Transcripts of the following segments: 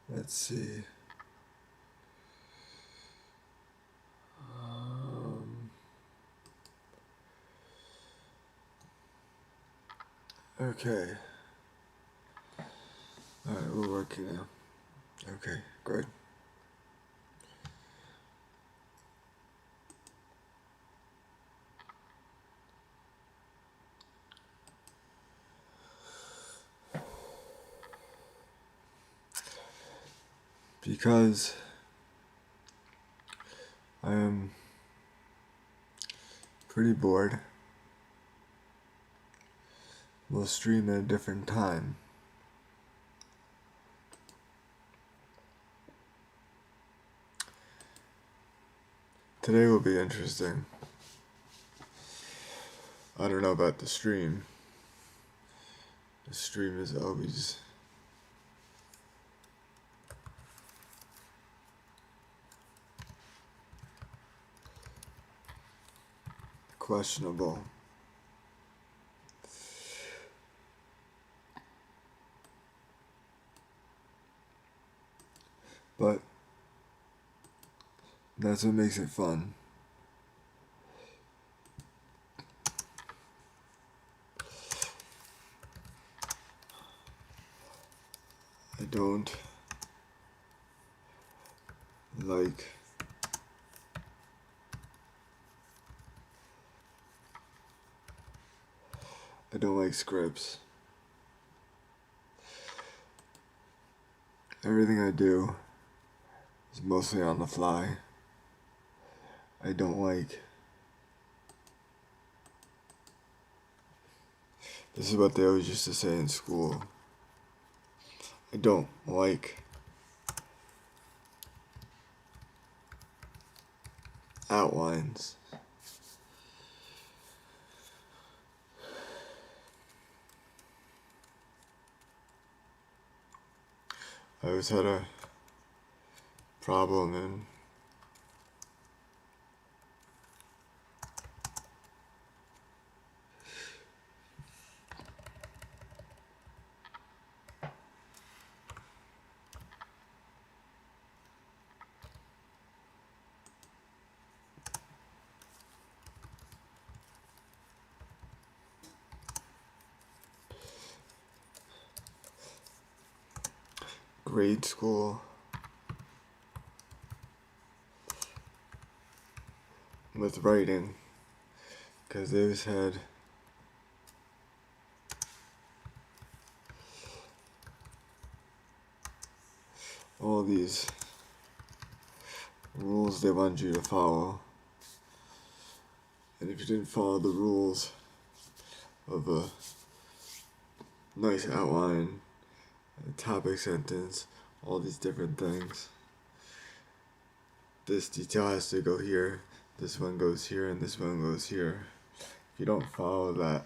Let's see. Okay. Alright, we're working now. Okay, good. Because I am pretty bored, we'll stream at a different time. Today will be interesting. I don't know about the stream. The stream is always questionable. But that's what makes it fun. I don't like scripts. Everything I do is mostly on the fly. I don't like. This is what they always used to say in school. I don't like outlines. I always had a problem in grade school with writing, because they always had all these rules they wanted you to follow. And if you didn't follow the rules of a nice outline, a topic sentence, all these different things, this detail has to go here, this one goes here, and this one goes here. If you don't follow that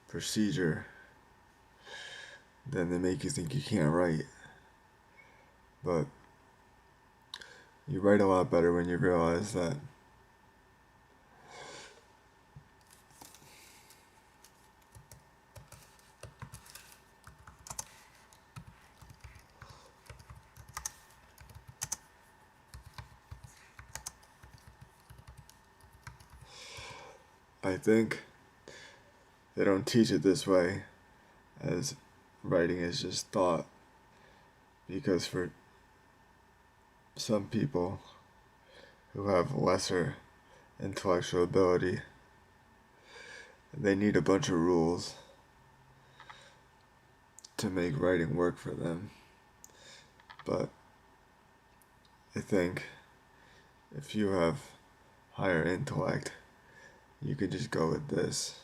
procedure, then they make you think you can't write. But you write a lot better when you realize that I think they don't teach it this way, as writing is just thought. Because for some people who have lesser intellectual ability, they need a bunch of rules to make writing work for them. But I think if you have higher intellect, you could just go with this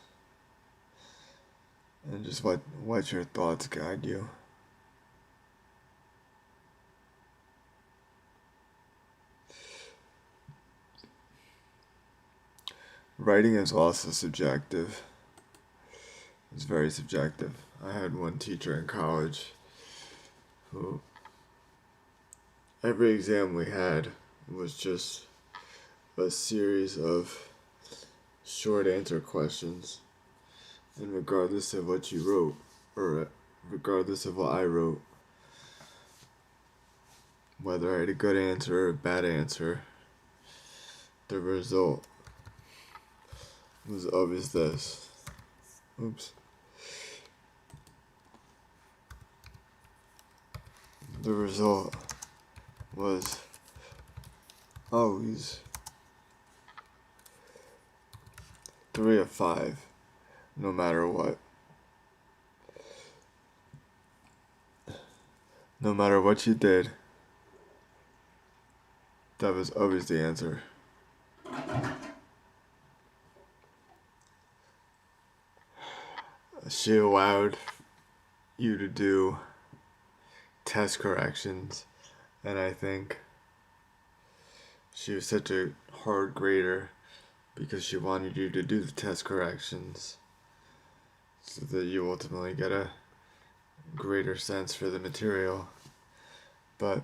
and just let your thoughts guide you. Writing is also subjective. It's very subjective. I had one teacher in college who every exam we had was just a series of short answer questions, and regardless of what you wrote or regardless of what I wrote, whether I had a good answer or a bad answer, the result was always this. Oops. The result was always 3 of 5, no matter what. No matter what you did, that was always the answer. She allowed you to do test corrections, and I think she was such a hard grader because she wanted you to do the test corrections so that you ultimately get a greater sense for the material. But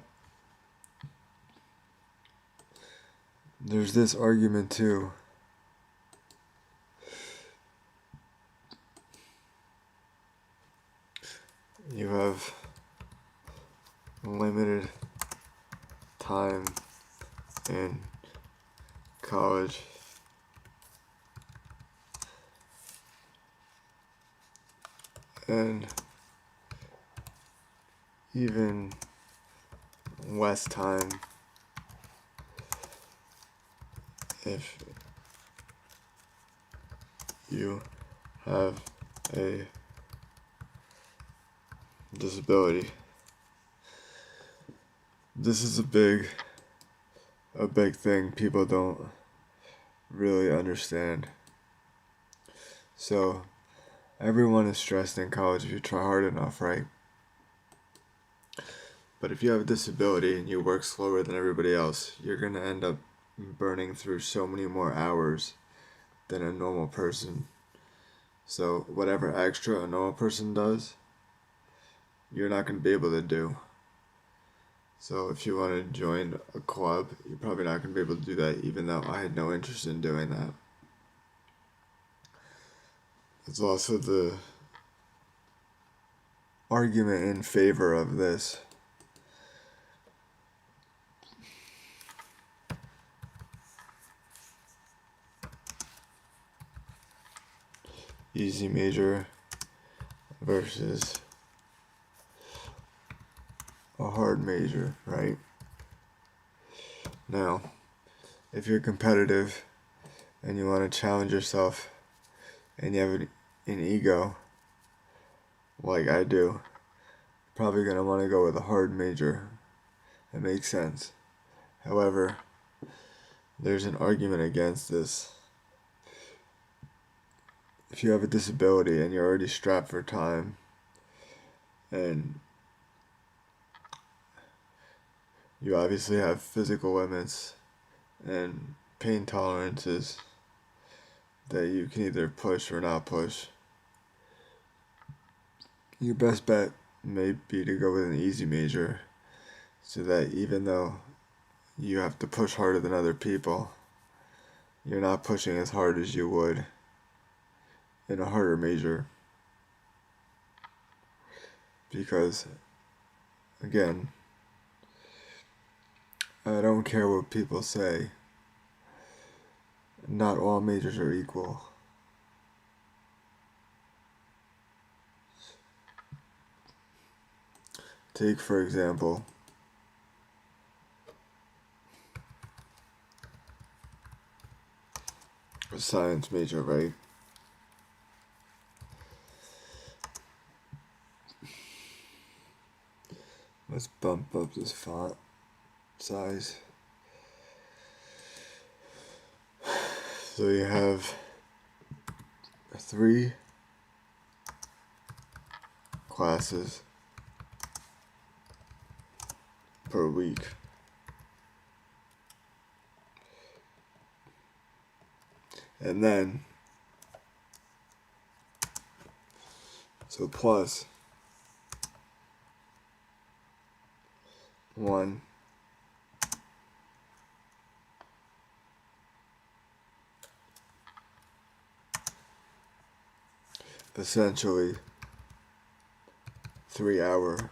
there's this argument too. You have limited time in college. And even less time if you have a disability. This is a big thing people don't really understand. So everyone is stressed in college if you try hard enough, right? But if you have a disability and you work slower than everybody else, you're going to end up burning through so many more hours than a normal person. So whatever extra a normal person does, you're not going to be able to do. So if you want to join a club, you're probably not going to be able to do that, even though I had no interest in doing that. It's also the argument in favor of this. Easy major versus a hard major, right? Now, if you're competitive and you want to challenge yourself and you have an ego, like I do, probably going to want to go with a hard major. That makes sense. However, there's an argument against this. If you have a disability and you're already strapped for time and you obviously have physical limits and pain tolerances that you can either push or not push, your best bet may be to go with an easy major so that even though you have to push harder than other people, you're not pushing as hard as you would in a harder major. Because, again, I don't care what people say. Not all majors are equal. Take, for example, a science major, right? Let's bump up this font size. So you have 3 classes per week. And then, so plus 1 essentially 3-hour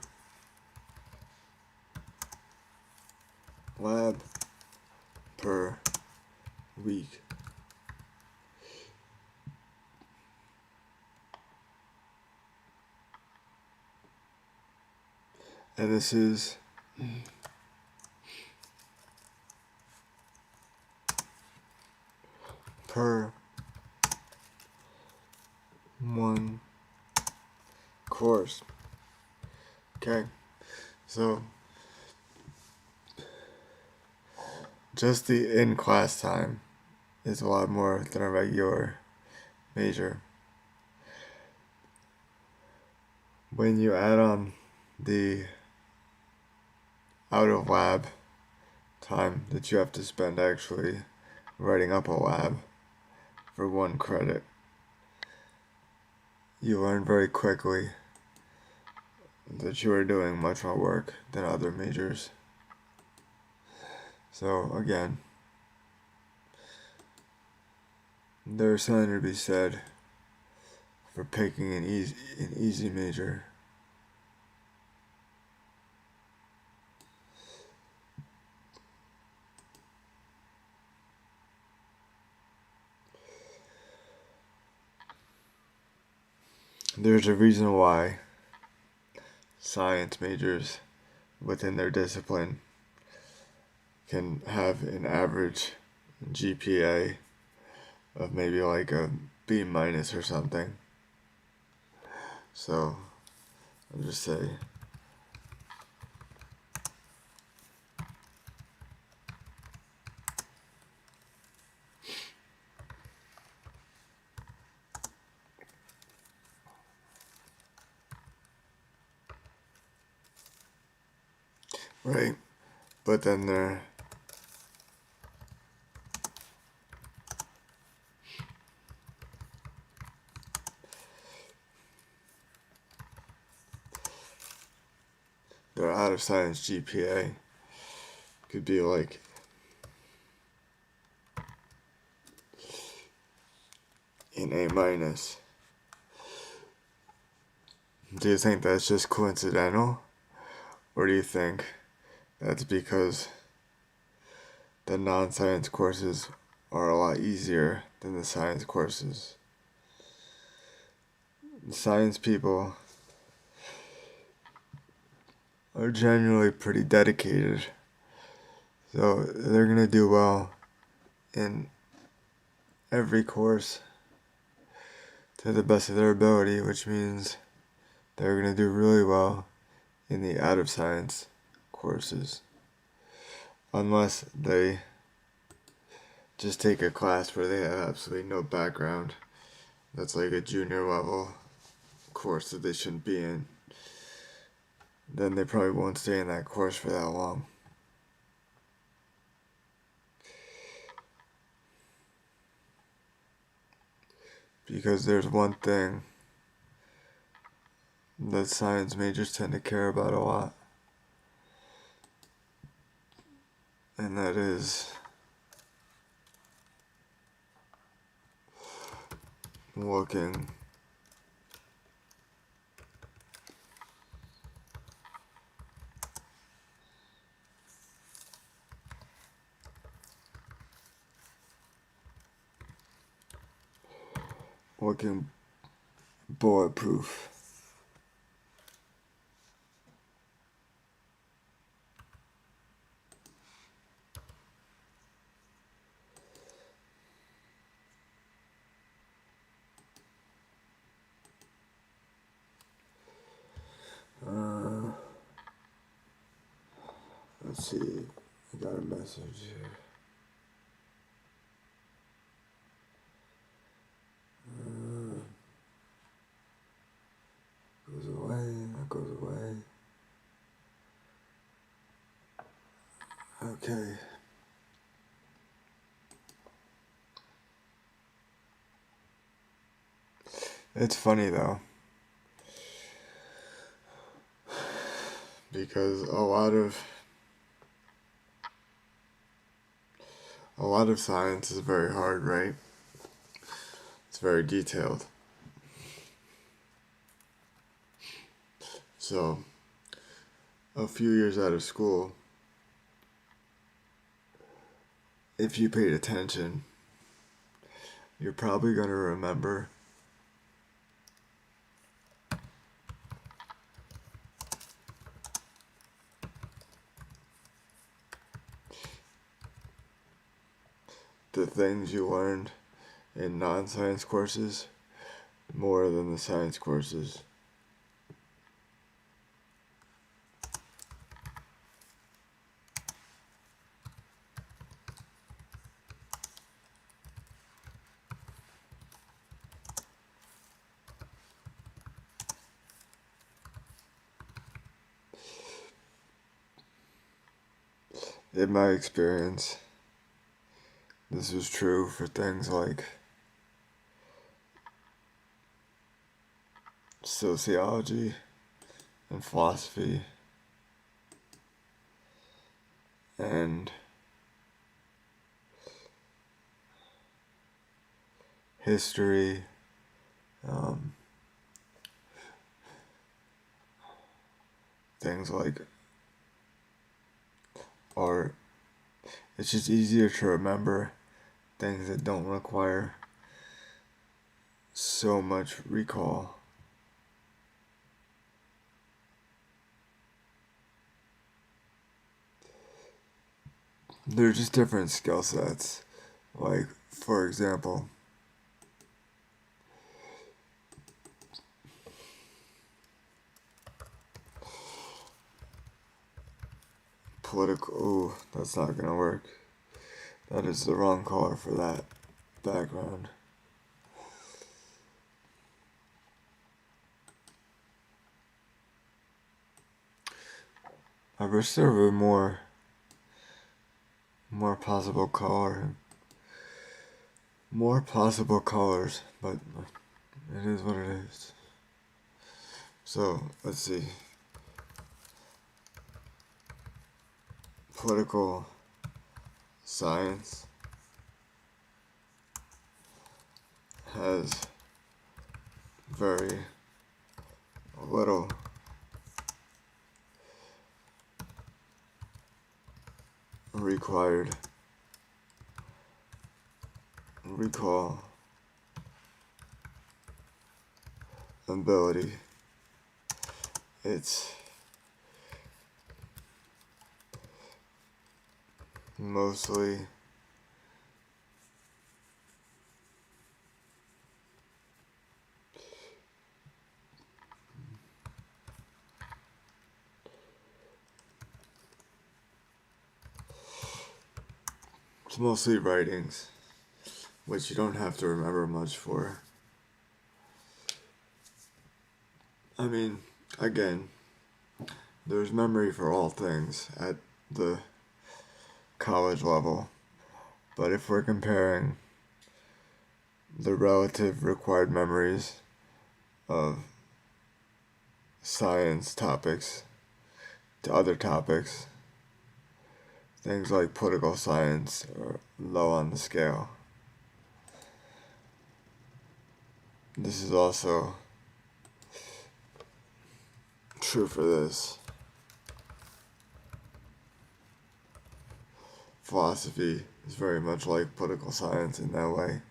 lab per week. And this is per one course. Okay, so just the in-class time is a lot more than a regular major. When you add on the out of lab time that you have to spend actually writing up a lab for 1 credit, you learn very quickly that you are doing much more work than other majors. So again, there's something to be said for picking an easy major. There's a reason why science majors within their discipline can have an average GPA of maybe like a B- or something. So I'll just say right, but then their out of science GPA could be like an A-. Do you think that's just coincidental? Or do you think that's because the non-science courses are a lot easier than the science courses? The science people are generally pretty dedicated, so they're going to do well in every course to the best of their ability, which means they're going to do really well in the out of science courses, unless they just take a class where they have absolutely no background. That's like a junior level course that they shouldn't be in. Then they probably won't stay in that course for that long. Because there's one thing that science majors tend to care about a lot, and that is looking bulletproof. Let's see, I got a message here. Goes away, that goes away. Okay. It's funny though, because a lot of science is very hard, right? It's very detailed. So, a few years out of school, if you paid attention, you're probably going to remember the things you learned in non-science courses more than the science courses. In my experience, this was true for things like sociology and philosophy and history, things like art. It's just easier to remember things that don't require so much recall. They're just different skill sets. Like, for example, political. Ooh, that's not gonna work. That is the wrong color for that background. I wish there were more possible color, more possible colors, but it is what it is. So let's see. Political science has very little required recall ability. It's mostly writings, which you don't have to remember much for. I mean, again, there's memory for all things at the college level, but if we're comparing the relative required memories of science topics to other topics, things like political science are low on the scale. This is also true for this. Philosophy is very much like political science in that way.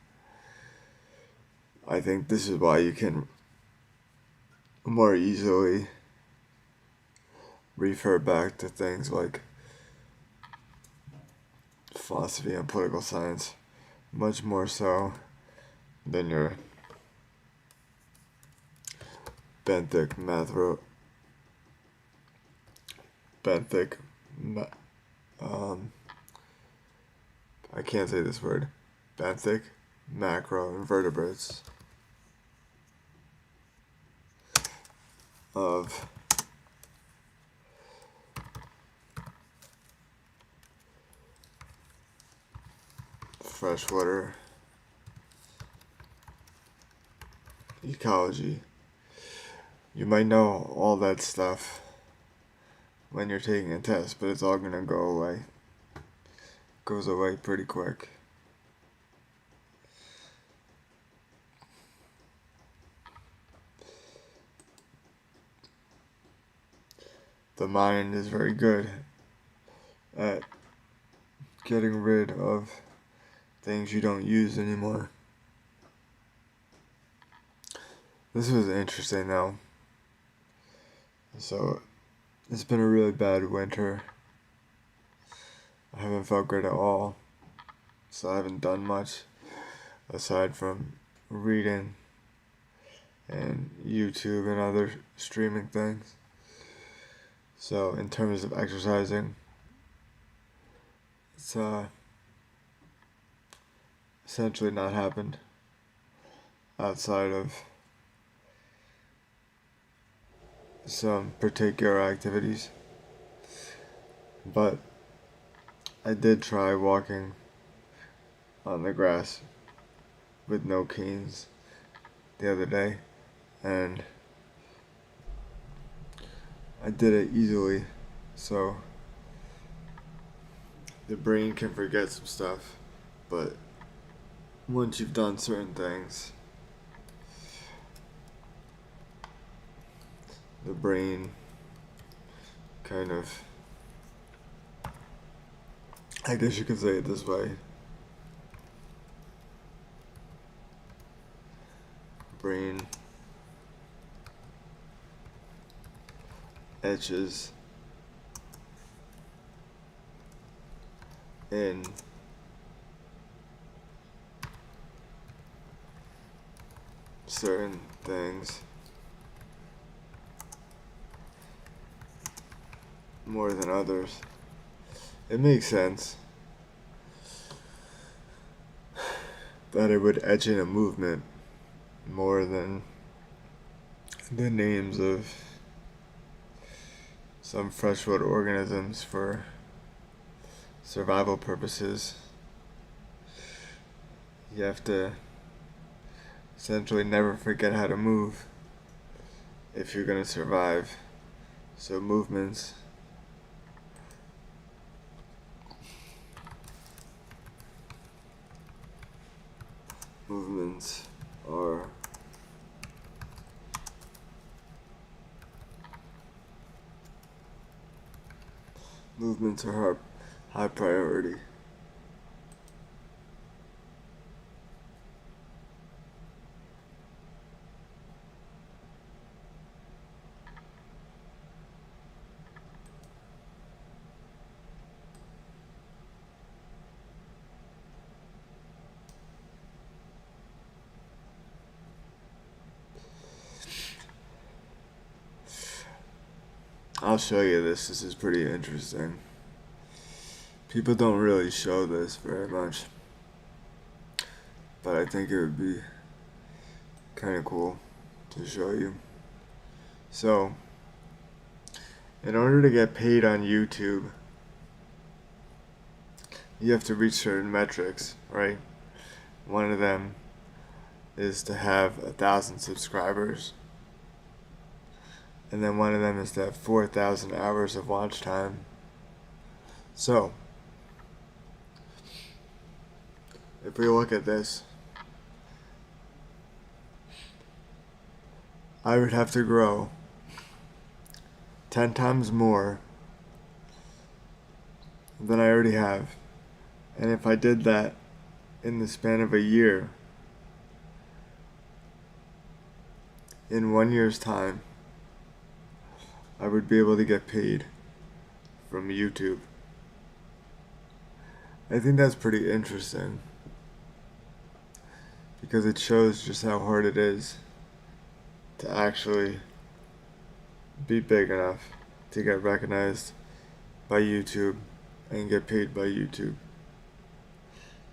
I think this is why you can more easily refer back to things like philosophy and political science much more so than your benthic I can't say this word, benthic macroinvertebrates of freshwater ecology. You might know all that stuff when you're taking a test, but it's all gonna go away. Goes away pretty quick. the mind is very good at getting rid of things you don't use anymore. This was interesting though. So, it's been a really bad winter. I haven't felt good at all. So I haven't done much aside from reading and YouTube and other streaming things. So in terms of exercising, it's essentially not happened outside of some particular activities. But I did try walking on the grass with no canes the other day, and I did it easily. So the brain can forget some stuff, but once you've done certain things, the brain kind of, I guess you could say it this way, brain etches in certain things more than others. It makes sense that it would etch in a movement more than the names of some freshwater organisms for survival purposes. You have to essentially never forget how to move if you're going to survive. So movements are high priority. I'll show you this. This is pretty interesting. People don't really show this very much, but I think it would be kind of cool to show you. So, in order to get paid on YouTube, you have to reach certain metrics, right? One of them is to have 1,000 subscribers. And then one of them is to have 4,000 hours of watch time. So, if we look at this, I would have to grow 10 times more than I already have. And if I did that in the span of a year, in 1 year's time, I would be able to get paid from YouTube. I think that's pretty interesting because it shows just how hard it is to actually be big enough to get recognized by YouTube and get paid by YouTube.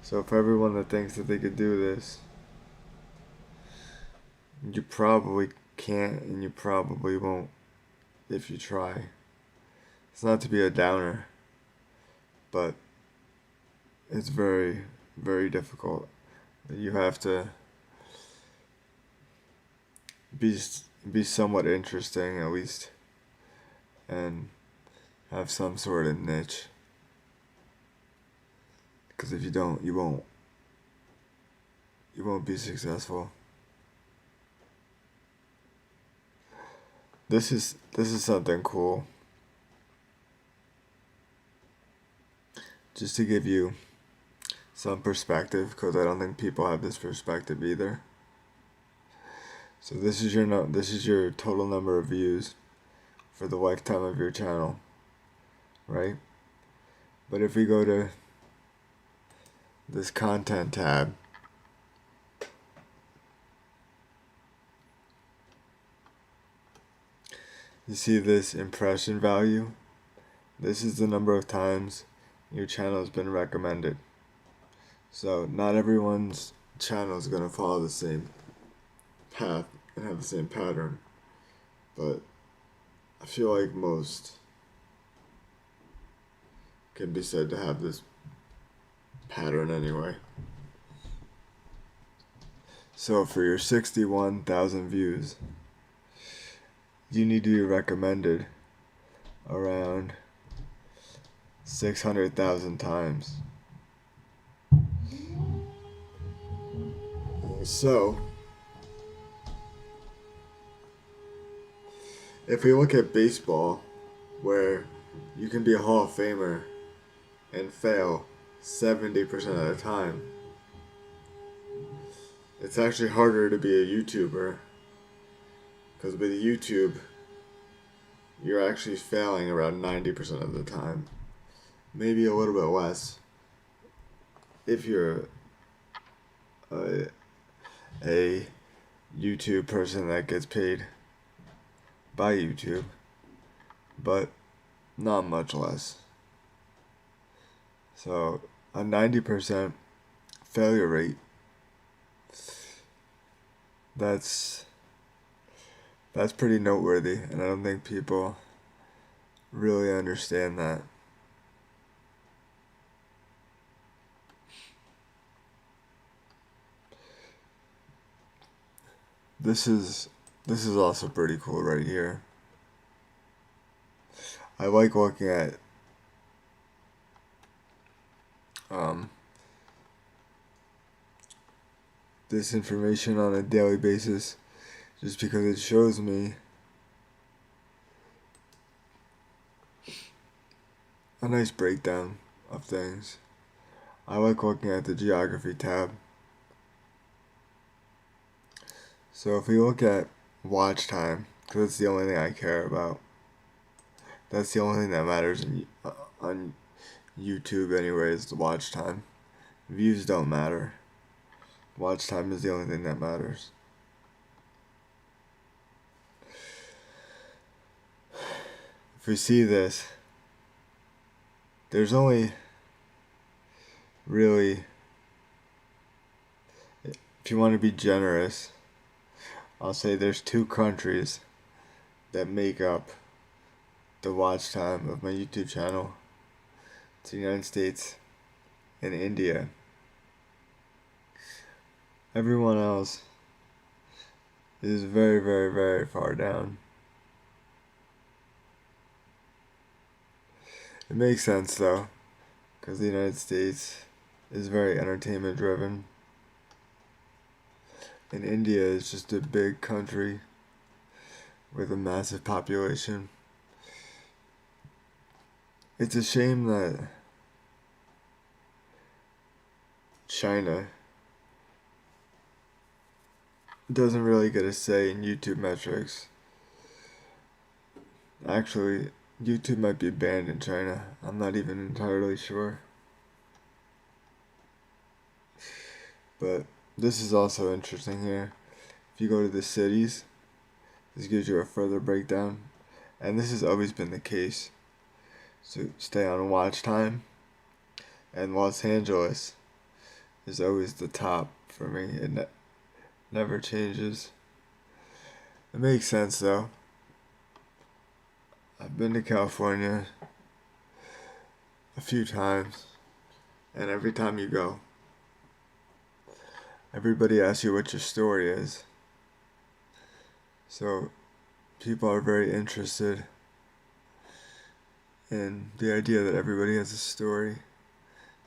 So for everyone that thinks that they could do this, you probably can't and you probably won't if you try. It's not to be a downer, but it's very, very difficult. You have to be somewhat interesting at least, and have some sort of niche. Because if you don't, you won't be successful. This is something cool. just to give you some perspective, because I don't think people have this perspective either. So this is your total number of views for the lifetime of your channel, right? But if we go to this content tab, you see this impression value. This is the number of times your channel has been recommended. So not everyone's channel is going to follow the same path and have the same pattern, but I feel like most can be said to have this pattern anyway. So for your 61,000 views, you need to be recommended around 600,000 times. So if we look at baseball, where you can be a Hall of Famer and fail 70% of the time, it's actually harder to be a YouTuber, because with YouTube, you're actually failing around 90% of the time. Maybe a little bit less if you're a YouTube person that gets paid by YouTube, but not much less. So a 90% failure rate, that's pretty noteworthy, and I don't think people really understand that. This is also pretty cool right here. I like looking at this information on a daily basis, just because it shows me a nice breakdown of things. I like looking at the geography tab. So if we look at watch time, because that's the only thing I care about. That's the only thing that matters on YouTube anyway, is the watch time. Views don't matter. Watch time is the only thing that matters. If we see this, there's only really, if you want to be generous, I'll say there's 2 countries that make up the watch time of my YouTube channel. It's the United States and India. Everyone else is very, very, very far down. It makes sense though, because the United States is very entertainment driven, and India is just a big country with a massive population. It's a shame that China doesn't really get a say in YouTube metrics. Actually, YouTube might be banned in China. I'm not even entirely sure. But this is also interesting here. If you go to the cities, this gives you a further breakdown. And this has always been the case. So stay on watch time. And Los Angeles is always the top for me. It never changes. It makes sense though. I've been to California a few times, and every time you go, everybody asks you what your story is. So people are very interested in the idea that everybody has a story.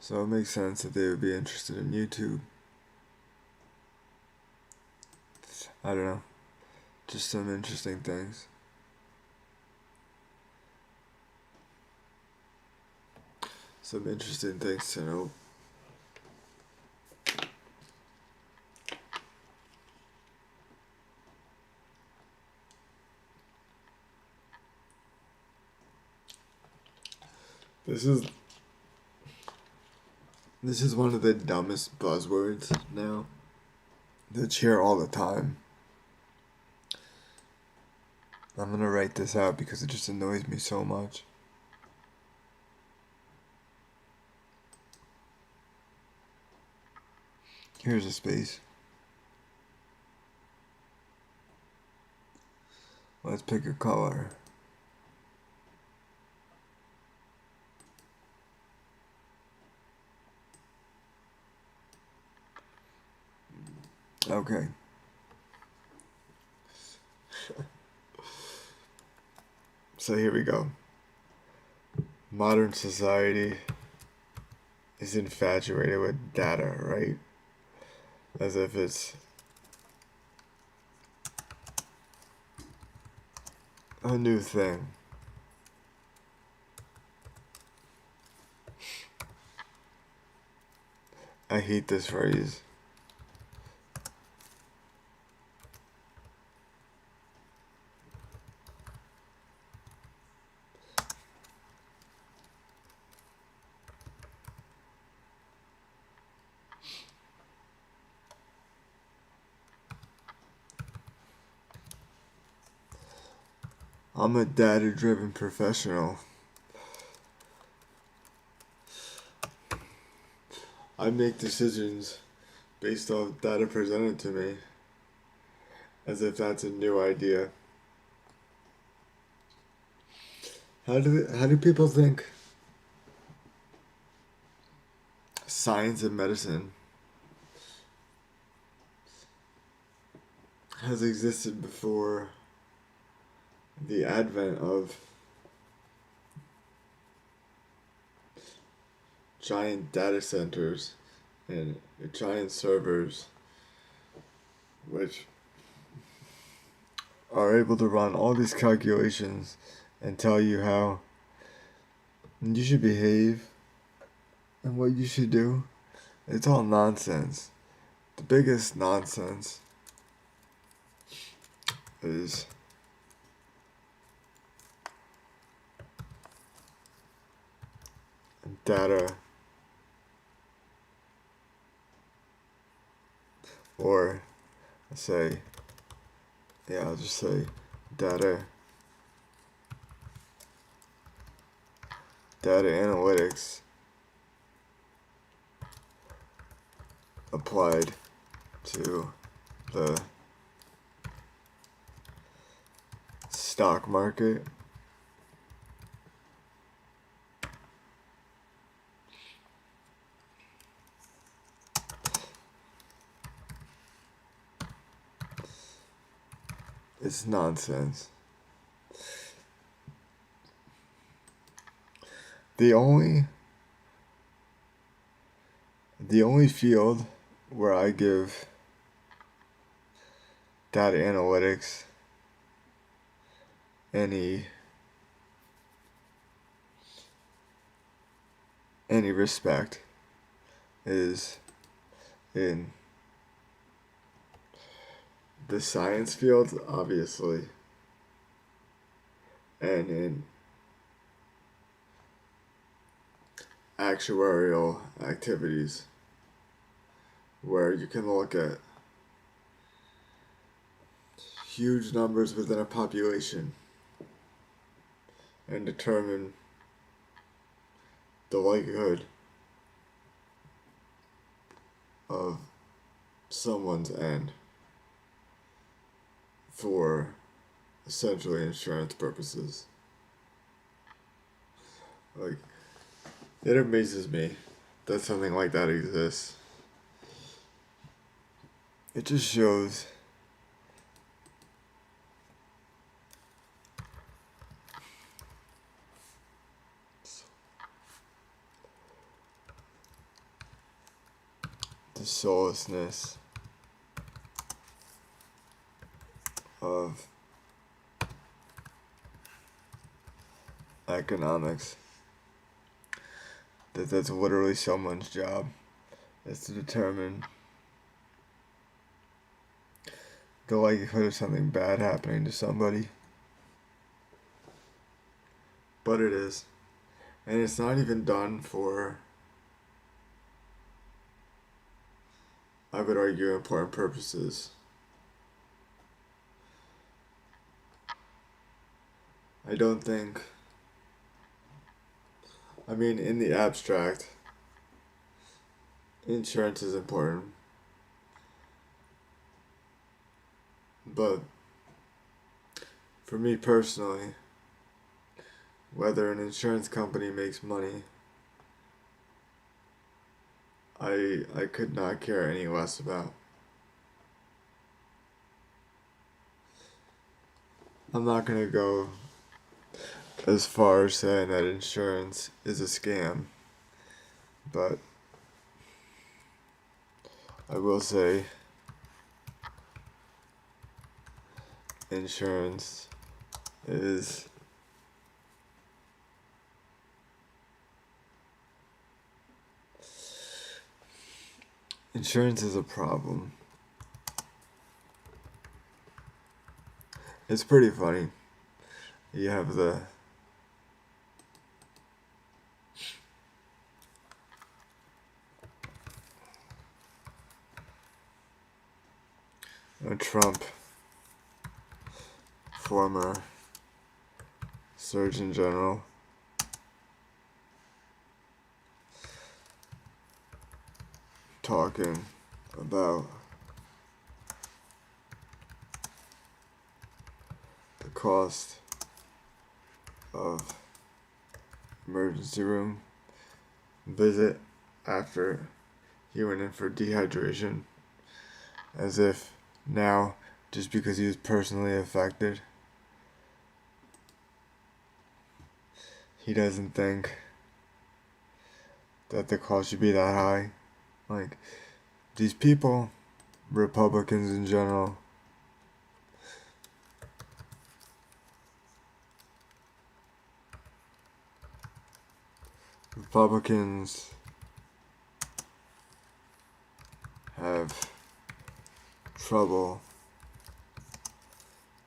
So it makes sense that they would be interested in YouTube. I don't know. Just some interesting things. some interesting things to know. This is one of the dumbest buzzwords now that you hear all the time. I'm gonna write this out because it just annoys me so much. Here's a space. Let's pick a color. Okay. So here we go. Modern society is infatuated with data, right? As if it's a new thing. I hate this phrase. I'm a data-driven professional. I make decisions based off data presented to me, as if that's a new idea. How do people think science and medicine has existed before the advent of giant data centers and giant servers, which are able to run all these calculations and tell you how you should behave and what you should do? It's all nonsense. The biggest nonsense is data, or I'll just say data analytics applied to the stock market. It's nonsense. The only field where I give data analytics any respect is in the science field, obviously, and in actuarial activities, where you can look at huge numbers within a population and determine the likelihood of someone's end for essentially insurance purposes. Like, it amazes me that something like that exists. It just shows the soullessness of economics. that's literally someone's job, is to determine the likelihood of something bad happening to somebody. But it is. And it's not even done for, I would argue, important purposes. I don't think, I mean, in the abstract, insurance is important. But for me personally, whether an insurance company makes money, I could not care any less about. I'm not gonna go as far as saying that insurance is a scam, but I will say insurance is a problem. It's pretty funny. You have Trump, former Surgeon General, talking about the cost of emergency room visit after he went in for dehydration, as if now, just because he was personally affected, he doesn't think that the cost should be that high. Like, these people, Republicans in general, Republicans have trouble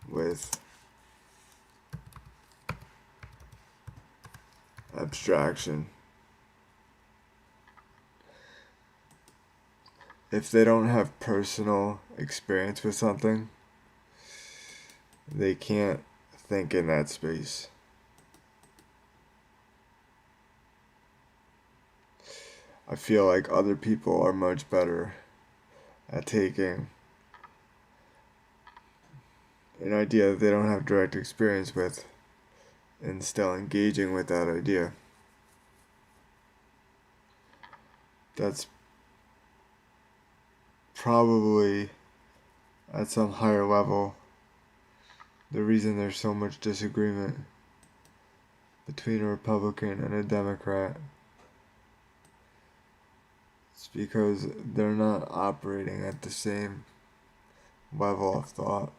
with abstraction. If they don't have personal experience with something, they can't think in that space. I feel like other people are much better at taking an idea that they don't have direct experience with and still engaging with that idea. That's probably, at some higher level, the reason there's so much disagreement between a Republican and a Democrat. It's because they're not operating at the same level of thought.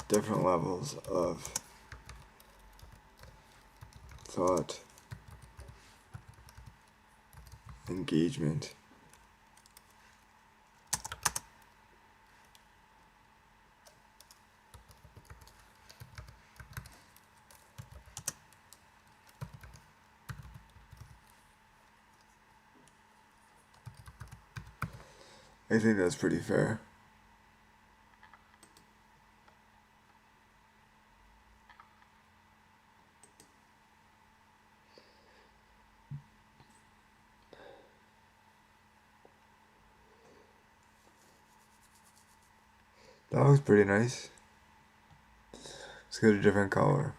Different levels of thought, engagement. I think that's pretty fair. That looks pretty nice. Let's get a different color.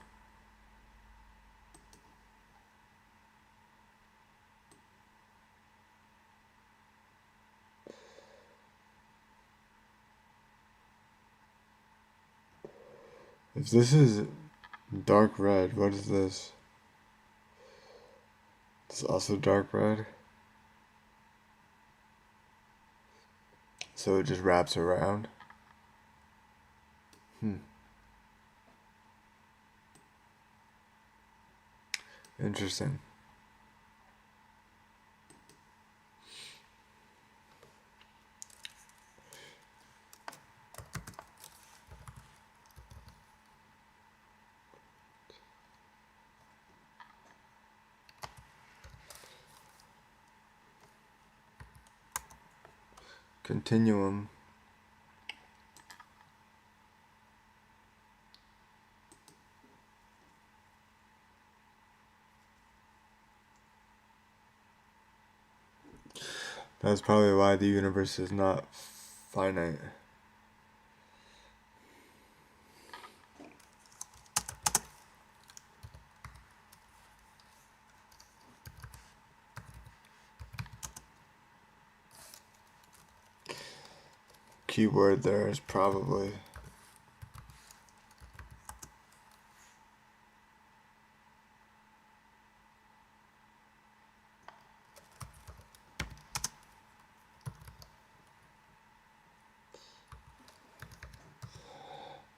If this is dark red, what is this? It's also dark red. So it just wraps around. Interesting. Continuum. That's probably why the universe is not finite. Keyword there is probably.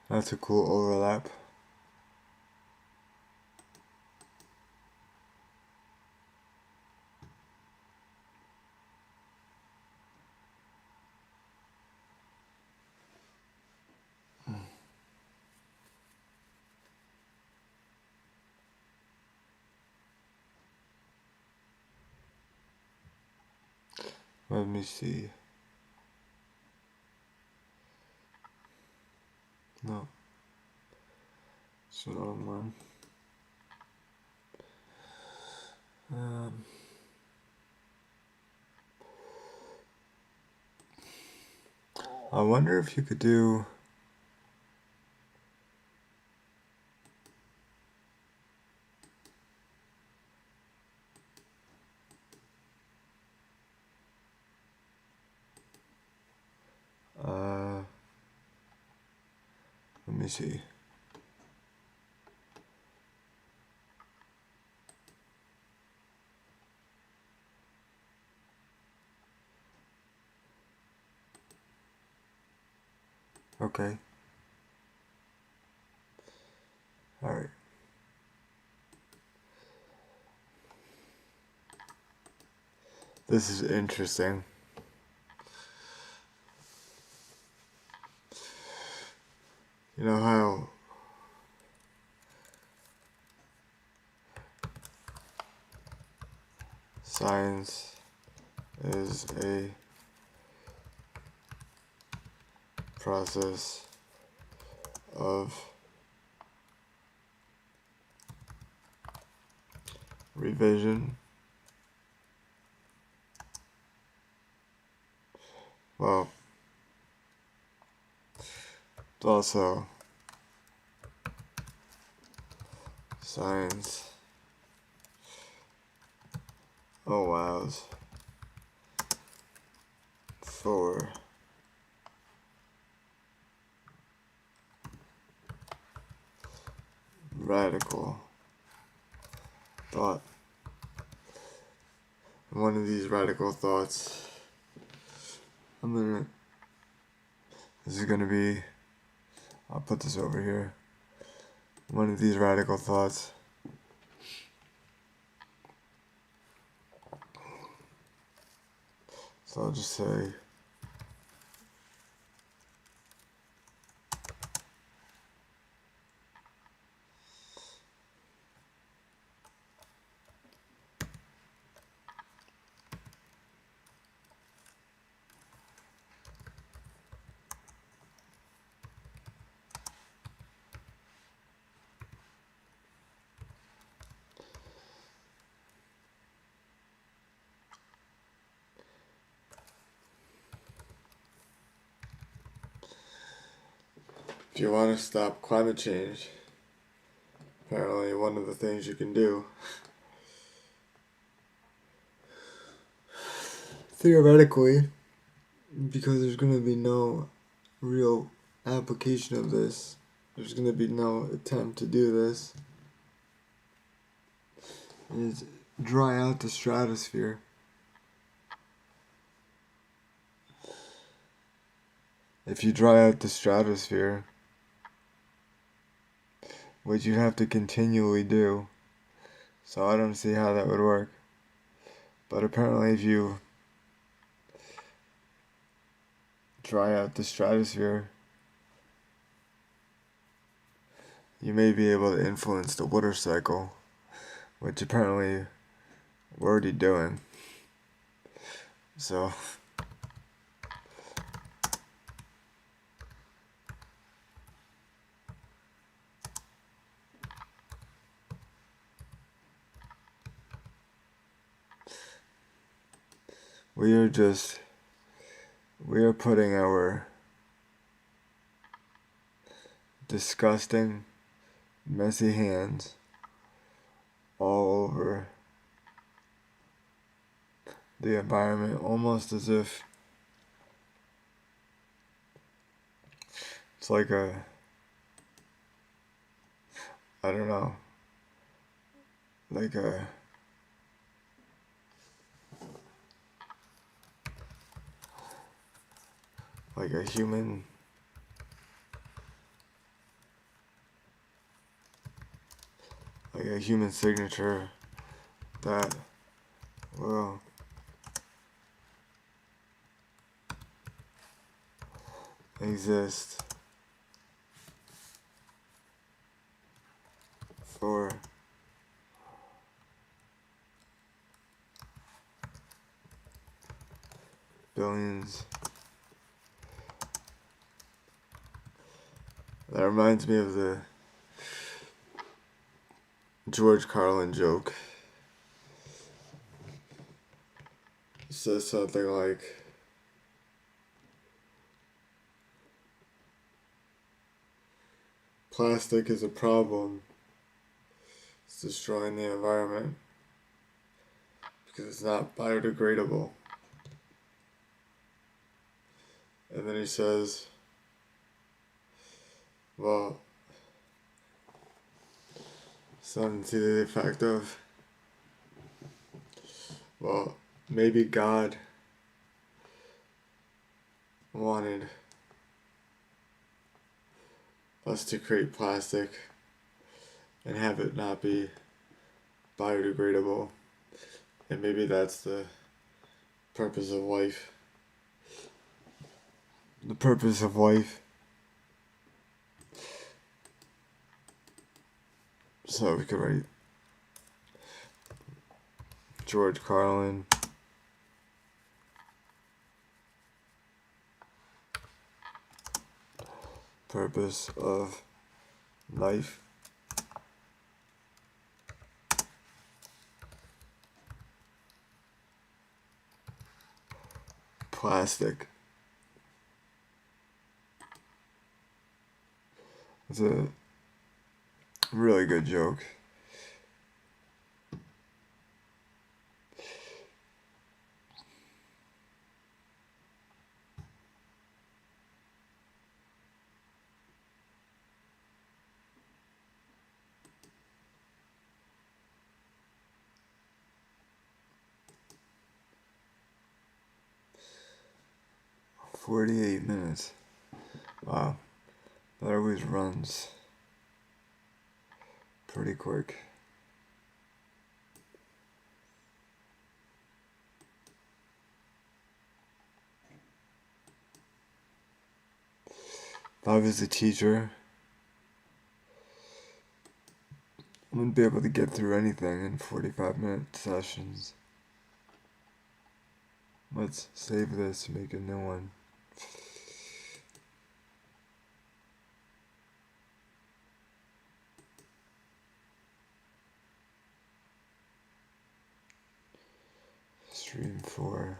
That's a cool overlap. Let me see. No. It's another one. I wonder if you could do. Let me see. Okay. Alright. This is interesting. You know how science is a process of revision? Well, it's also science allows for radical thought. One of these radical thoughts, this is gonna be, I'll put this over here. One of these radical thoughts so I'll just say if you want to stop climate change, apparently one of the things you can do, theoretically, because there's going to be no real application of this, there's going to be no attempt to do this, is dry out the stratosphere. If you dry out the stratosphere, which you'd have to continually do, so I don't see how that would work. But apparently if you dry out the stratosphere, you may be able to influence the water cycle, which apparently we're already doing. So we are putting our disgusting, messy hands all over the environment, almost as if it's like I don't know, like a human signature that will exist for billions. That reminds me of the George Carlin joke. It says something like, plastic is a problem. It's destroying the environment because it's not biodegradable. And then he says, well, something to the effect of, well, maybe God wanted us to create plastic and have it not be biodegradable. And maybe that's the purpose of life. The purpose of life. So we could write George Carlin. Purpose of life. Plastic. It's a really good joke. "48 minutes. Wow. That always runs pretty quick. If I was a teacher, I wouldn't be able to get through anything in 45-minute sessions. Let's save this, make a new one. Stream 4.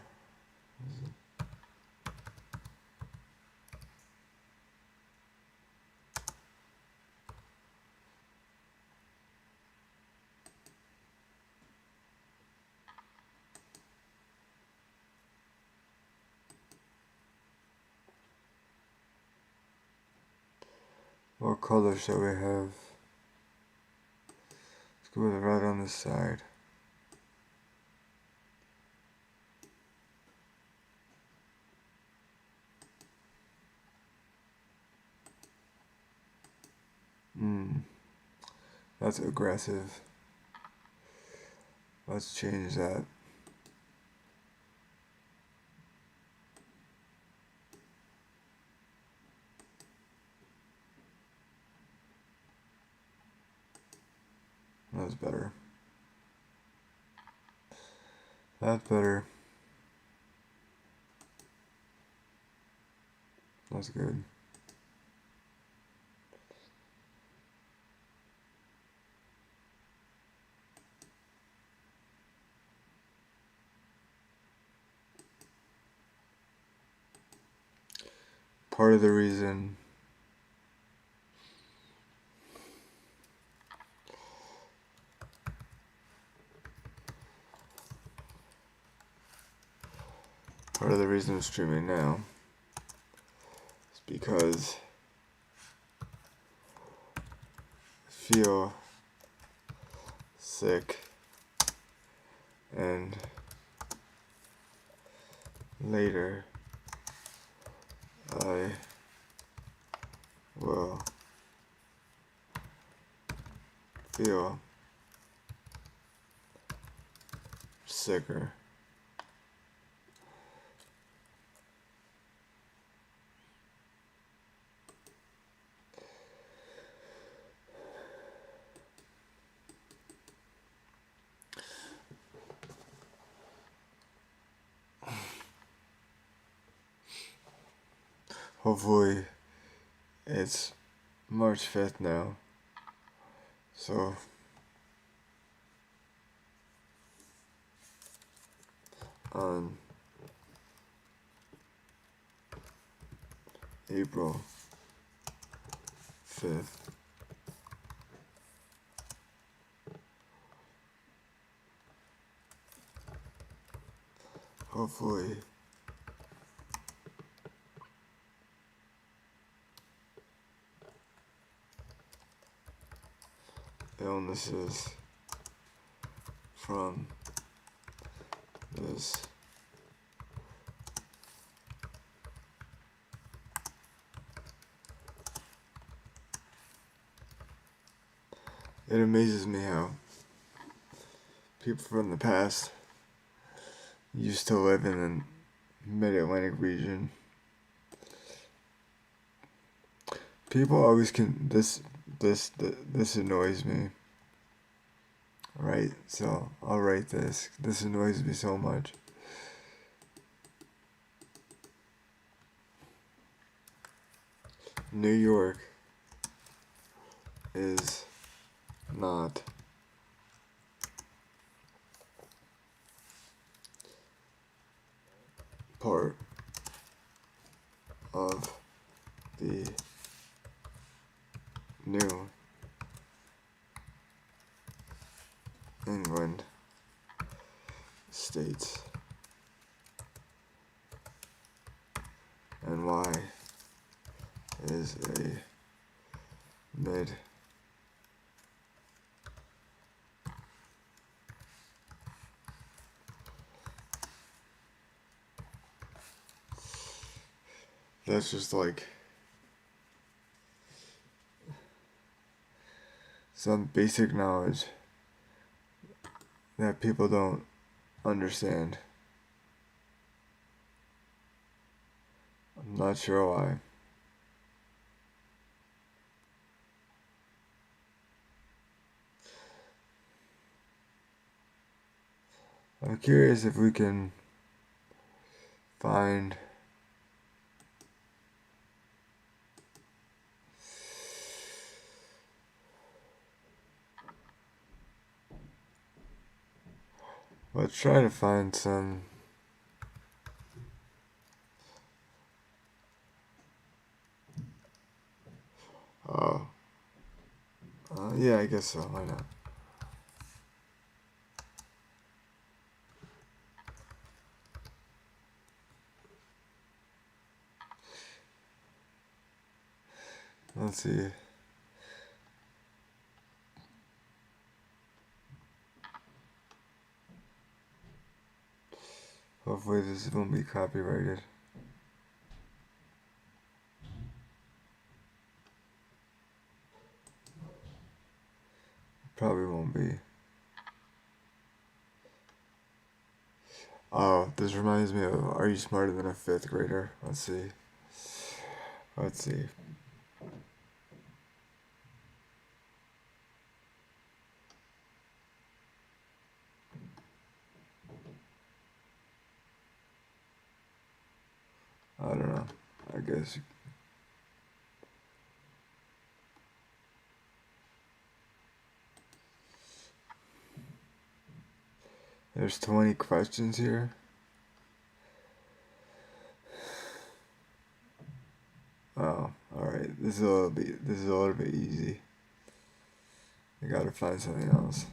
What color shall we have? Let's go with the red on this side. That's aggressive. Let's change that. That's better. That's better. That's good. Part of the reason I'm streaming now is because I feel sick and later I will feel sicker. Hopefully it's March 5th now, so on April 5th, hopefully illnesses from this it amazes me how people from the past used to live in the mid-Atlantic region. People always this annoys me. Right, so I'll write this. This annoys me so much. New York is not part of the New England states. And why is a mid that's just like some basic knowledge that people don't understand. I'm not sure why. I'm curious if we can find let's try to find some yeah, I guess so. Why not? Let's see. Hopefully this won't be copyrighted. Probably won't be. Oh, this reminds me of Are You Smarter Than a Fifth Grader? Let's see. Let's see. I don't know. I guess. There's 20 questions here. Oh, alright. This is a little bit easy. I gotta find something else.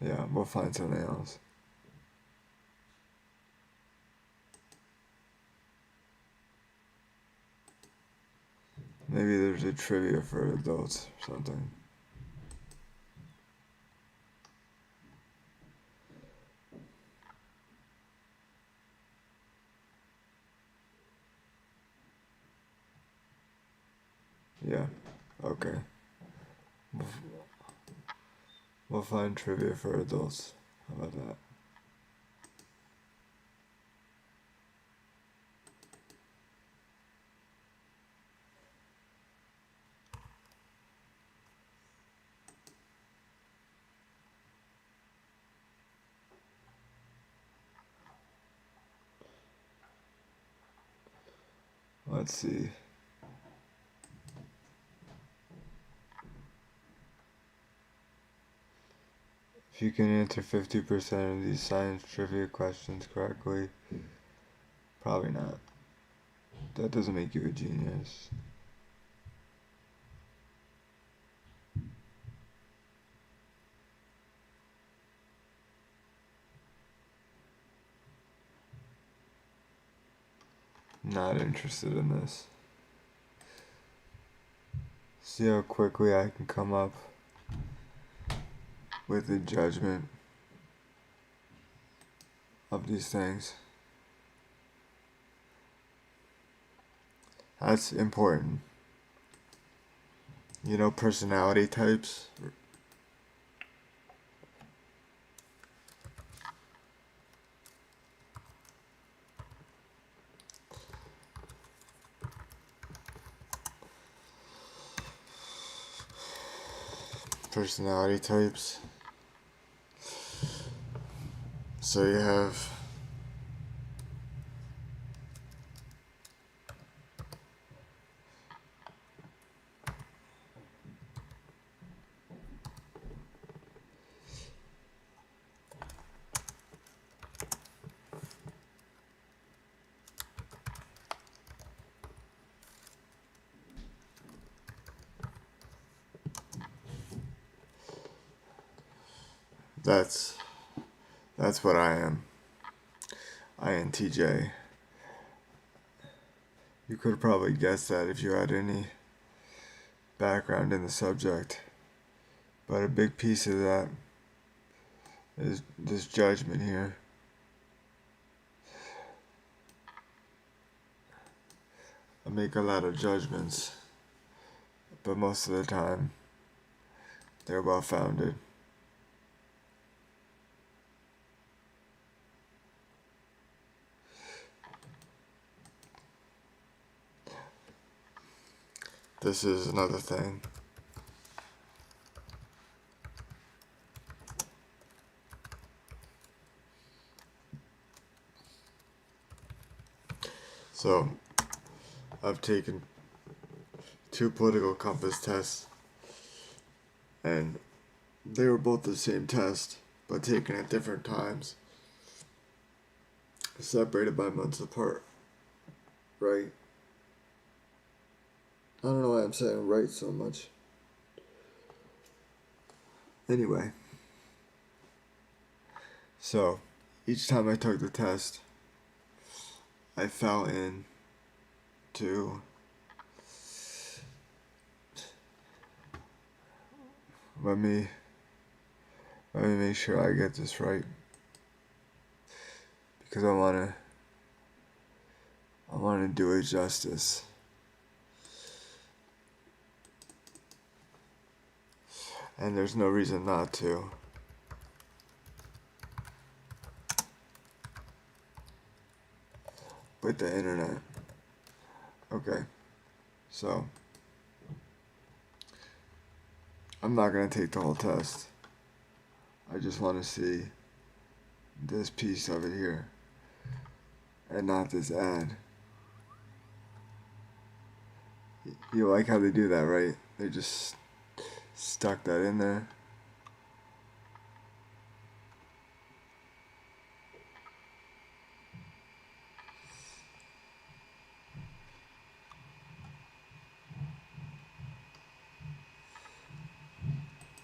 Yeah, we'll find something else. Maybe there's a trivia for adults or something. Yeah, okay. We'll find trivia for adults. How about that? Let's see. If you can answer 50% of these science trivia questions correctly, probably not. That doesn't make you a genius. Not interested in this. See how quickly I can come up with a judgment of these things. That's important. You know, personality types. Personality types. So you have that's what I am. INTJ. You could probably guess that if you had any background in the subject. But a big piece of that is this judgment here. I make a lot of judgments, but most of the time they're well founded. This is another thing. So, I've taken 2 political compass tests, and they were both the same test, but taken at different times, separated by months apart. Right? I don't know why I'm saying right so much. Anyway, so each time I took the test, I fell into let me make sure I get this right. because I wanna do it justice. And there's no reason not to. With the internet. Okay, so I'm not gonna take the whole test. I just want to see this piece of it here and not this ad. You like how they do that, right? They just stuck that in there.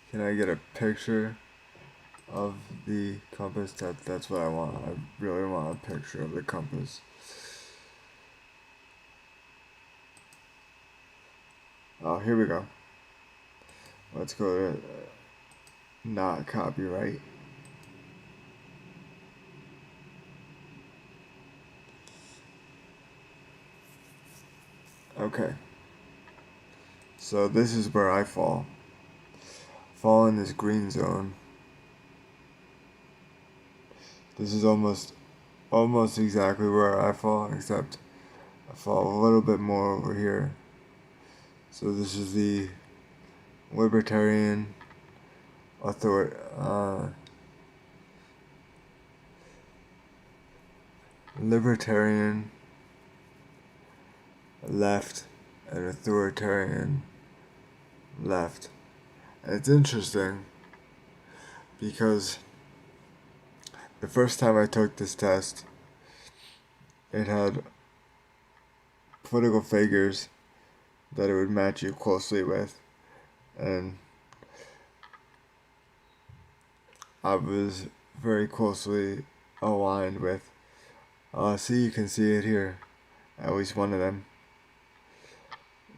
Can I get a picture of the compass? That's what I want. I really want a picture of the compass. Oh, here we go. Let's go to not copyright. Okay. So this is where I fall. Fall in this green zone. This is almost exactly where I fall, except I fall a little bit more over here. So this is the libertarian libertarian left and authoritarian left. And it's interesting because the first time I took this test, it had political figures that it would match you closely with, and I was very closely aligned with. See, you can see it here. At least one of them.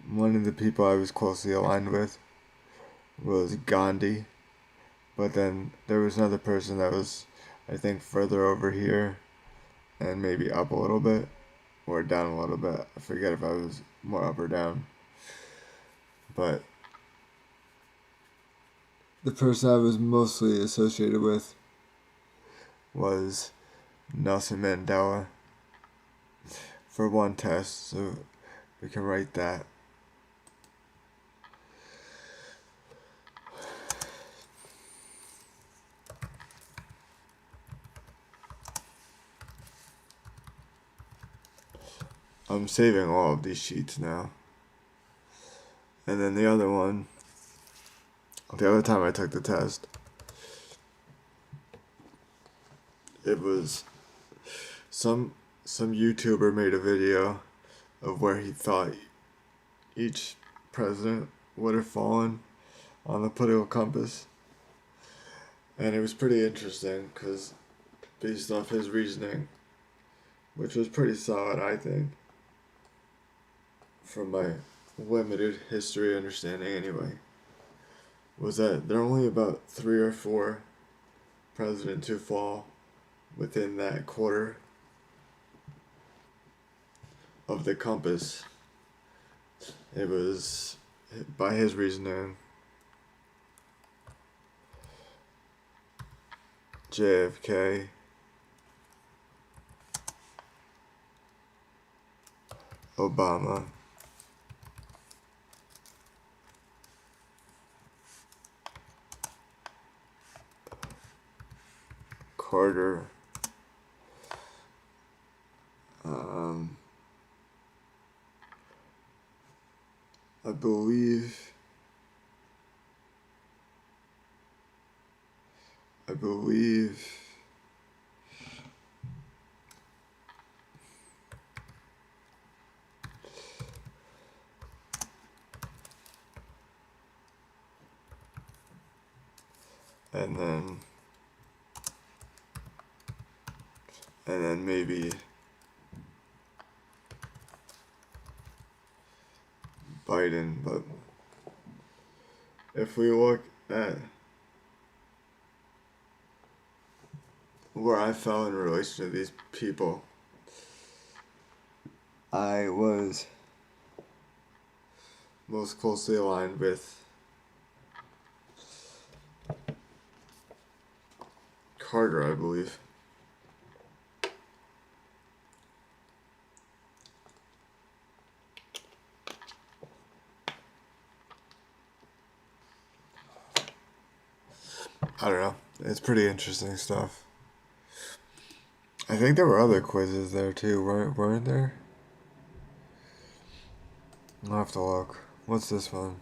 One of the people I was closely aligned with was Gandhi, but then there was another person that was, I think, further over here and maybe up a little bit or down a little bit. I forget if I was more up or down. But the person I was mostly associated with was Nelson Mandela for one test, so we can write that. I'm saving all of these sheets now. And then the other one, the other time I took the test, it was some YouTuber made a video of where he thought each president would have fallen on the political compass. And it was pretty interesting because based off his reasoning, which was pretty solid, I think, from my limited history understanding anyway, was that there are only about 3 or 4 presidents who fall within that quarter of the compass. It was, by his reasoning, JFK, Obama, Carter, I believe and then maybe Biden. But if we look at where I fell in relation to these people. I was most closely aligned with Carter, I believe. I don't know. It's pretty interesting stuff. I think there were other quizzes there too, weren't there? I'll have to look. What's this one?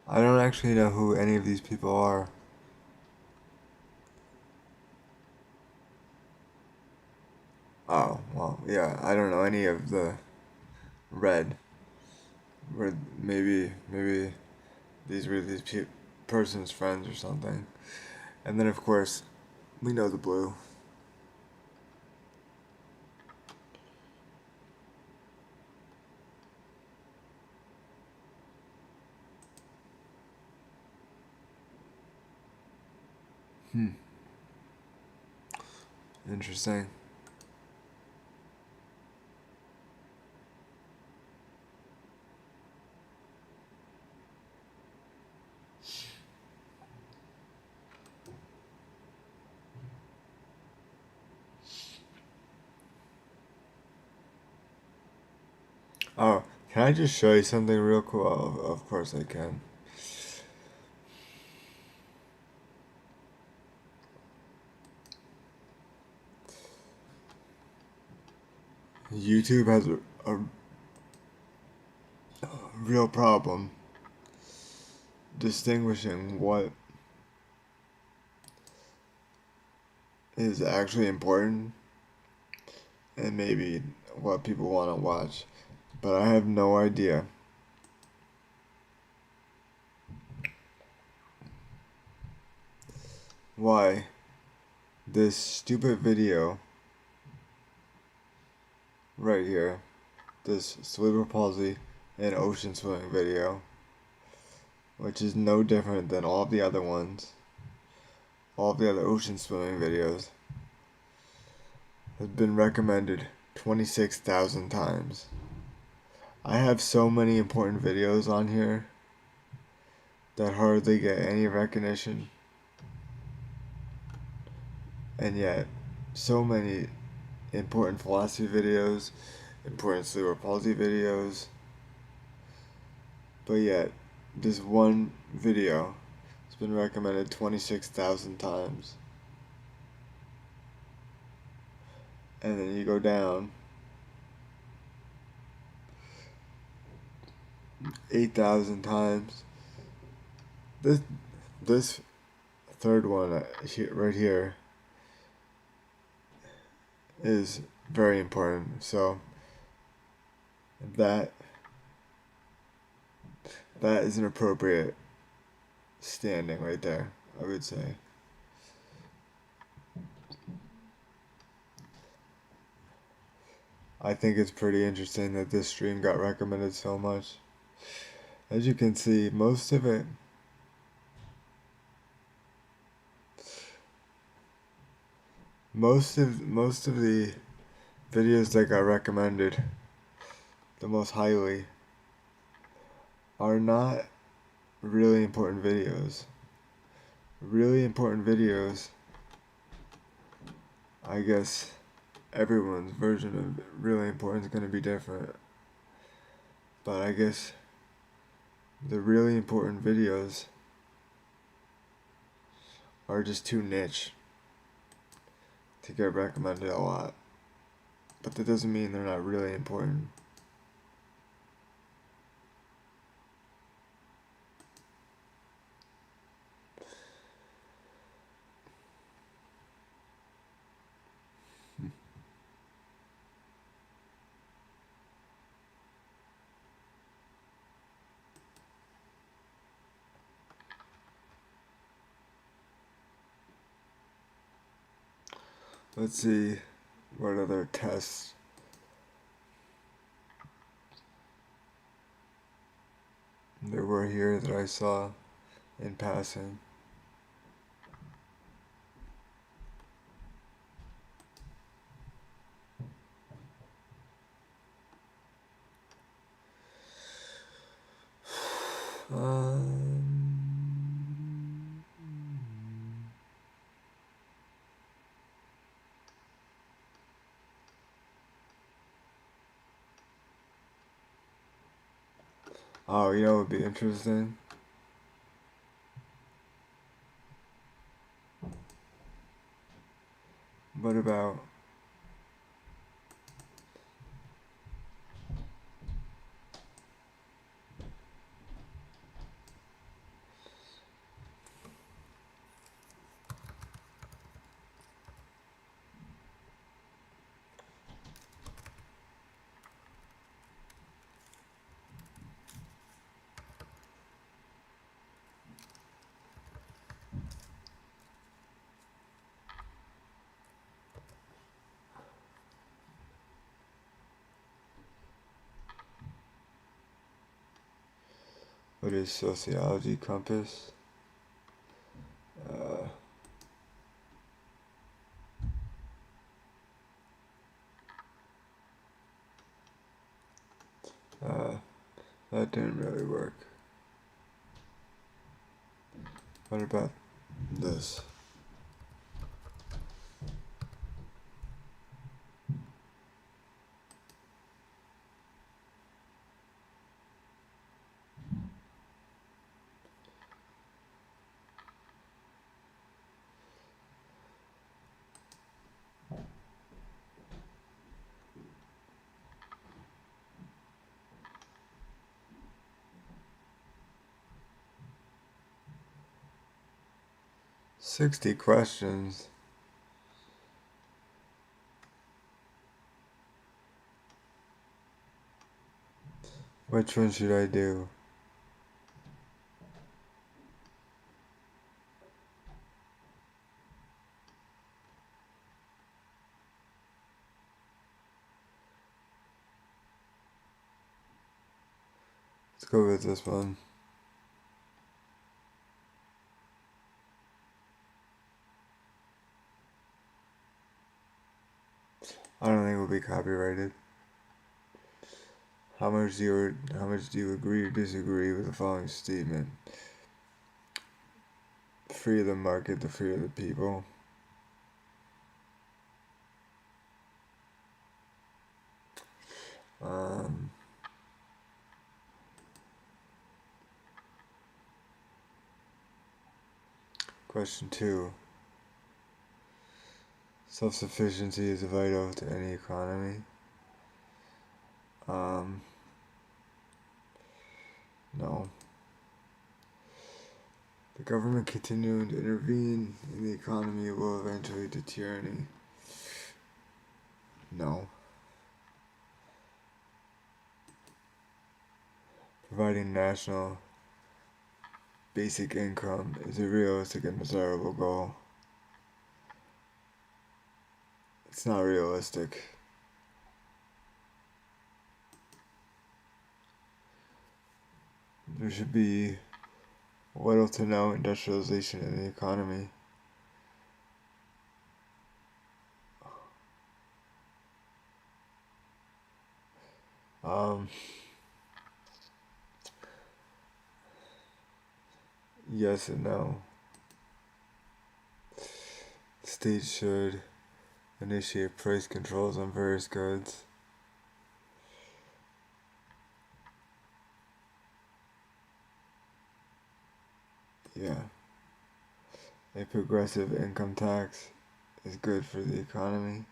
I don't actually know who any of these people are. Oh, well, yeah, I don't know any of the red. Or maybe these were these person's friends or something. And then, of course, we know the blue. Interesting. Oh, can I just show you something real cool? Oh, of course I can. YouTube has a real problem distinguishing what is actually important and maybe what people want to watch. But I have no idea why this stupid video right here, this cerebral palsy and ocean swimming video, which is no different than all the other ones, all the other ocean swimming videos, has been recommended 26,000 times. I have so many important videos on here that hardly get any recognition, and yet so many important philosophy videos, important cerebral palsy videos, but yet this one video has been recommended 26,000 times. And then you go down 8,000 times. This third one right here is very important. So that is an appropriate standing right there, I would say. I think it's pretty interesting that this stream got recommended so much. As you can see, most of the videos that got recommended the most highly are not really important videos. Really important videos, I guess everyone's version of really important is going to be different. But I guess the really important videos are just too niche to get recommended a lot. But that doesn't mean they're not really important. Let's see what other tests there were here that I saw in passing. Um, oh, you know what would be interesting? What about 'What is sociology compass? Uh, uh, that didn't really work. What about this? $60 questions. Which one should I do? Let's go with this one. I don't think it will be copyrighted. How much do you agree or disagree with the following statement? Free of the market, the free of the people. Um, Question 2. Self-sufficiency is vital to any economy. No. The government continuing to intervene in the economy will eventually lead to tyranny. No. Providing national basic income is a realistic and desirable goal. It's not realistic. There should be little to no industrialization in the economy. Yes and no. States should initiate price controls on various goods. Yeah. A progressive income tax is good for the economy.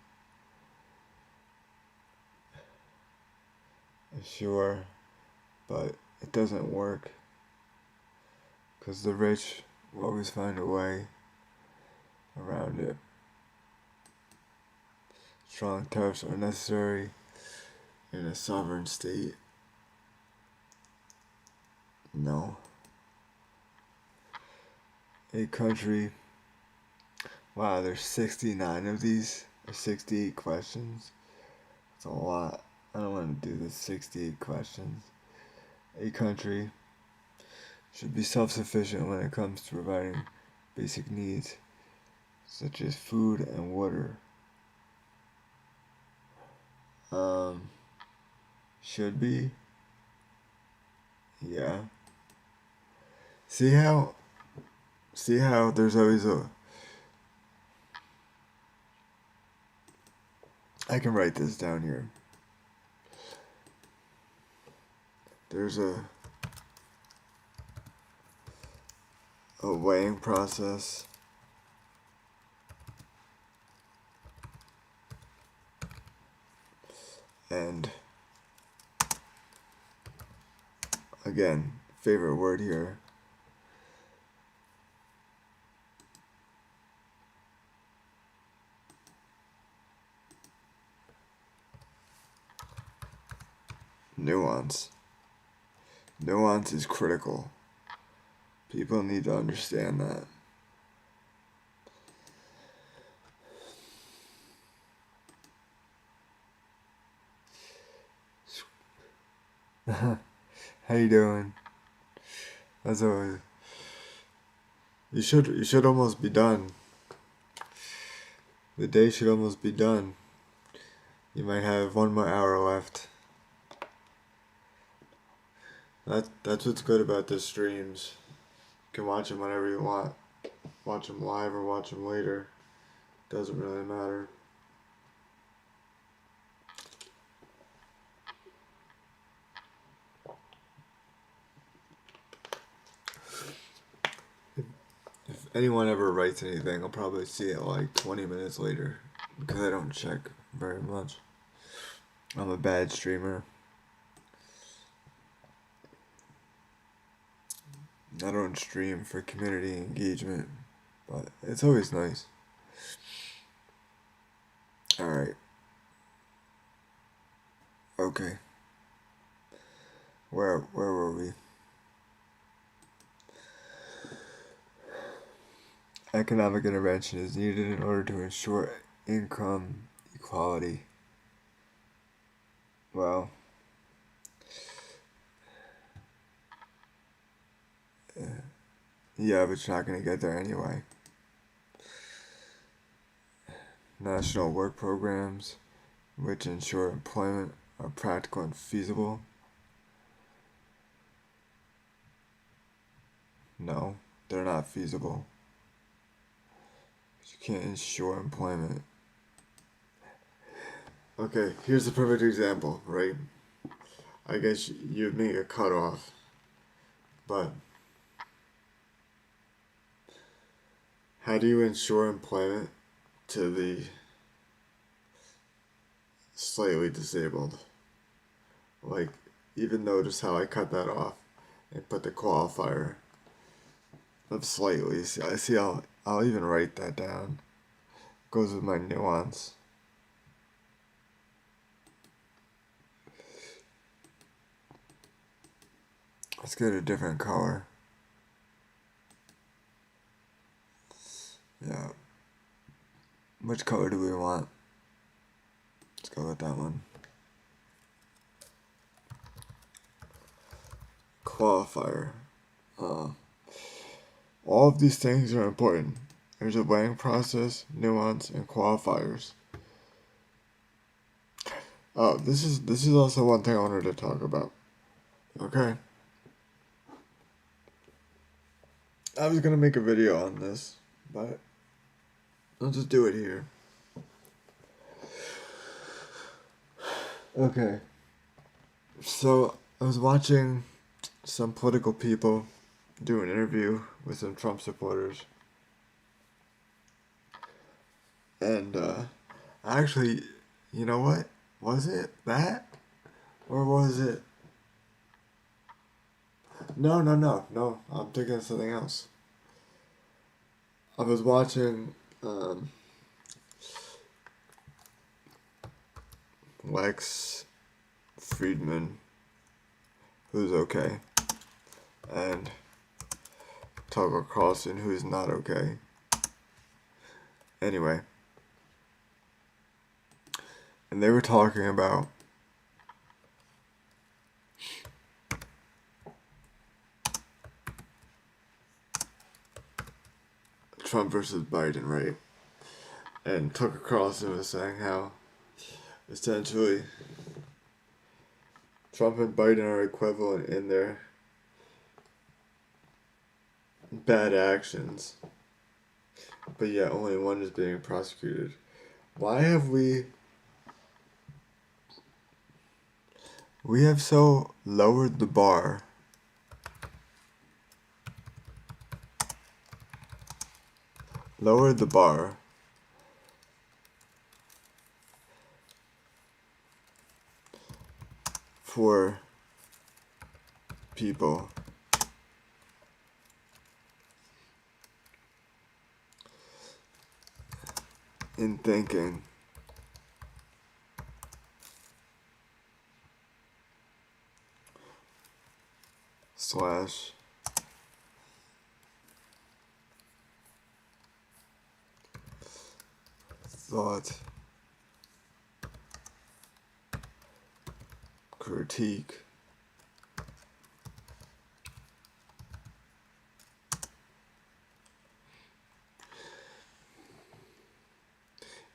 Sure, but it doesn't work. Because the rich will always find a way around it. Strong tariffs are necessary in a sovereign state. No. A country. Wow, there's 69 of these, or 68 questions. That's a lot. I don't want to do this 68 questions. A country should be self-sufficient when it comes to providing basic needs, such as food and water. Should be? Yeah. See how there's always a I can write this down here. There's a weighing process and again, favorite word here. Nuance. Nuance is critical. People need to understand that. How you doing? As always. You should almost be done. The day should almost be done. You might have 1 more hour left. That's what's good about the streams. You can watch them whenever you want. Watch them live or watch them later. Doesn't really matter. If anyone ever writes anything, I'll probably see it like 20 minutes later because I don't check very much. I'm a bad streamer. I don't stream for community engagement, but it's always nice. Alright. Okay. Where were we? Economic intervention is needed in order to ensure income equality. Well, yeah, but you're not going to get there anyway. National work programs, which ensure employment, are practical and feasible. No, they're not feasible. You can't ensure employment. Okay, here's a perfect example, right? I guess you'd make a cutoff, but how do you ensure employment to the slightly disabled? Like, even notice how I cut that off and put the qualifier of slightly. See, I'll even write that down. Goes with my nuance. Let's get a different color. Yeah. Which color do we want? Let's go with that one. Qualifier. All of these things are important. There's a weighing process, nuance, and qualifiers. Oh, this is also one thing I wanted to talk about. Okay. I was gonna make a video on this, but I'll just do it here. Okay. So I was watching some political people do an interview with some Trump supporters. And actually, you know what? Was it that? Or was it... No, I'm thinking of something else. I was watching Lex Friedman, who's okay, and Tucker Carlson, who's not okay. Anyway, and they were talking about Trump versus Biden, right? And Tucker Carlson was saying how essentially Trump and Biden are equivalent in their bad actions, but yet only one is being prosecuted. Why have we have so lowered the bar for people in thinking slash thought critique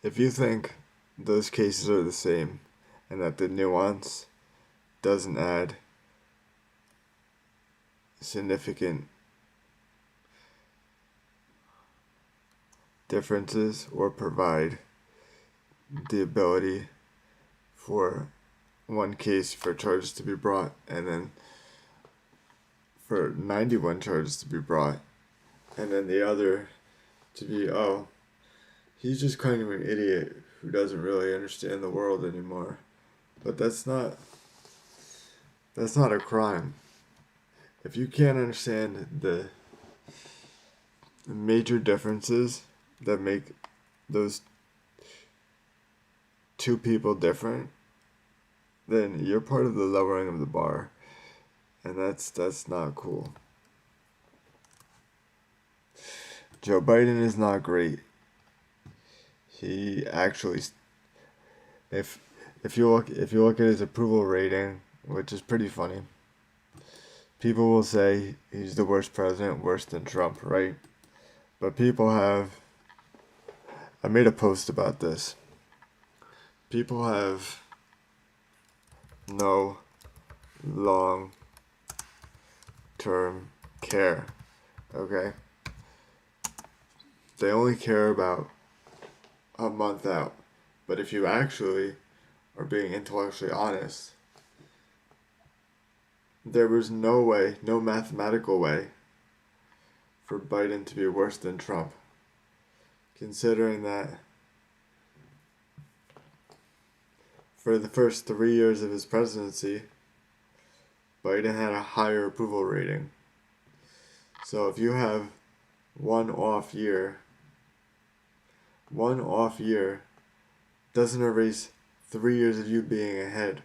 if you think those cases are the same and that the nuance doesn't add significant differences or provide the ability for one case for charges to be brought and then for 91 charges to be brought and then the other to be, oh, he's just kind of an idiot who doesn't really understand the world anymore. But that's not a crime. If you can't understand the major differences that make those two people different, then you're part of the lowering of the bar. And that's not cool. Joe Biden is not great. He actually, if you look at his approval rating, which is pretty funny, people will say he's the worst president, worse than Trump, right? But I made a post about this. People have no long-term care, okay? They only care about a month out. But if you actually are being intellectually honest, there was no way, no mathematical way, for Biden to be worse than Trump. Considering that for the first 3 years of his presidency, Biden had a higher approval rating. So if you have one off year doesn't erase 3 years of you being ahead.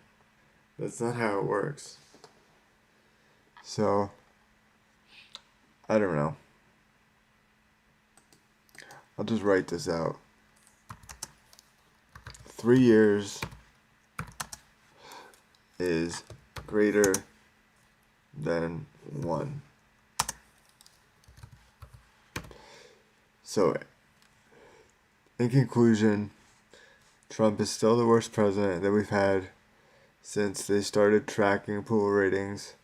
That's not how it works. So, I don't know. I'll just write this out. 3 years is greater than 1. So, in conclusion, Trump is still the worst president that we've had since they started tracking approval ratings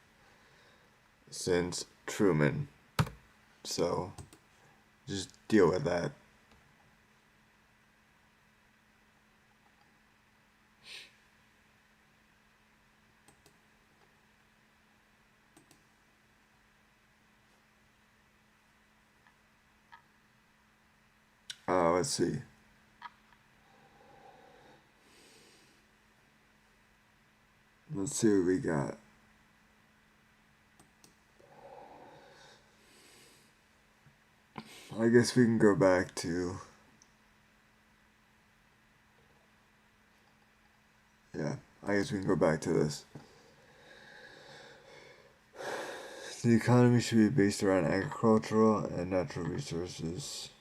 since Truman. So, just deal with that. Let's see. Let's see what we got. I guess we can go back to... Yeah, I guess we can go back to this. The economy should be based around agricultural and natural resources.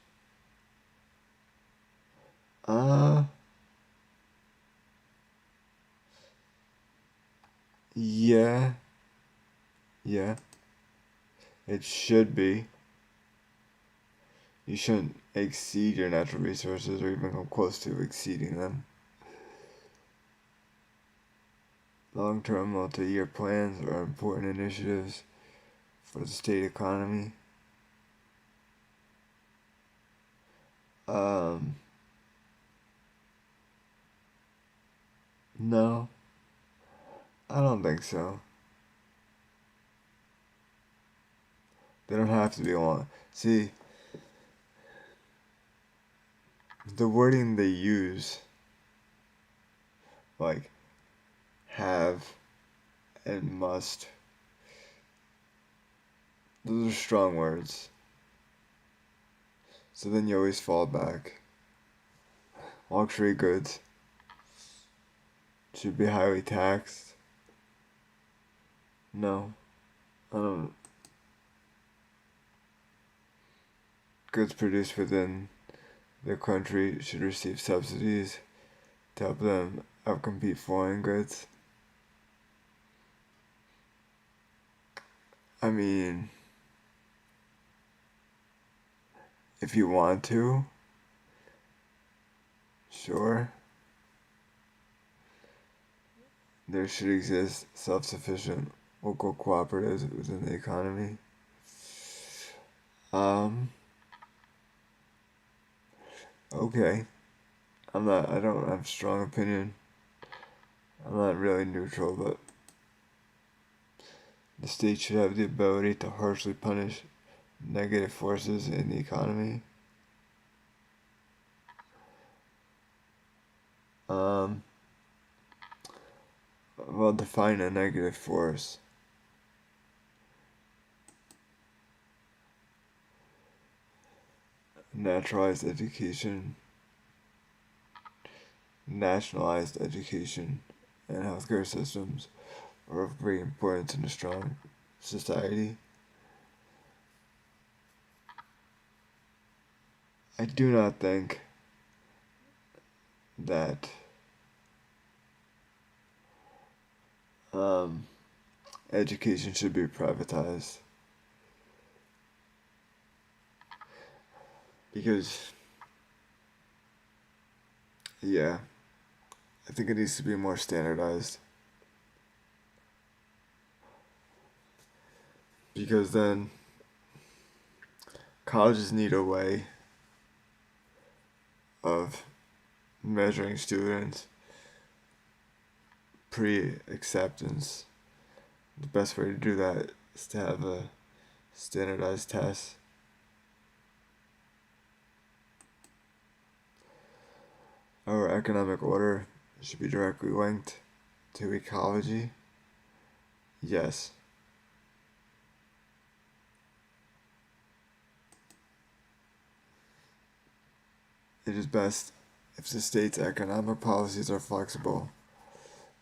Yeah. It should be. You shouldn't exceed your natural resources or even come close to exceeding them. Long-term, multi-year plans are important initiatives for the state economy. No, I don't think so. They don't have to be long. See, the wording they use, like have and must, those are strong words. So then you always fall back. Luxury goods should be highly taxed. No, I don't. Goods produced within the country should receive subsidies to help them outcompete foreign goods. I mean, if you want to, sure. There should exist self-sufficient local cooperatives within the economy. Okay. I don't have a strong opinion. I'm not really neutral, but the state should have the ability to harshly punish negative forces in the economy. Well, define a negative force. Nationalized education, and healthcare systems are of great importance in a strong society. I do not think that education should be privatized. Because, yeah, I think it needs to be more standardized. Because then colleges need a way of measuring students pre-acceptance. The best way to do that is to have a standardized test. Our economic order should be directly linked to ecology. Yes. It is best if the state's economic policies are flexible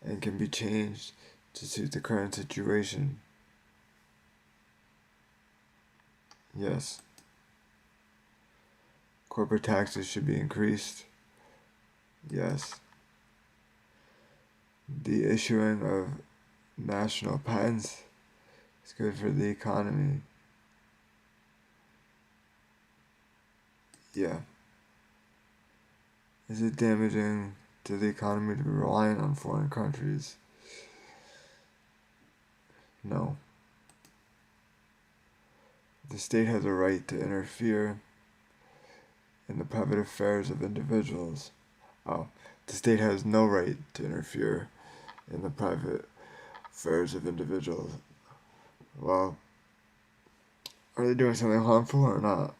and can be changed to suit the current situation. Yes. Corporate taxes should be increased. Yes. The issuing of national patents is good for the economy. Yeah. Is it damaging to the economy to be reliant on foreign countries? No. The state has a right to interfere in the private affairs of individuals. Oh, the state has no right to interfere in the private affairs of individuals. Well, are they doing something harmful or not?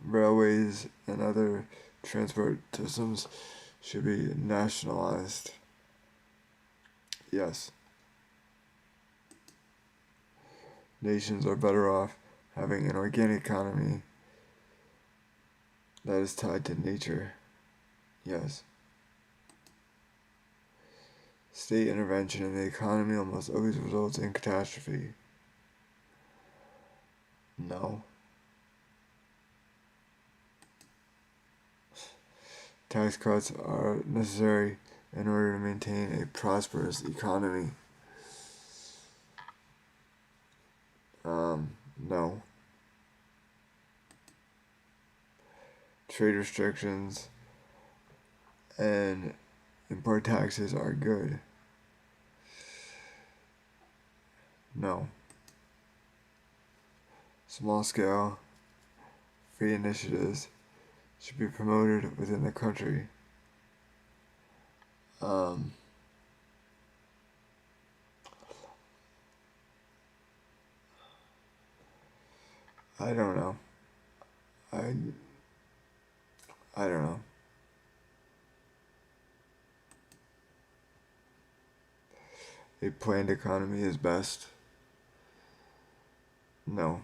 Railways and other transport systems should be nationalized. Yes. Nations are better off having an organic economy that is tied to nature. Yes. State intervention in the economy almost always results in catastrophe. No. Tax cuts are necessary in order to maintain a prosperous economy. trade restrictions and import taxes are good. No. Small scale free initiatives should be promoted within the country. I don't know. I I don't know. A planned economy is best. No.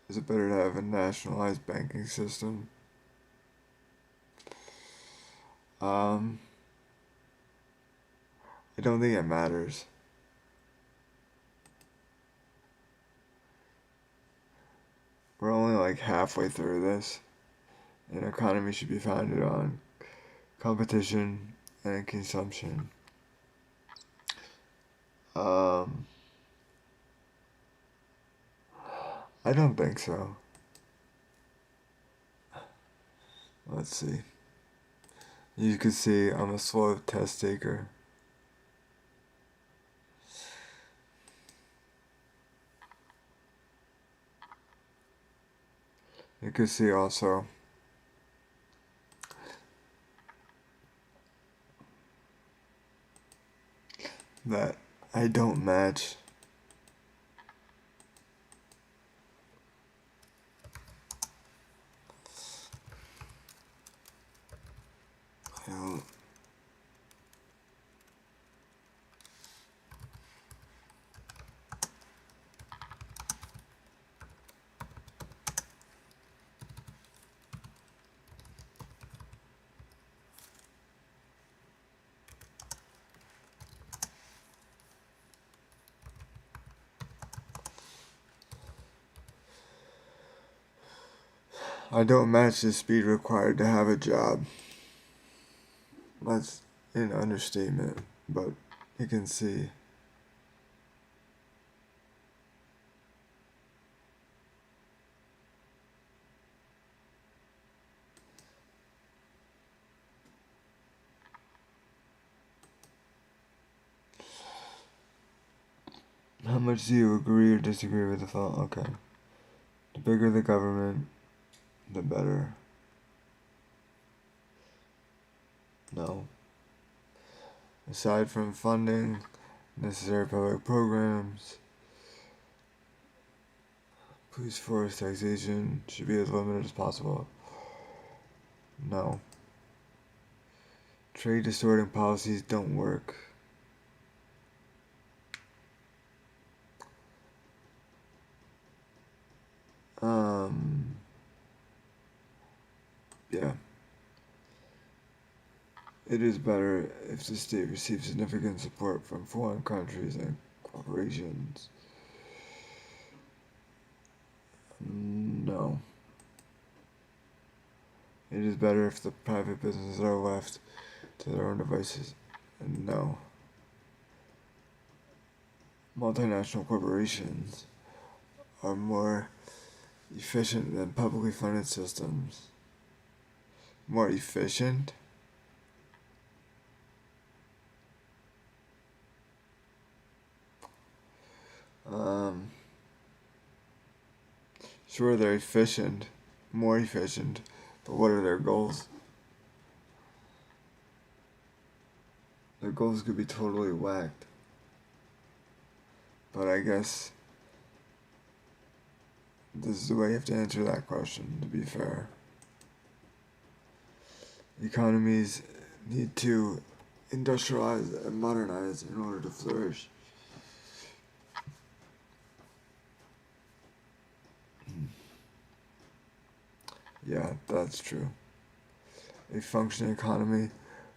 Is it better to have a nationalized banking system? I don't think it matters. We're only like halfway through this. An economy should be founded on competition and consumption. I don't think so. Let's see. You can see I'm a slow test taker. You can see also that I don't match. I don't. I don't match the speed required to have a job. That's an understatement, but you can see. How much do you agree or disagree with the thought? Okay. The bigger the government, the better. No. Aside from funding necessary public programs, police force taxation should be as limited as possible. No. Trade distorting policies don't work. Yeah. It is better if the state receives significant support from foreign countries and corporations. No. It is better if the private businesses are left to their own devices. And no. Multinational corporations are more efficient than publicly funded systems. More efficient? Sure, they're efficient, more efficient, but what are their goals? Their goals could be totally whacked. But I guess this is the way you have to answer that question, to be fair. Economies need to industrialize and modernize in order to flourish. Yeah, that's true. A functioning economy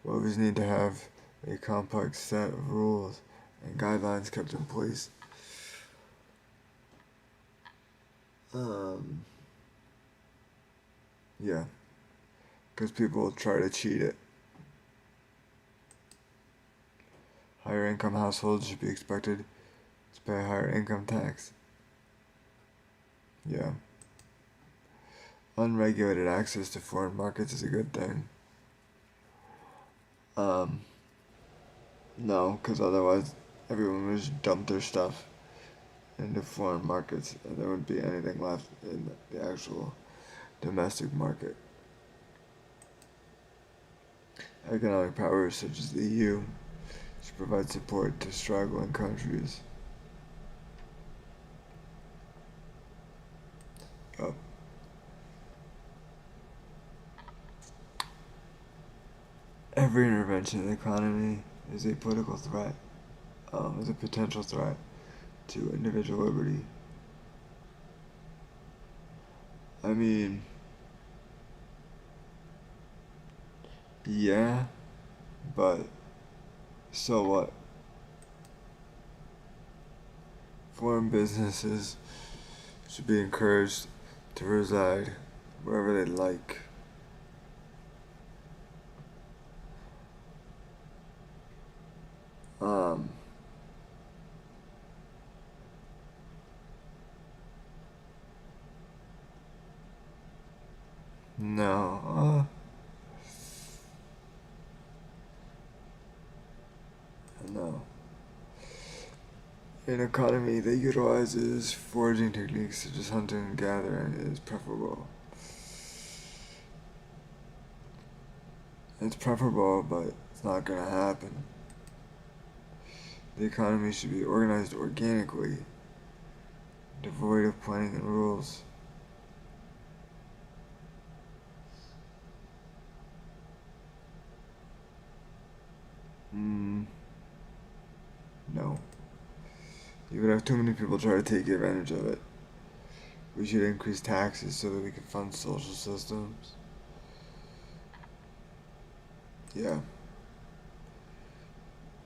will always need to have a complex set of rules and guidelines kept in place. Yeah, because people will try to cheat it. Higher income households should be expected to pay a higher income tax. Yeah. unregulated access to foreign markets is a good thing. No, because otherwise everyone would just dump their stuff into foreign markets and there wouldn't be anything left in the actual domestic market. Economic powers such as the EU should provide support to struggling countries. Oh. Every intervention in the economy is a political threat, is a potential threat to individual liberty. I mean, yeah, but so what? Foreign businesses should be encouraged to reside wherever they like. Um, no, no. An economy that utilizes foraging techniques such as hunting and gathering is preferable. It's preferable, but it's not gonna happen. The economy should be organized organically, devoid of planning and rules. No. You would have too many people try to take advantage of it. We should increase taxes so that we can fund social systems. Yeah.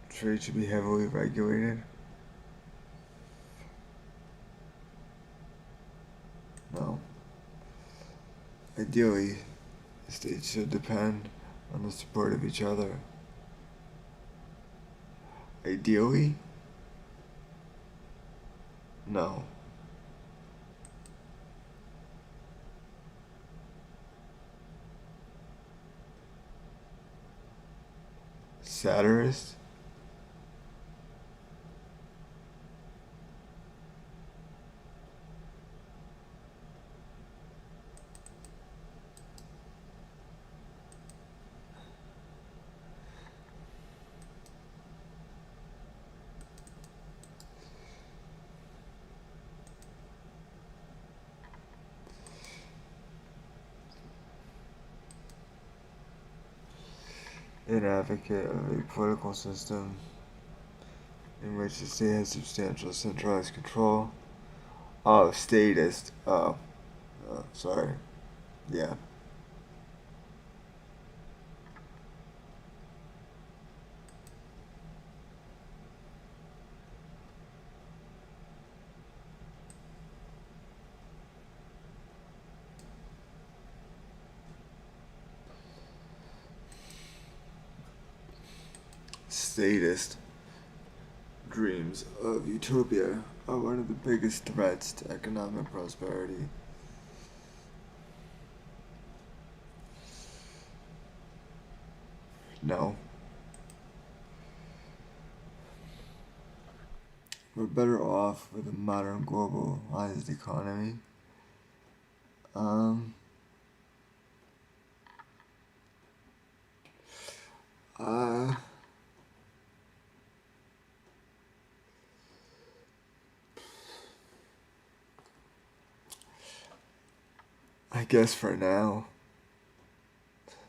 Trade should be heavily regulated. No. Ideally, states should depend on the support of each other. Ideally? No. Satirist? An advocate of a political system in which the state has substantial centralized control. Oh, statist. Sorry. Yeah. Statist dreams of utopia are one of the biggest threats to economic prosperity. No. We're better off with a modern globalized economy. Um, uh, I guess for now.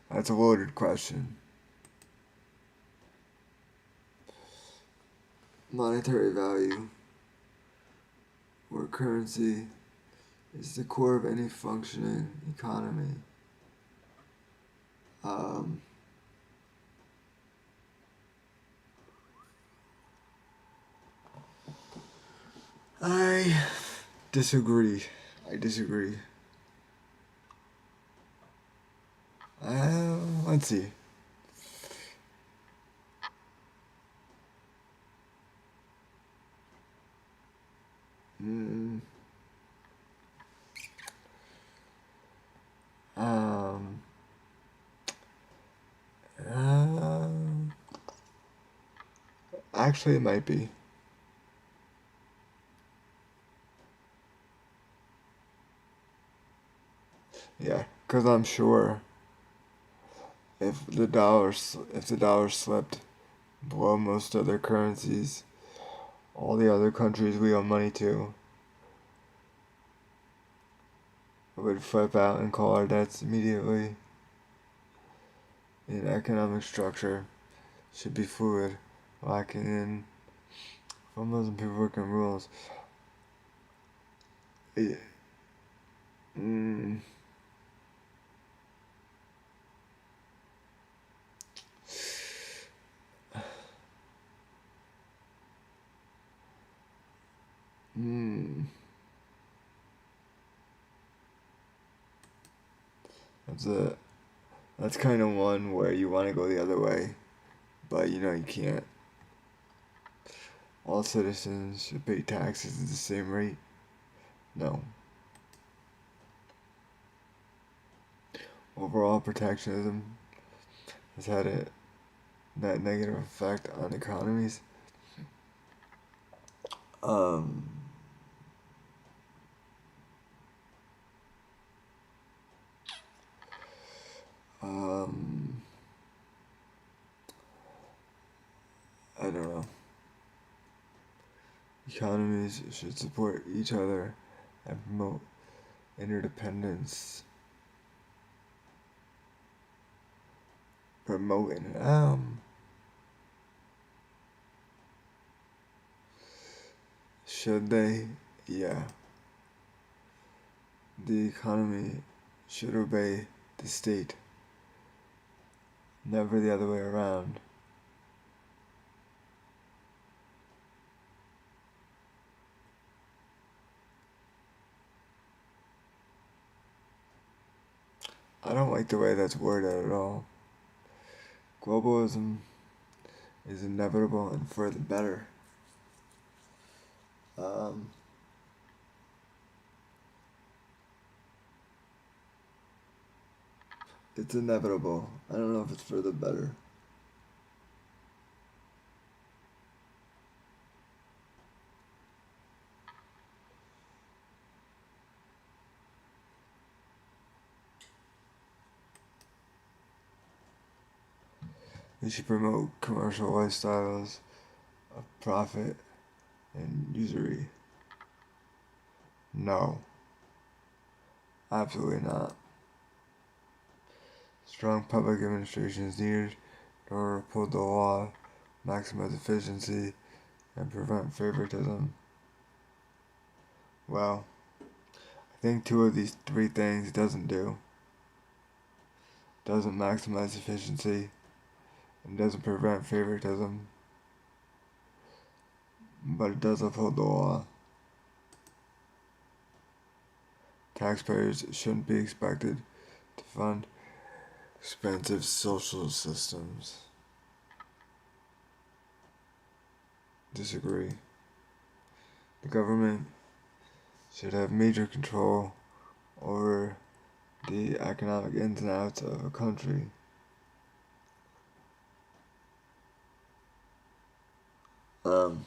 That's a loaded question. Monetary value, or currency, is the core of any functioning economy. Um, I disagree. I disagree. Let's see. Mm, Actually, it might be. Yeah, because I'm sure if the dollar slipped below most other currencies, all the other countries we owe money to would flip out and call our debts immediately. An economic structure should be fluid, lacking in formulas and paperwork and rules. Yeah. Mm. Mm. That's kind of one where you want to go the other way, but you know you can't. All citizens should pay taxes at the same rate. No. Overall protectionism has had a net negative effect on economies. Um, um, I don't know. Economies should support each other and promote interdependence. Promoting. Should they? Yeah. The economy should obey the state, never the other way around. I don't like the way that's worded at all. Globalism is inevitable and for the better. Um, it's inevitable. I don't know if it's for the better. We should promote commercial lifestyles of profit and usury. No, absolutely not. Strong public administration is needed in order to uphold the law, maximize efficiency, and prevent favoritism. Well, I think two of these three things doesn't do. Doesn't maximize efficiency and doesn't prevent favoritism, but it does uphold the law. Taxpayers shouldn't be expected to fund expensive social systems. Disagree. The government should have major control over the economic ins and outs of a country. Um,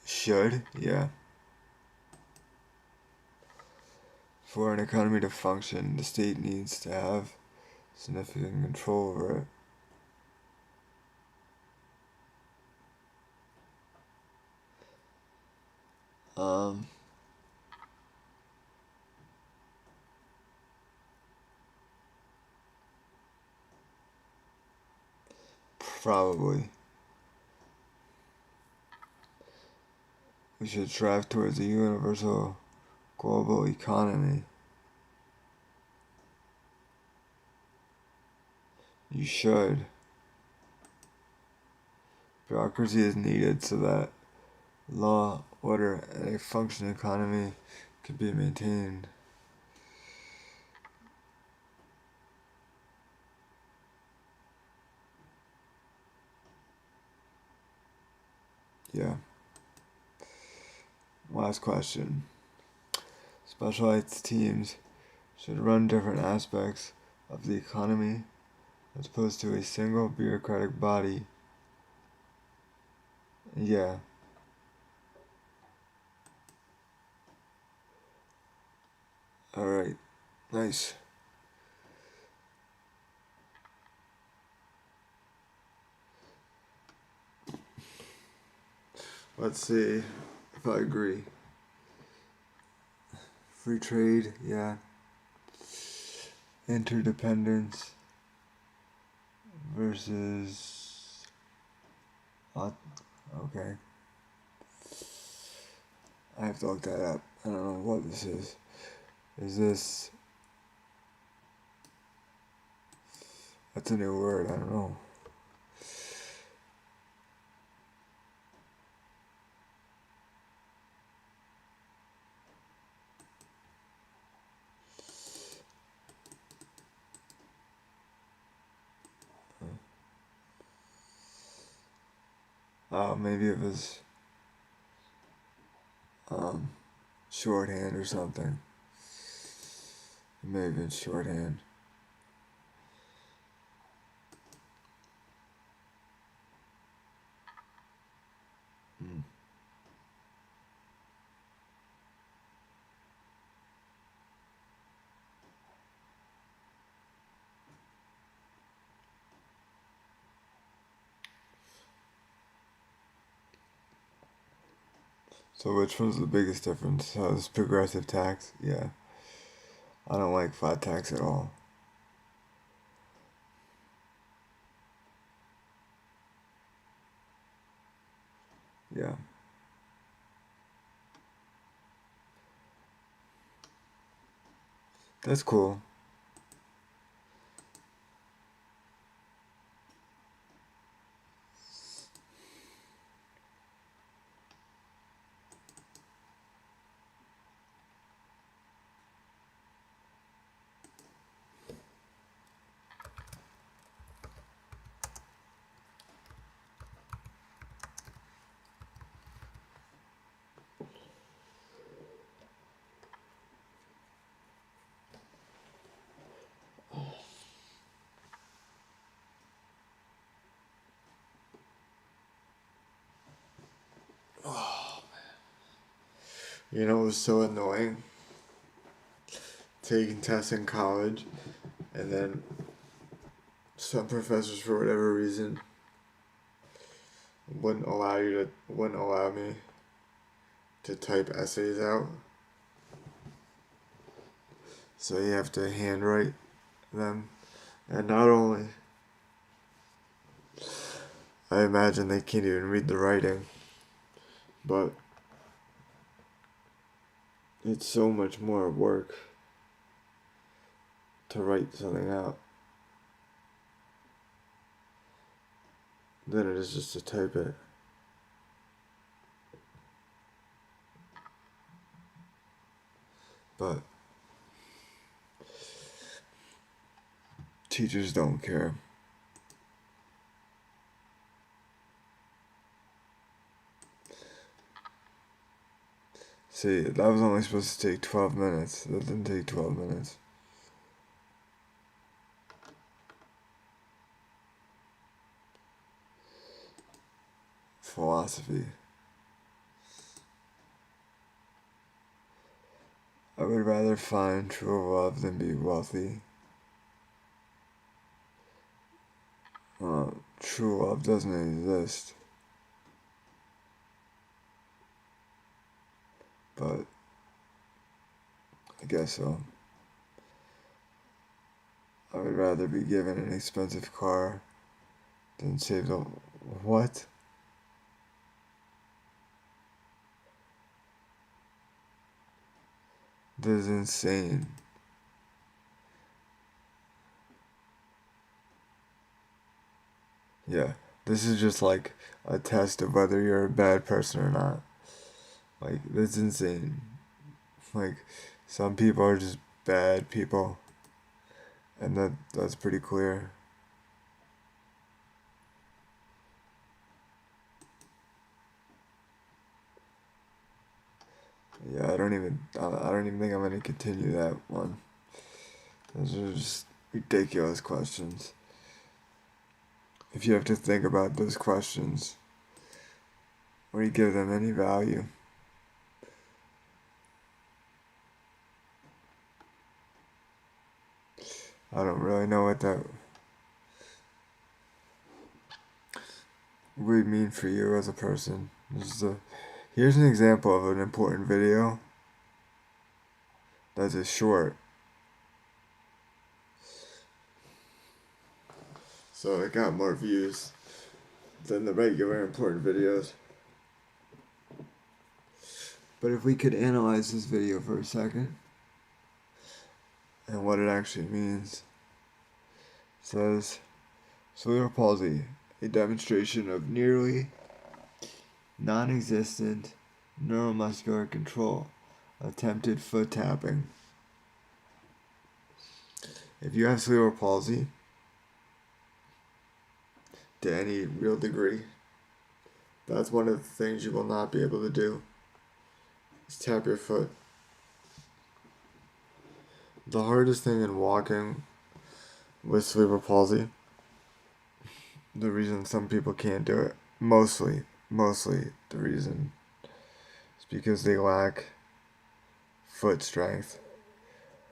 should, yeah. For an economy to function, the state needs to have significant control over it. Um, Probably. We should strive towards a universal global economy. You should. Bureaucracy is needed so that law, order, and a functioning economy can be maintained. Yeah. Last question. Specialized teams should run different aspects of the economy as opposed to a single bureaucratic body. Yeah. Alright. Nice. Let's see if I agree. Free trade, yeah. Interdependence versus. Okay. I have to look that up. I don't know what this is. Is this. That's a new word. I don't know. Maybe it was shorthand or something. It may have been shorthand. Hmm. So which one's the biggest difference? It's progressive tax? Yeah. I don't like flat tax at all. Yeah. That's cool. You know, it was so annoying taking tests in college, and then some professors, for whatever reason, wouldn't allow me to type essays out. So you have to handwrite them, and not only, I imagine they can't even read the writing, but it's so much more work to write something out than it is just to type it. But teachers don't care. See, that was only supposed to take 12 minutes. That didn't take 12 minutes. Philosophy. I would rather find true love than be wealthy. True love doesn't exist. But I guess so. I would rather be given an expensive car than save the. What? This is insane. Yeah. This is just like a test of whether you're a bad person or not. Like, that's insane. Like, some people are just bad people, and that's pretty clear. Yeah, I don't even think I'm gonna continue that one. Those are just ridiculous questions. if you have to think about those questions or you give them any value. I don't really know what that would mean for you as a person. Here's an example of an important video that's just short. So it got more views than the regular important videos. But if we could analyze this video for a second and what it actually means, it says cerebral palsy, a demonstration of nearly non-existent neuromuscular control, attempted foot tapping. If you have cerebral palsy to any real degree, that's one of the things you will not be able to do, is tap your foot. The hardest thing in walking with cerebral palsy, the reason some people can't do it, mostly the reason, is because they lack foot strength.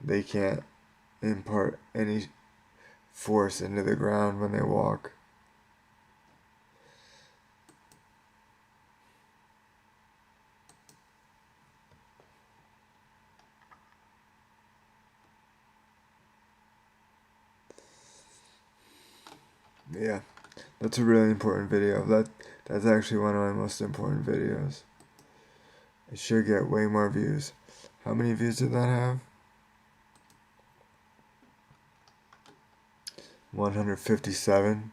They can't impart any force into the ground when they walk. Yeah, that's a really important video. That's actually one of my most important videos. It should get way more views. How many views did that have? 157.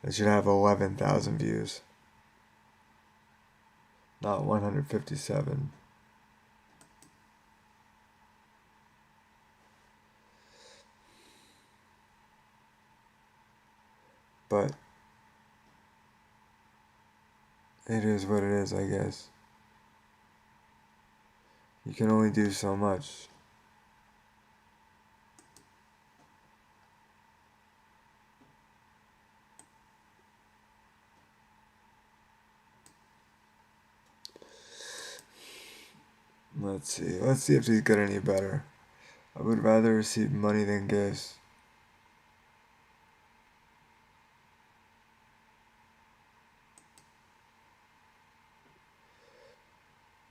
It should have 11,000 views. Not 157. But it is what it is, I guess. You can only do so much. Let's see if these get any better. I would rather receive money than gifts.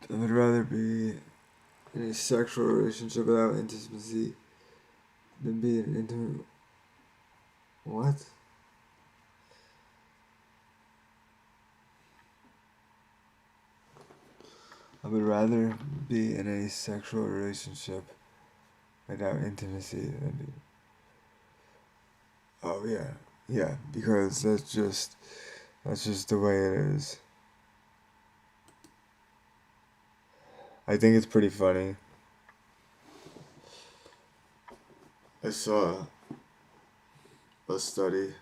I would rather be in a sexual relationship without intimacy than be in an intimate... What? I would rather be in a sexual relationship without intimacy than be... Oh yeah, because that's just the way it is. I think it's pretty funny. I saw a study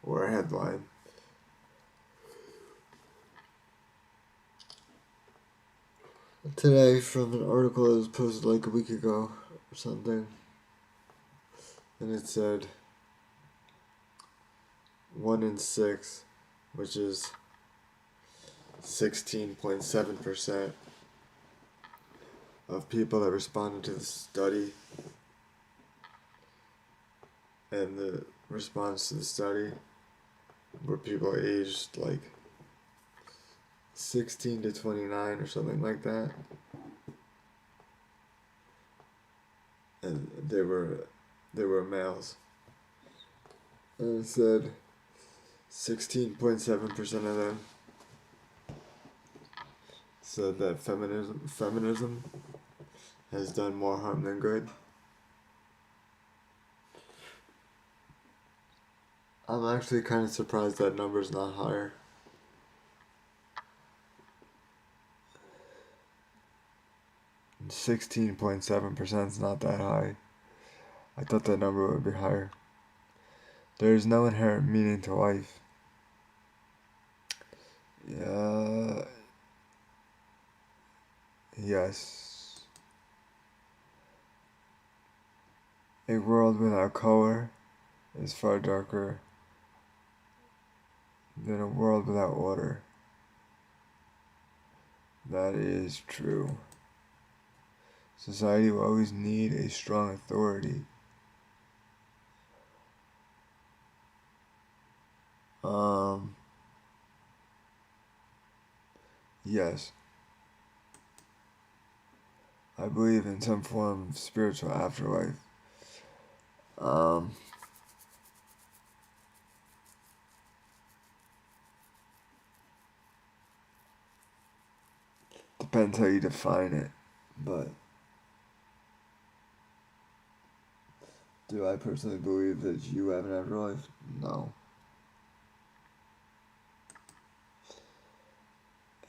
or a headline today from an article that was posted like a week ago or something, and it said 1 in 6, which is 16.7% of people that responded to the study, and the response to the study were people aged like 16 to 29 or something like that, and they were males, and it said 16.7% of them said that feminism has done more harm than good. I'm actually kind of surprised that number's not higher. 16.7% is not that high. I thought that number would be higher. There is no inherent meaning to life. Yes. A world without color is far darker than a world without order. That is true. Society will always need a strong authority. Yes, I believe in some form of spiritual afterlife. Um, Depends how you define it, but do I personally believe that you have an afterlife? No.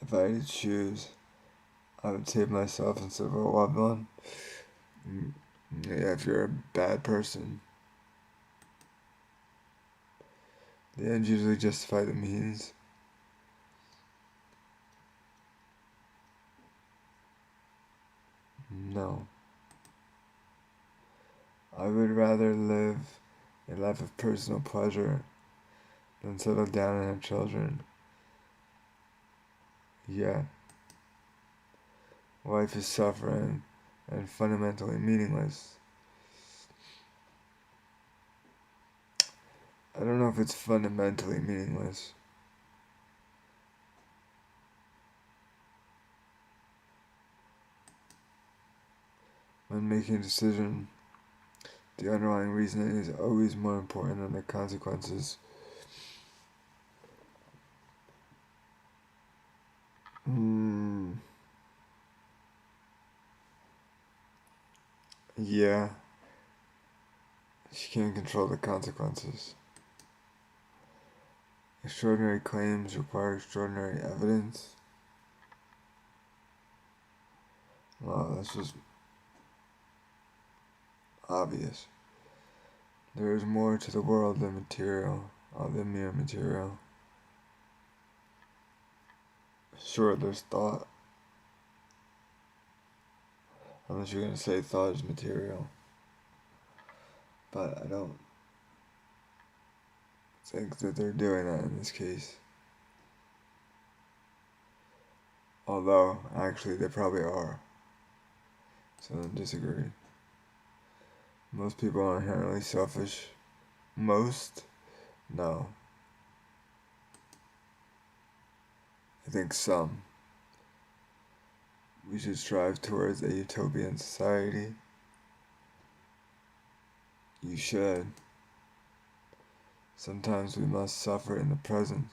If I had to choose, I would save myself instead of a loved one. Yeah, if you're a bad person, the ends usually justify the means. No. I would rather live a life of personal pleasure than settle down and have children. Yeah, life is suffering and fundamentally meaningless. I don't know if it's fundamentally meaningless. When making a decision, the underlying reasoning is always more important than the consequences. Yeah, she can't control the consequences. Extraordinary claims require extraordinary evidence. Well, that's just obvious. There is more to the world than than mere material. Sure, there's thought. Unless you're gonna say thought is material. But I don't think that they're doing that in this case. Although, actually, they probably are. So I disagree. Most people are inherently selfish. Most? No. I think some. We should strive towards a utopian society. You should. Sometimes we must suffer in the present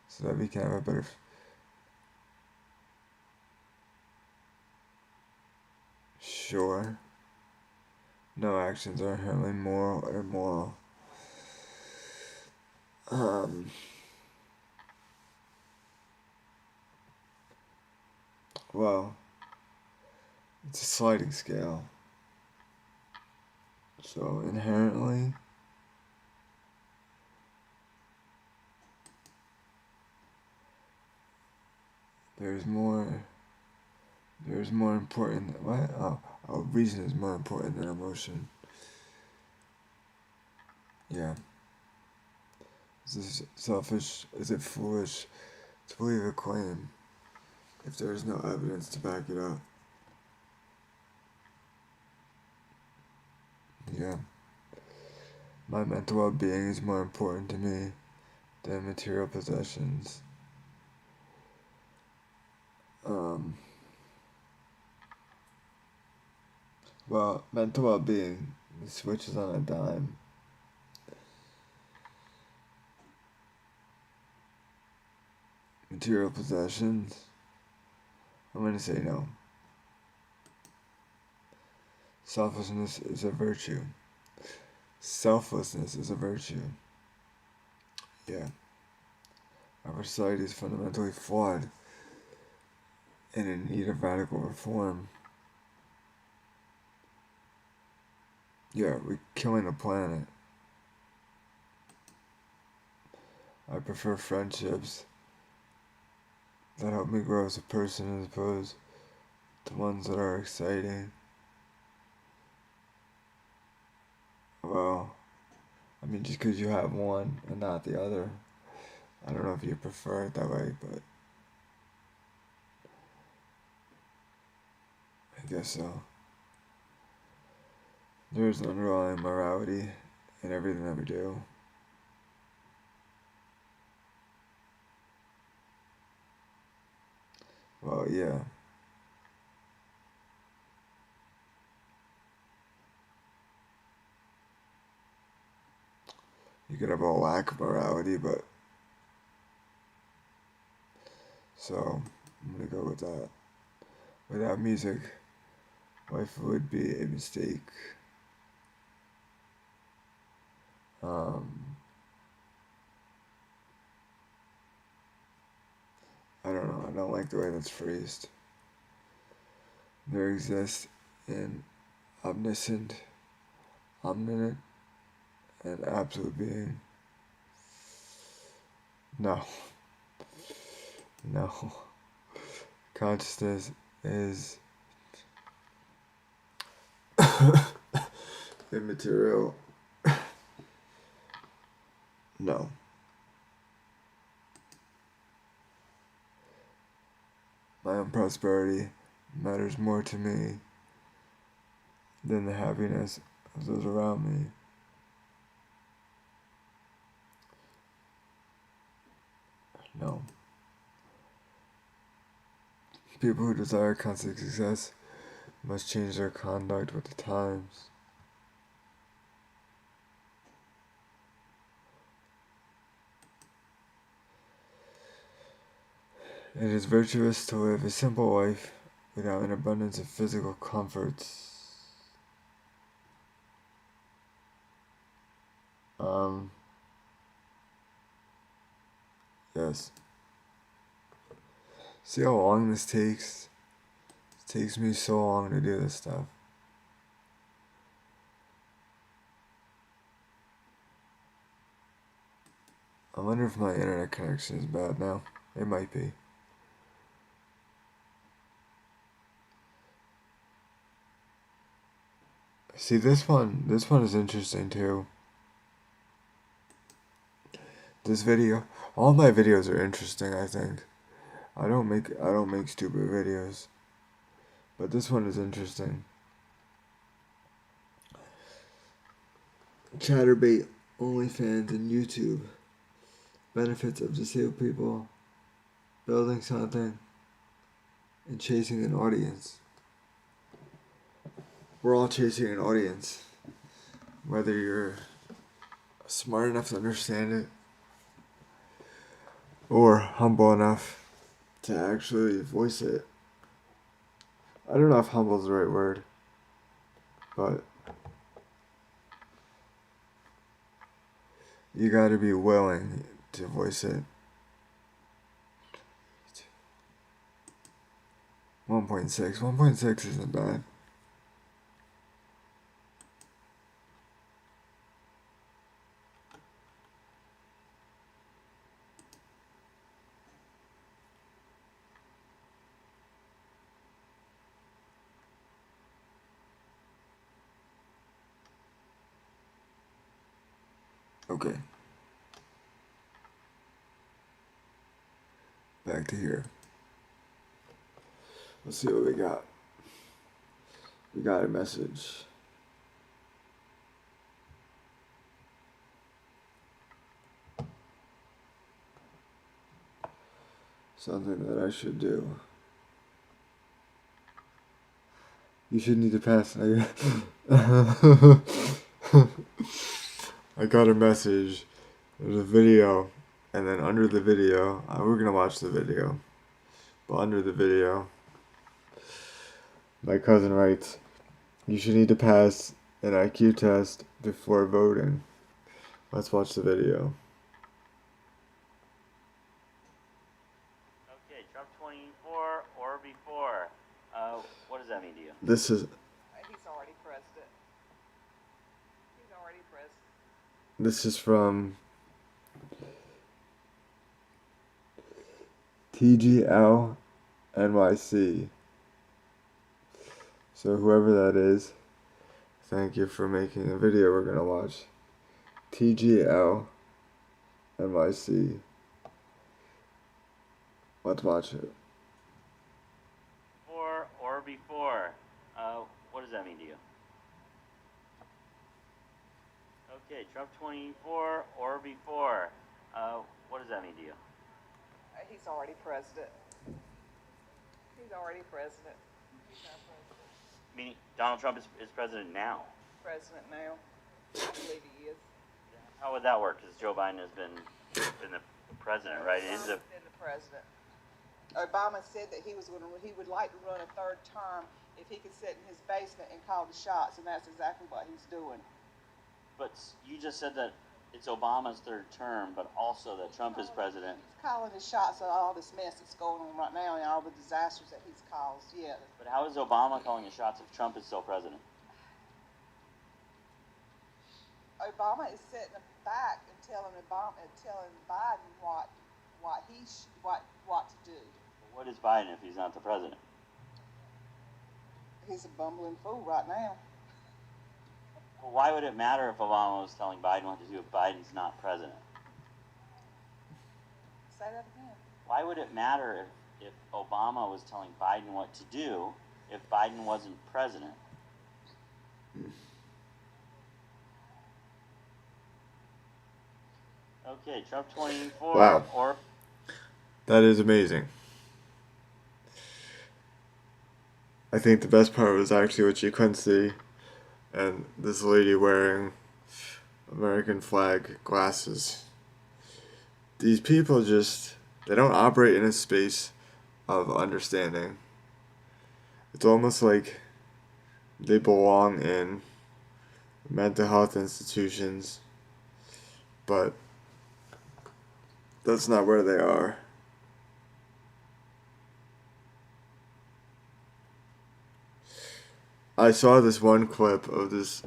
so that we can have a better. Sure. No actions are inherently moral or immoral. Well, it's a sliding scale. So inherently, there's more. There's more important. What? Reason is more important than emotion. Yeah. Is this selfish? Is it foolish to believe a claim if there is no evidence to back it up? Yeah. My mental well-being is more important to me than material possessions. Well, mental well-being switches on a dime. Material possessions, I'm going to say no. Selflessness is a virtue. Selflessness is a virtue. Yeah. Our society is fundamentally flawed and in need of radical reform. Yeah, we're killing the planet. I prefer friendships that help me grow as a person as opposed to ones that are exciting. Well, I mean, just because you have one and not the other, I don't know if you prefer it that way, but I guess so. There's an underlying morality in everything that we do. Well, yeah. You could have a lack of morality, but so I'm gonna go with that. Without music, life would be a mistake. Um, I don't know. I don't like the way that's phrased. There exists an omniscient, omnipotent, and absolute being. No. No. Consciousness is immaterial. No. My own prosperity matters more to me than the happiness of those around me. No. People who desire constant success must change their conduct with the times. It is virtuous to live a simple life without an abundance of physical comforts. Yes. See how long this takes? It takes me so long to do this stuff. I wonder if my internet connection is bad now. It might be. See, this one is interesting too. This video, all my videos are interesting, I think. I don't make stupid videos. But this one is interesting. Chatterbait, OnlyFans, and YouTube. Benefits of disabled people, building something, and chasing an audience. We're all chasing an audience. Whether you're smart enough to understand it, or humble enough to actually voice it. I don't know if humble is the right word, but you gotta be willing to voice it. 1.6 isn't bad. Okay. Back to here. Let's see what we got. We got a message. Something that I should do. You should need to pass. I got a message. There's a video, and then under the video, we're gonna watch the video. But under the video, my cousin writes, "You should need to pass an IQ test before voting." Let's watch the video. Okay, Trump 24 or before. What does that mean to you? This is. He's already pressed it. He's already pressed. This is from TGL NYC. So whoever that is, thank you for making a video we're gonna watch. TGL NYC. Let's watch it. For or before? What does that mean to you? Okay, Trump 24 or before. What does that mean to you? He's already president. He's already president. He's our president. Meaning Donald Trump is president now. President now. I believe he is. How would that work? Because Joe Biden has been the president, right? Obama's been the president. Obama said that he would like to run a third term if he could sit in his basement and call the shots, and that's exactly what he's doing. But you just said that it's Obama's third term, but also that Trump is president. He's calling the shots on all this mess that's going on right now and all the disasters that he's caused. Yeah. But how is Obama calling the shots if Trump is still president? Obama is sitting back and telling Biden what to do. What is Biden if he's not the president? He's a bumbling fool right now. Well, why would it matter if Obama was telling Biden what to do if Biden's not president? Say that again. Why would it matter if Obama was telling Biden what to do if Biden wasn't president? Okay, Trump 24 Wow. or... That is amazing. I think the best part was actually what you couldn't see, and this lady wearing American flag glasses. These people they don't operate in a space of understanding. It's almost like they belong in mental health institutions, but that's not where they are. I saw this one clip of this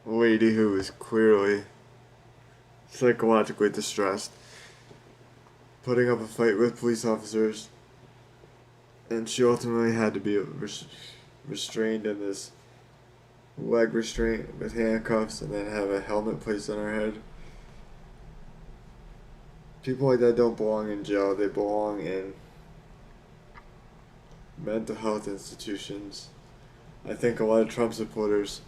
lady who was clearly psychologically distressed, putting up a fight with police officers, and she ultimately had to be restrained in this leg restraint with handcuffs and then have a helmet placed on her head. People like that don't belong in jail, they belong in mental health institutions. I think a lot of Trump supporters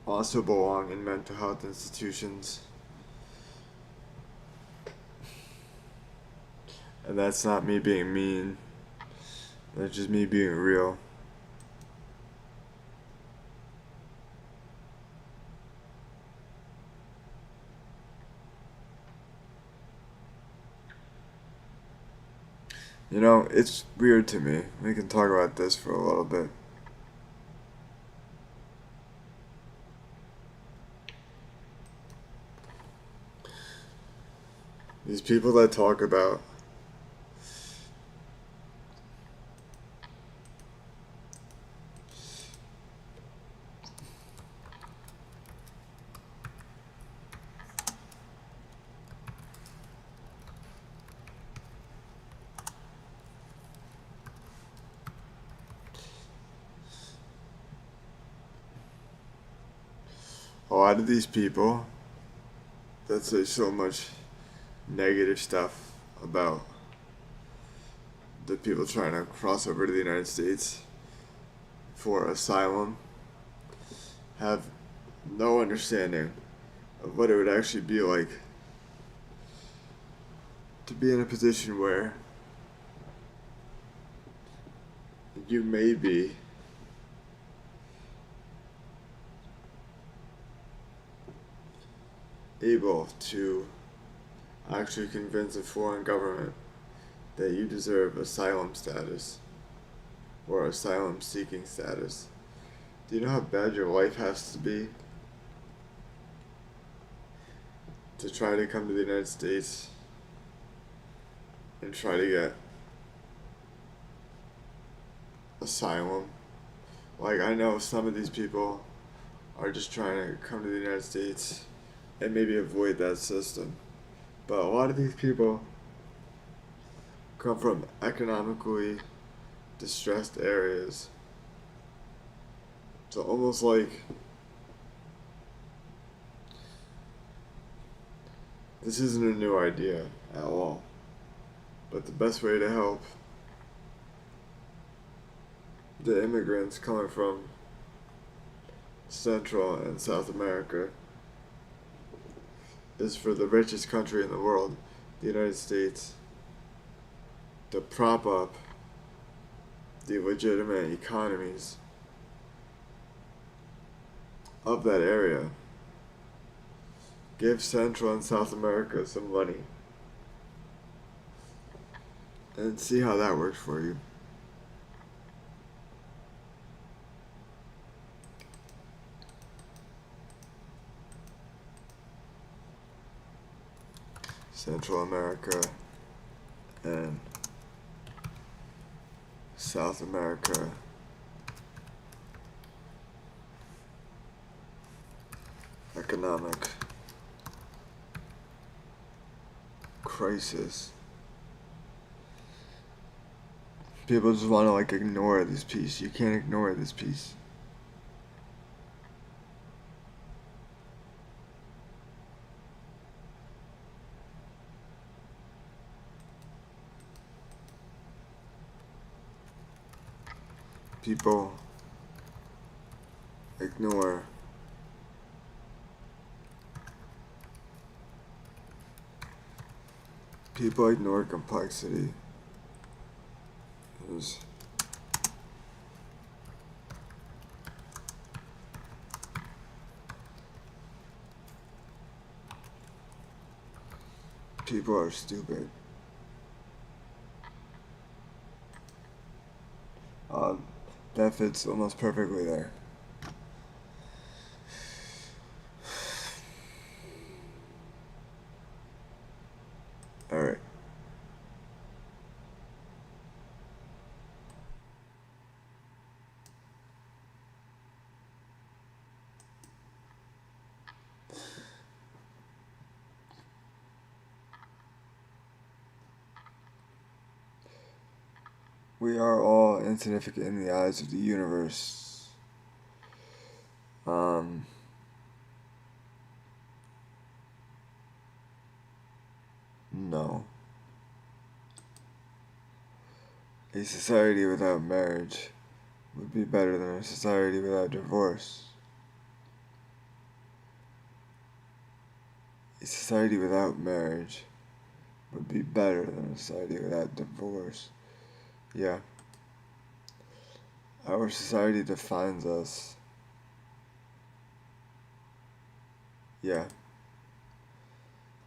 also belong in mental health institutions. And that's not me being mean. That's just me being real. You know, it's weird to me. We can talk about this for a little bit. These people that talk about a lot of these people that say so much negative stuff about the people trying to cross over to the United States for asylum have no understanding of what it would actually be like to be in a position where you may be able to actually convince a foreign government that you deserve asylum status or asylum seeking status. Do you know how bad your life has to be to try to come to the United States and try to get asylum? Like, I know some of these people are just trying to come to the United States and maybe avoid that system. But a lot of these people come from economically distressed areas. So almost like This isn't a new idea at all. But the best way to help the immigrants coming from Central and South America is for the richest country in the world, the United States, to prop up the legitimate economies of that area. Give Central and South America some money and see how that works for you. Central America and South America economic crisis. People just want to like ignore this piece. You can't ignore this piece. People ignore complexity. People are stupid. That fits almost perfectly there. Alright. We are all insignificant in the eyes of the universe. No. A society without marriage would be better than a society without divorce. A society without marriage would be better than a society without divorce. Yeah. Our society defines us. Yeah.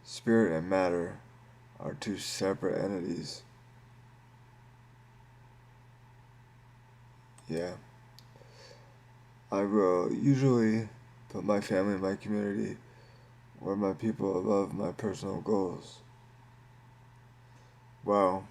Spirit and matter are two separate entities. Yeah. I will usually put my family and my community or my people above my personal goals. Well,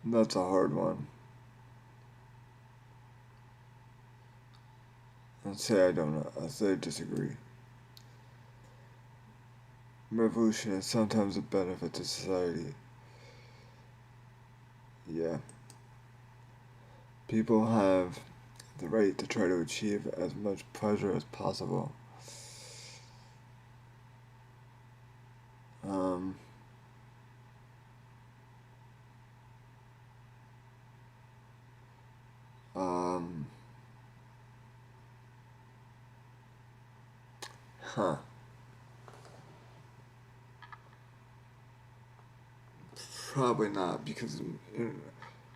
that's a hard one. I'd say I don't know. I'd say I disagree. Revolution is sometimes a benefit to society. Yeah. People have the right to try to achieve as much pleasure as possible. Huh. Probably not, because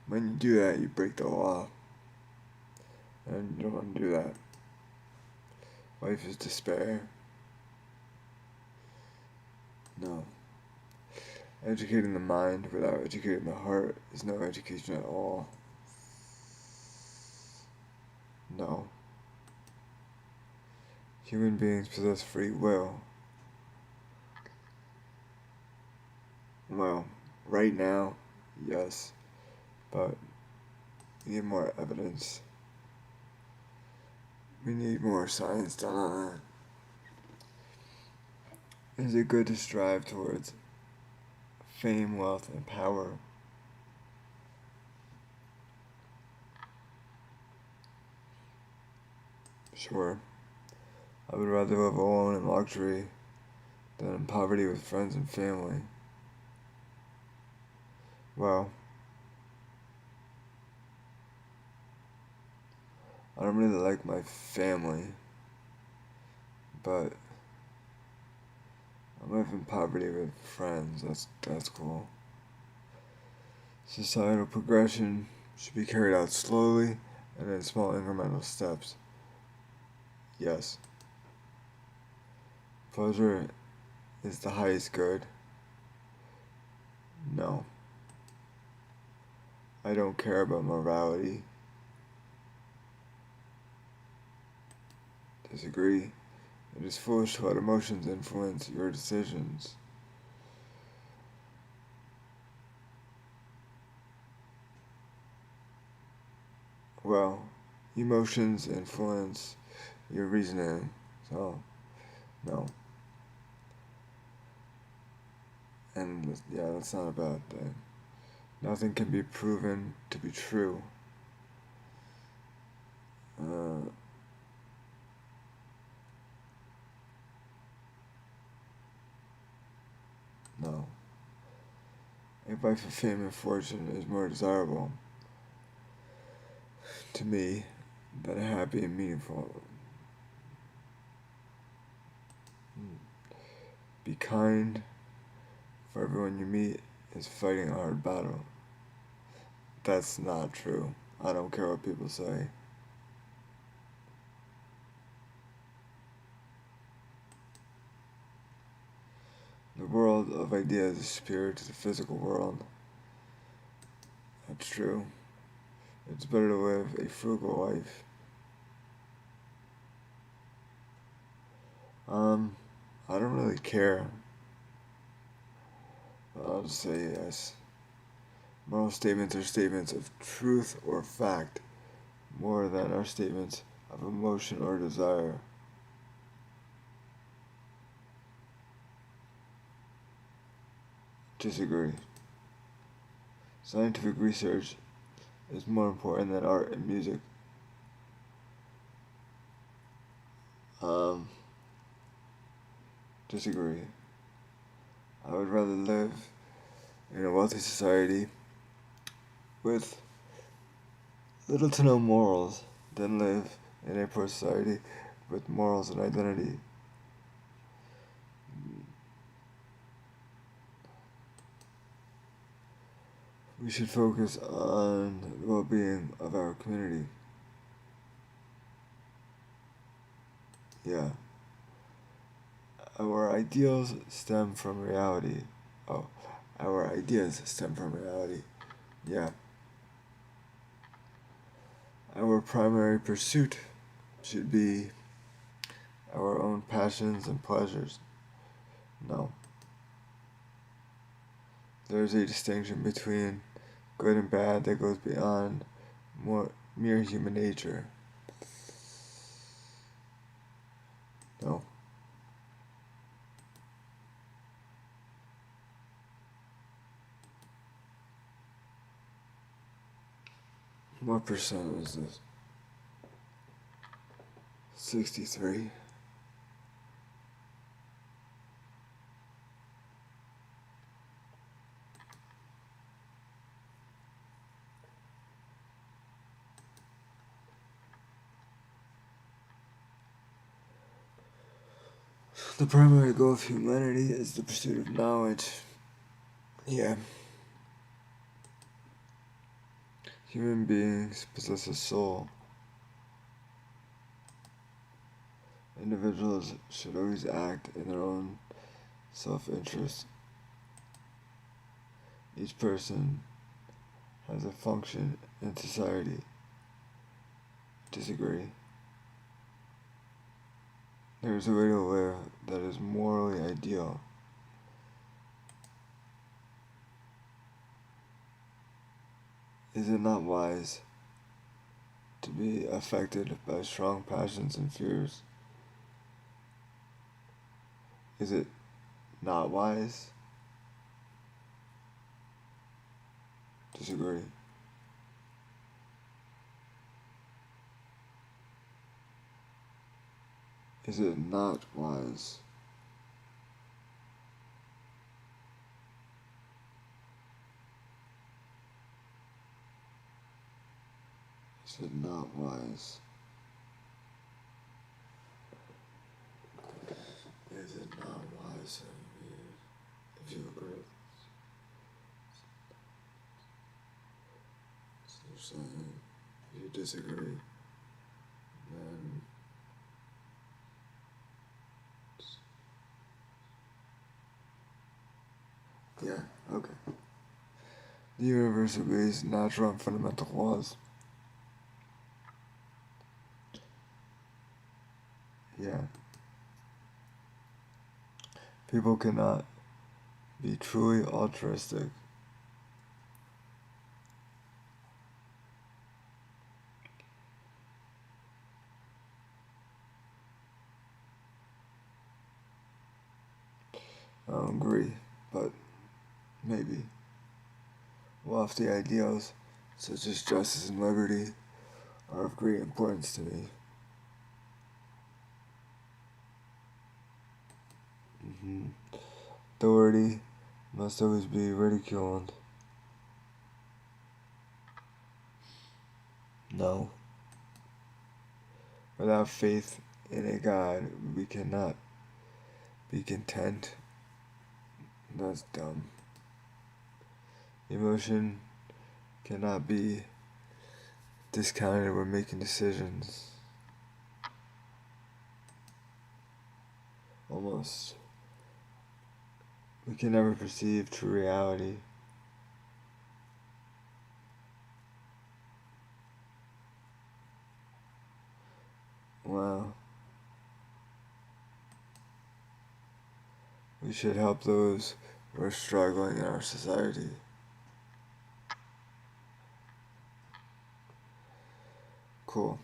when you do that, you break the law. And you don't want to do that. Life is despair. No. Educating the mind without educating the heart is no education at all. No. Human beings possess free will. Well, right now, yes. But we need more evidence. We need more science done on that. Is it good to strive towards fame, wealth, and power? Sure. I would rather live alone in luxury than in poverty with friends and family. Well, I don't really like my family, but I live in poverty with friends. That's cool. Societal progression should be carried out slowly and in small incremental steps. Yes. Pleasure is the highest good. No. I don't care about morality. Disagree. It is foolish to let emotions influence your decisions. Well, emotions influence your reasoning, so no. And yeah, that's not a bad thing. Nothing can be proven to be true. Uh, no. A life of fame and fortune is more desirable to me than a happy and meaningful. Be kind, for everyone you meet is fighting a hard battle. That's not true. I don't care what people say. The world of ideas is superior to the physical world. That's true. It's better to live a frugal life. I don't really care. But I'll just say yes. Moral statements are statements of truth or fact more than are statements of emotion or desire. Disagree. Scientific research is more important than art and music. Disagree. I would rather live in a wealthy society with little to no morals than live in a poor society with morals and identity. We should focus on the well-being of our community. Yeah. Our ideals stem from reality. Oh, our ideas stem from reality. Yeah. Our primary pursuit should be our own passions and pleasures. No. There is a distinction between good and bad that goes beyond mere human nature. No. What percent is this? 63. The primary goal of humanity is the pursuit of knowledge. Yeah. Human beings possess a soul. Individuals should always act in their own self-interest. Each person has a function in society. Disagree. There is a way to live that is morally ideal. Is it not wise to be affected by strong passions and fears? Is it not wise? Disagree. Is it not wise? Is it not wise? Is it not wise of you, if you agree with this? So you're saying, if you disagree, then yeah, okay. The universe obeys natural and fundamental laws. Yeah. People cannot be truly altruistic. I don't agree, but maybe. Lofty ideals, such as justice and liberty, are of great importance to me. Authority must always be ridiculed. No. Without faith in a God, we cannot be content. That's dumb. Emotion cannot be discounted when making decisions. Almost. We can never perceive true reality. Wow. We should help those who are struggling in our society. Cool.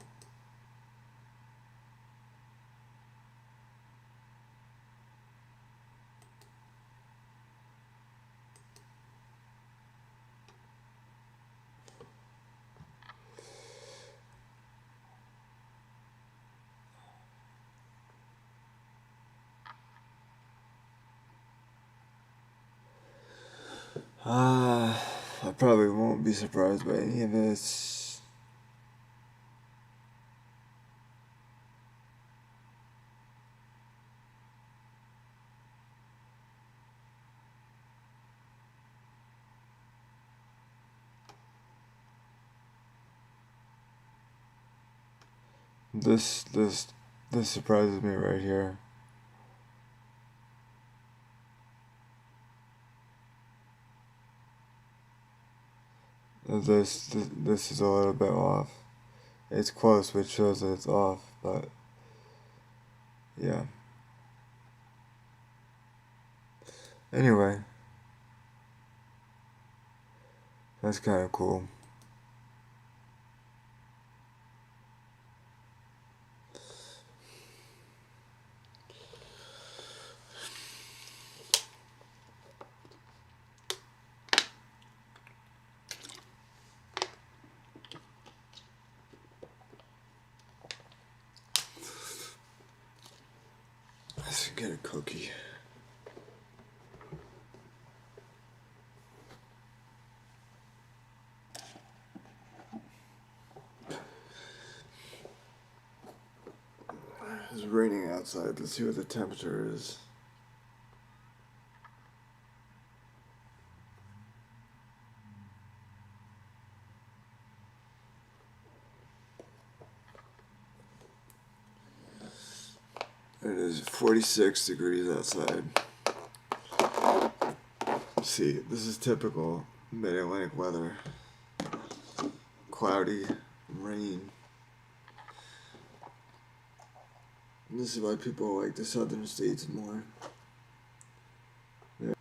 I probably won't be surprised by any of this. This surprises me right here. This is a little bit off. It's close, which shows that it's off, but yeah. Anyway, that's kind of cool. Let's get a cookie. It's raining outside. Let's see what the temperature is. It is 46 degrees outside. See, this is typical mid-Atlantic weather. Cloudy, rain. And this is why people like the southern states more. Yeah.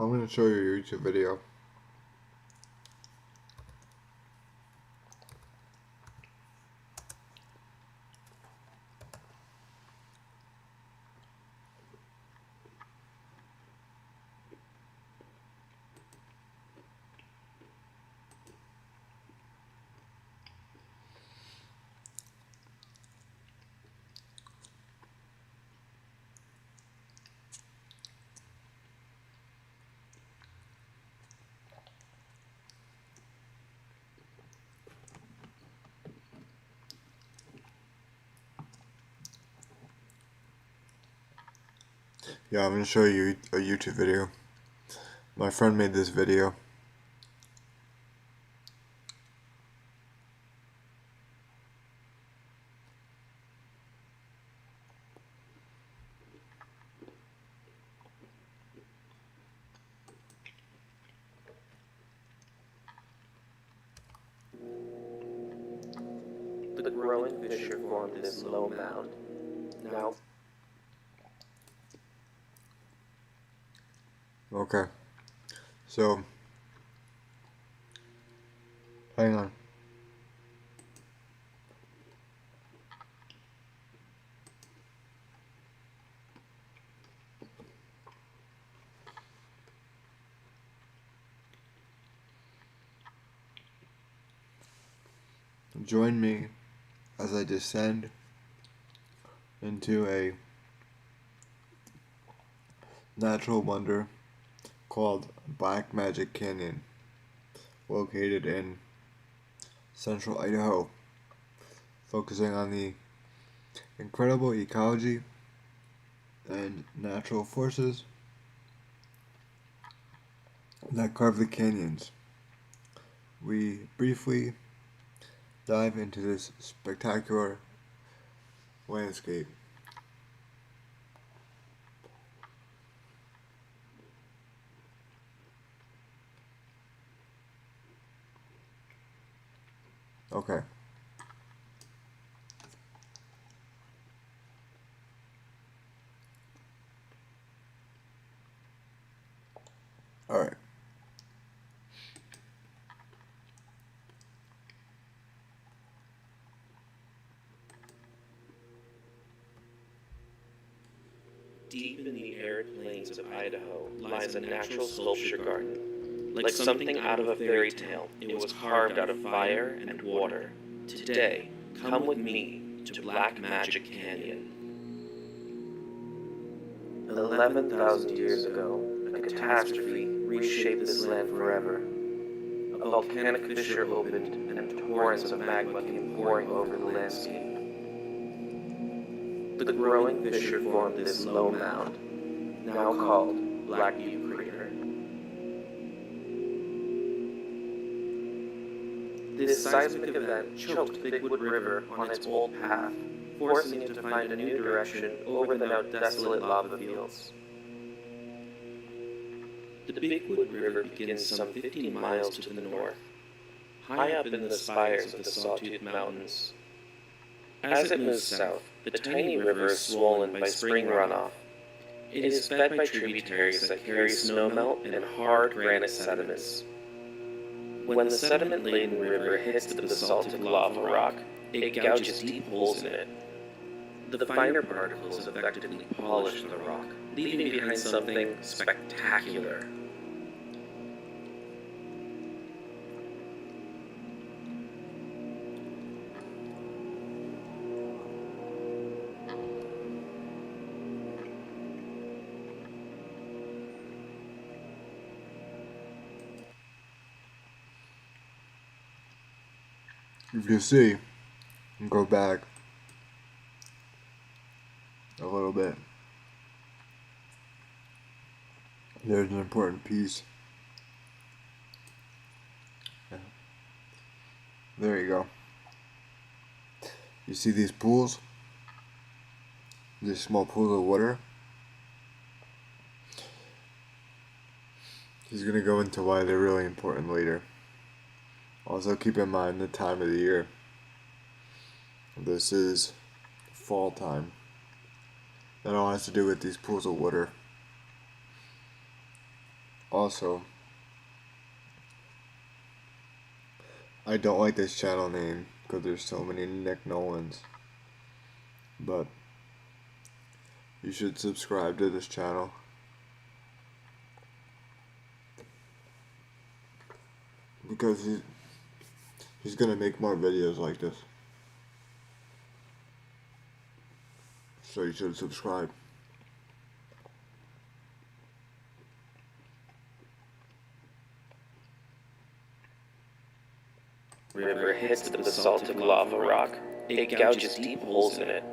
I'm going to show you a YouTube video. Yeah, I'm going to show you a YouTube video. My friend made this video. The growing fissure formed this low mound. Now, Okay, so, hang on. Join me as I descend into a natural wonder called Black Magic Canyon, located in central Idaho, focusing on the incredible ecology and natural forces that carve the canyons. We briefly dive into this spectacular landscape. Okay. Alright. deep in the arid plains of Idaho lies a natural sculpture garden. Like something out of a fairy tale, it was carved out of fire and water. Today, come with me to Black Magic Canyon. 11,000 years ago, a catastrophe reshaped this land forever. A volcanic fissure opened and torrents of magma came pouring over the landscape. The growing fissure formed this low mound, now called Black Butte Crater. This seismic event choked Bigwood River on its old path, forcing it to find a new direction over the now desolate lava fields. The Bigwood River begins some 15 miles to the north, high up in the spires of the Sawtooth Mountains. As it moves south, the tiny river is swollen by spring runoff. It is fed by tributaries that carry snowmelt and hard granite sediments. When the sediment-laden river hits the basaltic lava rock, it gouges deep holes in it. The finer particles effectively polish the rock, leaving behind something spectacular. If you see, go back a little bit. There's an important piece. There you go. You see these pools? These small pools of water? He's going to go into why they're really important later. Also keep in mind the time of the year. This is fall time. That all has to do with these pools of water. Also, I don't like this channel name because there's so many Nick Nolans. But you should subscribe to this channel. Because he's gonna make more videos like this. So you should subscribe. River hits the basaltic lava rock. It gouges deep holes in it.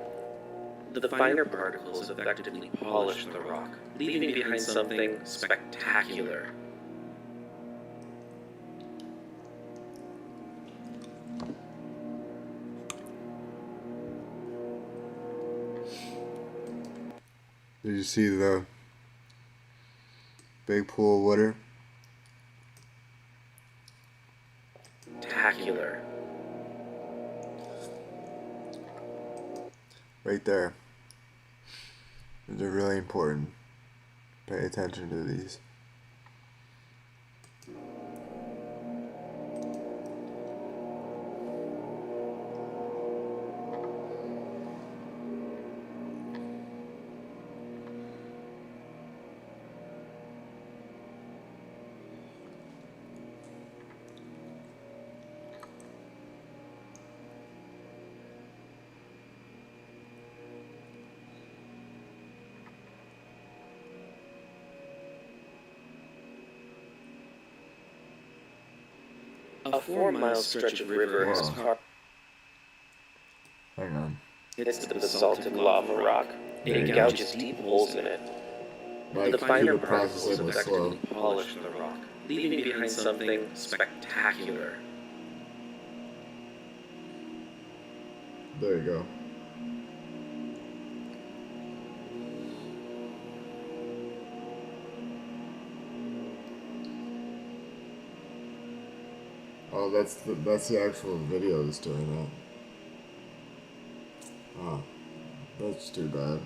The finer particles effectively polish the rock, leaving behind something spectacular. Did you see the big pool of water? Spectacular. Right there. They're really important. Pay attention to these. A 4-mile stretch of river has Hang on. hits the basaltic lava rock. It gouges deep holes in it. The finer particles effectively polish the rock, leaving behind something spectacular. There you go. Oh, that's the actual video that's doing that. Oh, that's too bad.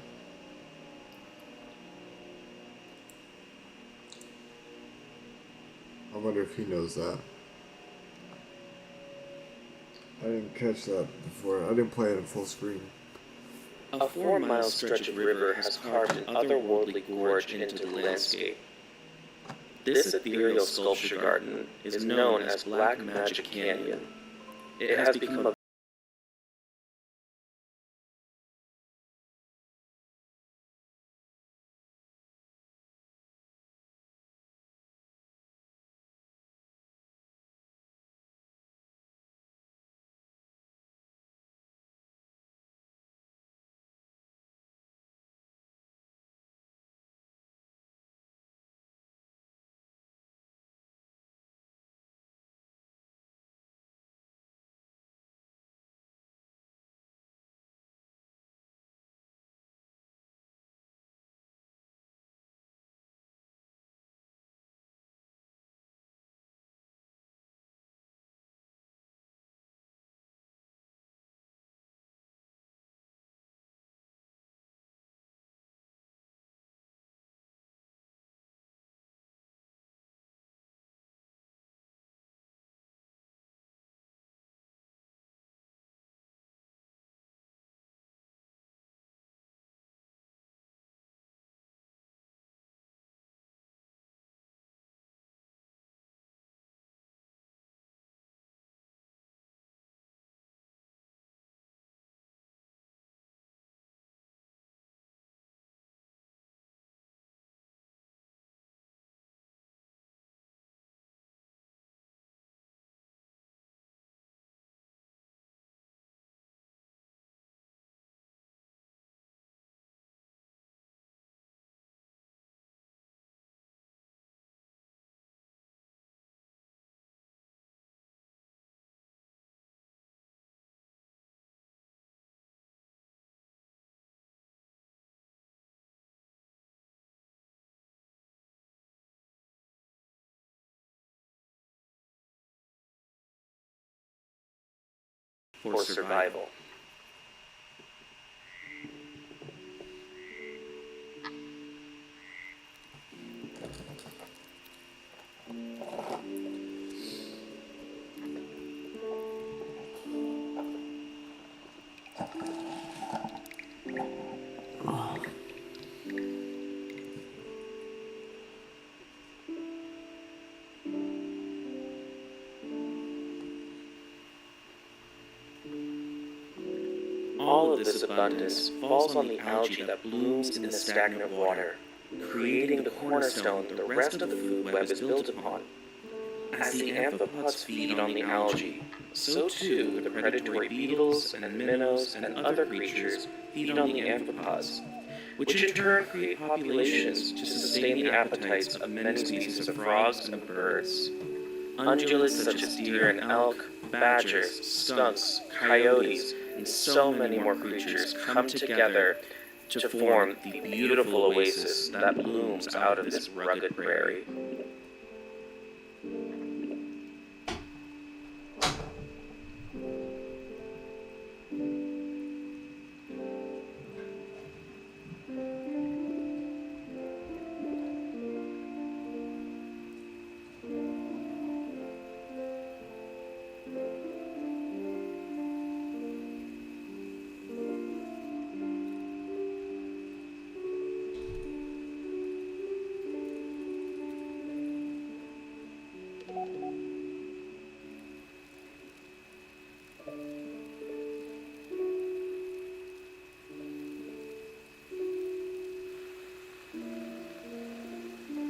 I wonder if he knows that. I didn't catch that before. I didn't play it in full screen. A 4-mile stretch of river has carved an otherworldly gorge into the landscape. This ethereal sculpture garden is known as Black Magic Canyon. It has become a for survival. All of this abundance falls on the algae that blooms in the stagnant water, creating the cornerstone the rest of the food web is built upon. As the amphipods feed on the algae, so too the predatory beetles and minnows and other creatures feed on the amphipods, which in turn create populations to sustain the appetites of many species of frogs and birds. Ungulates such as deer and elk, badgers, skunks, coyotes, and so many more creatures come together to form the beautiful oasis that blooms out of this rugged prairie.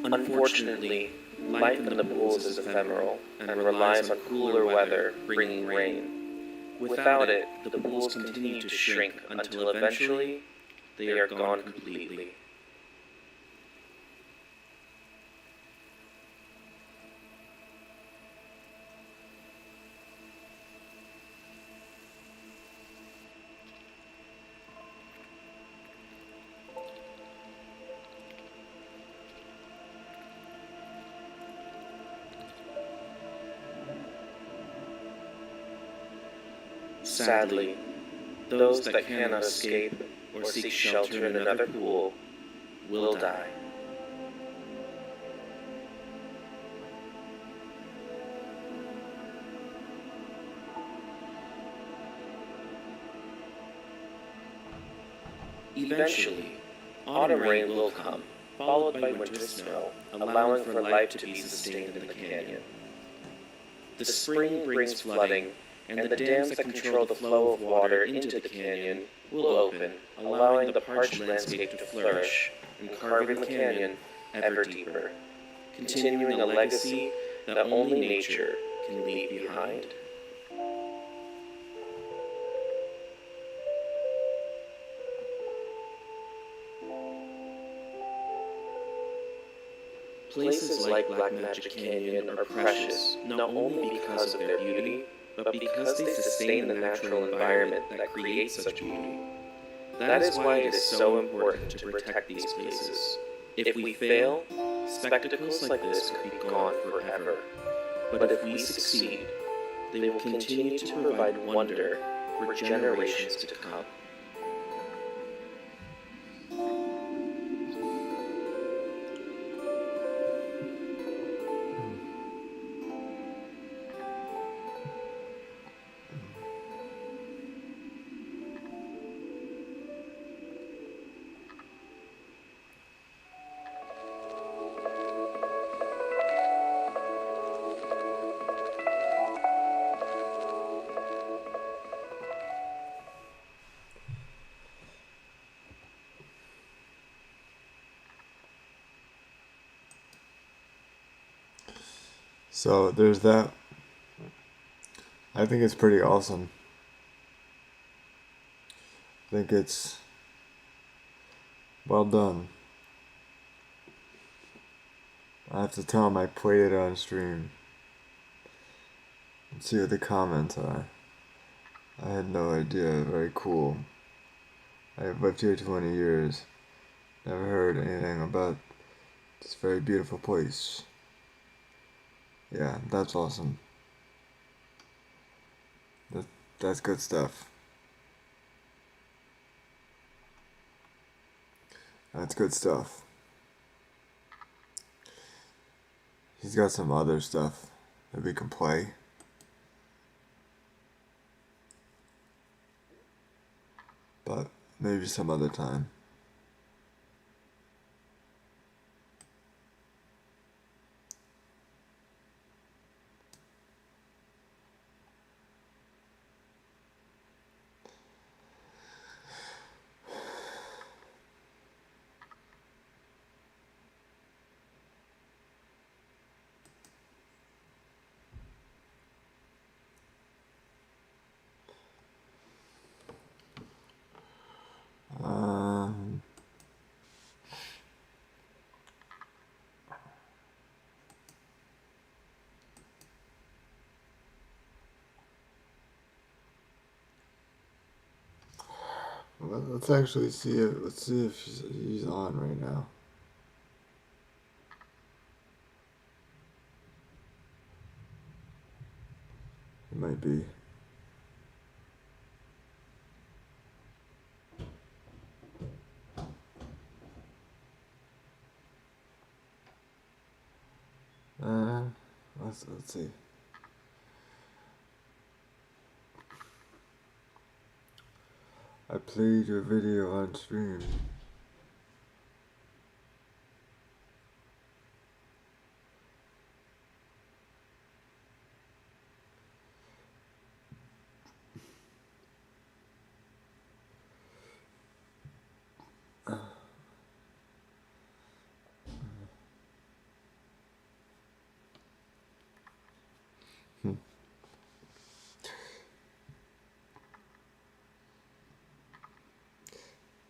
Unfortunately, life in the pools is ephemeral and relies on cooler weather bringing rain. Without it, the pools continue to shrink until eventually they are gone completely. Sadly, those that cannot escape or seek shelter in another pool will die. Eventually, autumn rain will come, followed by winter snow, allowing for life to be sustained in the canyon. The spring brings flooding, and the dams that control the flow of water into the canyon will open, allowing the parched landscape to flourish and carving the canyon ever deeper, continuing a legacy that only nature can leave behind. Places like Black Magic Canyon are precious not only because of their beauty, but because they sustain the natural environment that creates such beauty. That is why it is so important to protect these places. If we fail, spectacles like this could be gone forever. But if we succeed, they will continue to provide wonder for generations to come. So there's that. I think it's pretty awesome. I think it's well done. I have to tell him I played it on stream. Let's see what the comments are. I had no idea. Very cool. I have lived here 20 years. Never heard anything about this very beautiful place. Yeah, that's awesome. That's good stuff. That's good stuff. He's got some other stuff that we can play. maybe some other time. Um, let's actually see if he's on right now. He might be. Uh, let's see. I played your video on stream.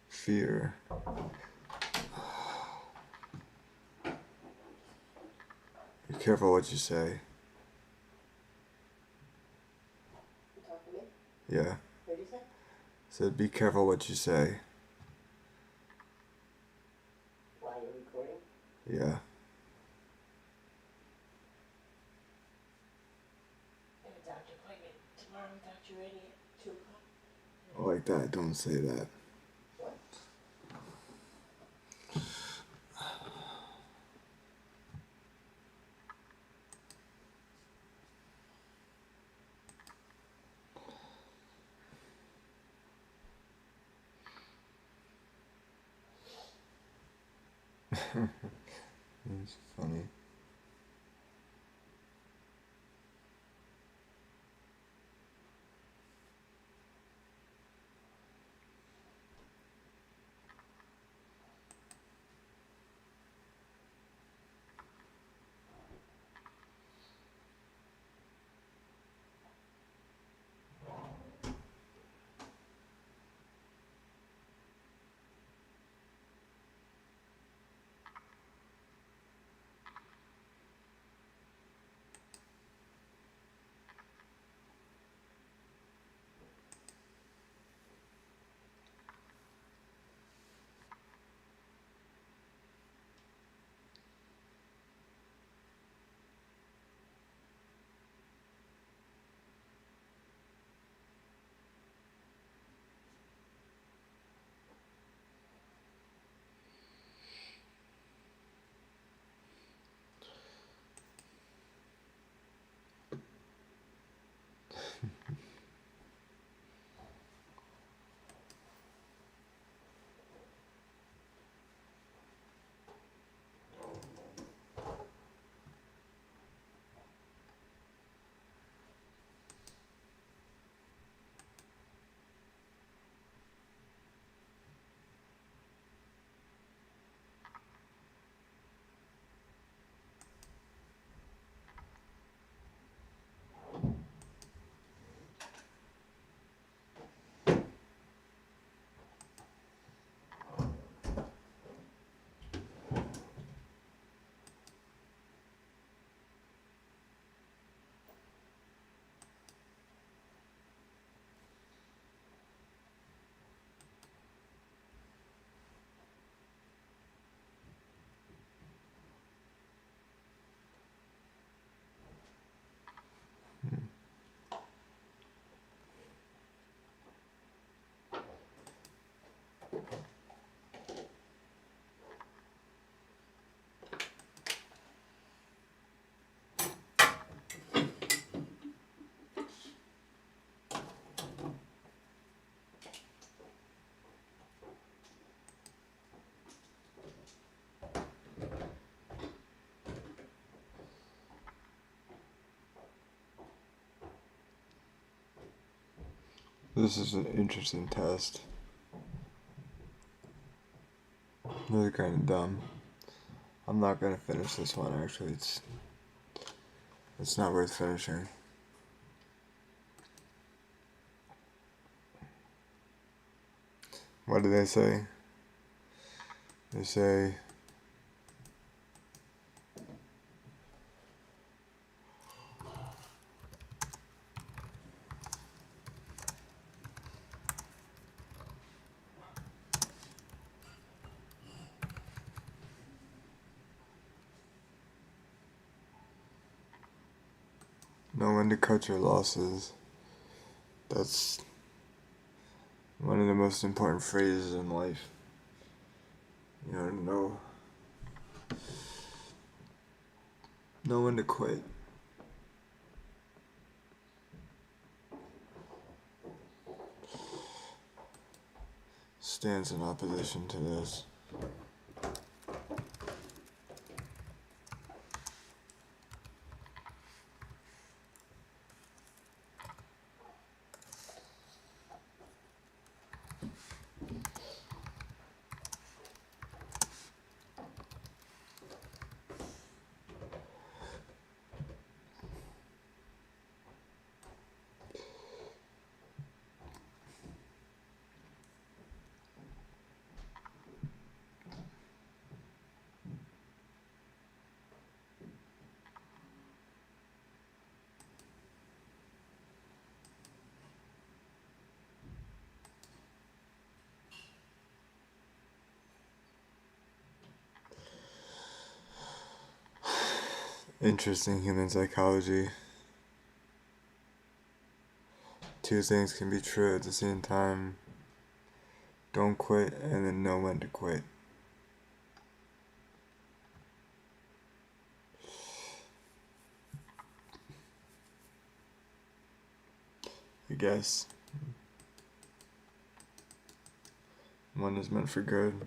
Fear. Be careful what you say. You talking to me? Yeah. What did you say? Said be careful what you say. While you're recording? Yeah. I have a doctor appointment tomorrow with Dr. Reddy at 2 o'clock. I like that. Don't say that. What? It's funny. This is an interesting test. Really kind of dumb. I'm not gonna finish this one. Actually, it's not worth finishing. What do they say? They say know when to cut your losses. That's one of the most important phrases in life. You know when to quit. Stands in opposition to this. Interesting human psychology. Two things can be true at the same time. Don't quit and then know when to quit. I guess. One is meant for good.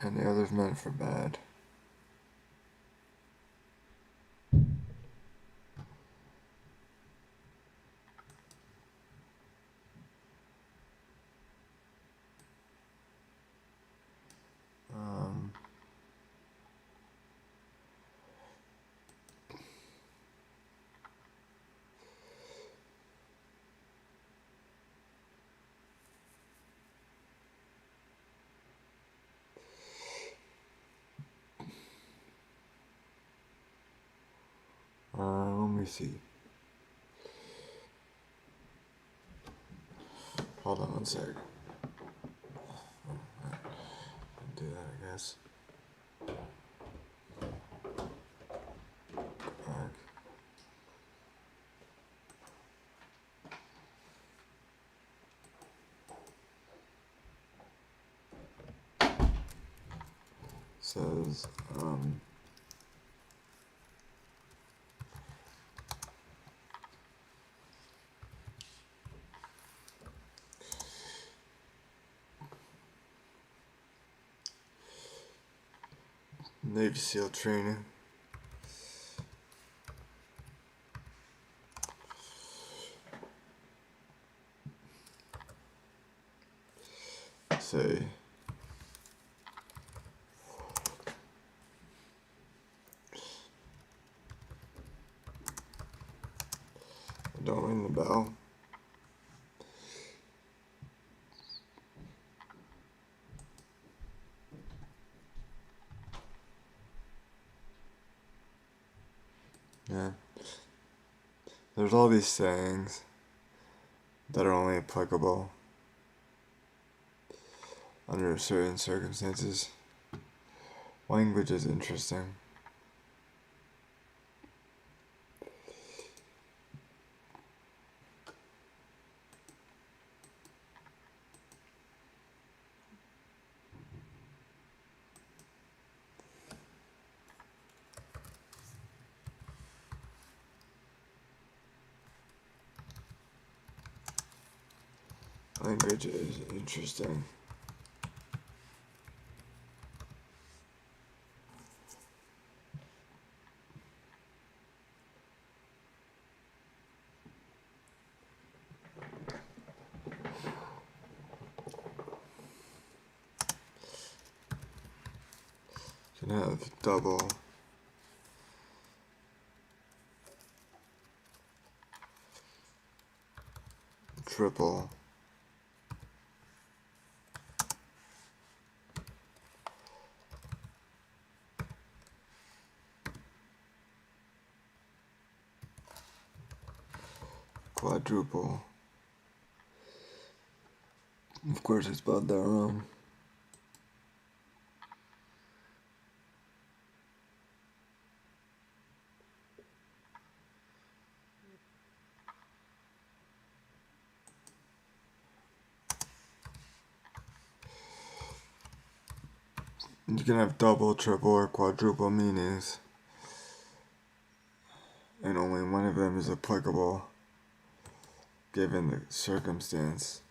And the other's meant for bad. Let me see. Hold on one sec. Do that, I guess. Back. Says, Navy SEAL training. Say, don't ring the bell. Yeah. There's all these sayings that are only applicable under certain circumstances. Language is interesting. Language is interesting. You can have double, triple, quadruple. Of course, it's spelled that wrong. You can have double, triple, or quadruple meanings, and only one of them is applicable given the circumstance.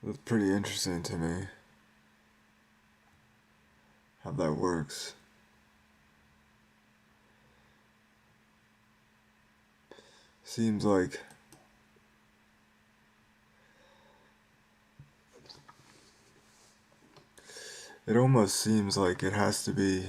It's pretty interesting to me how that works. Seems like it almost seems like it has to be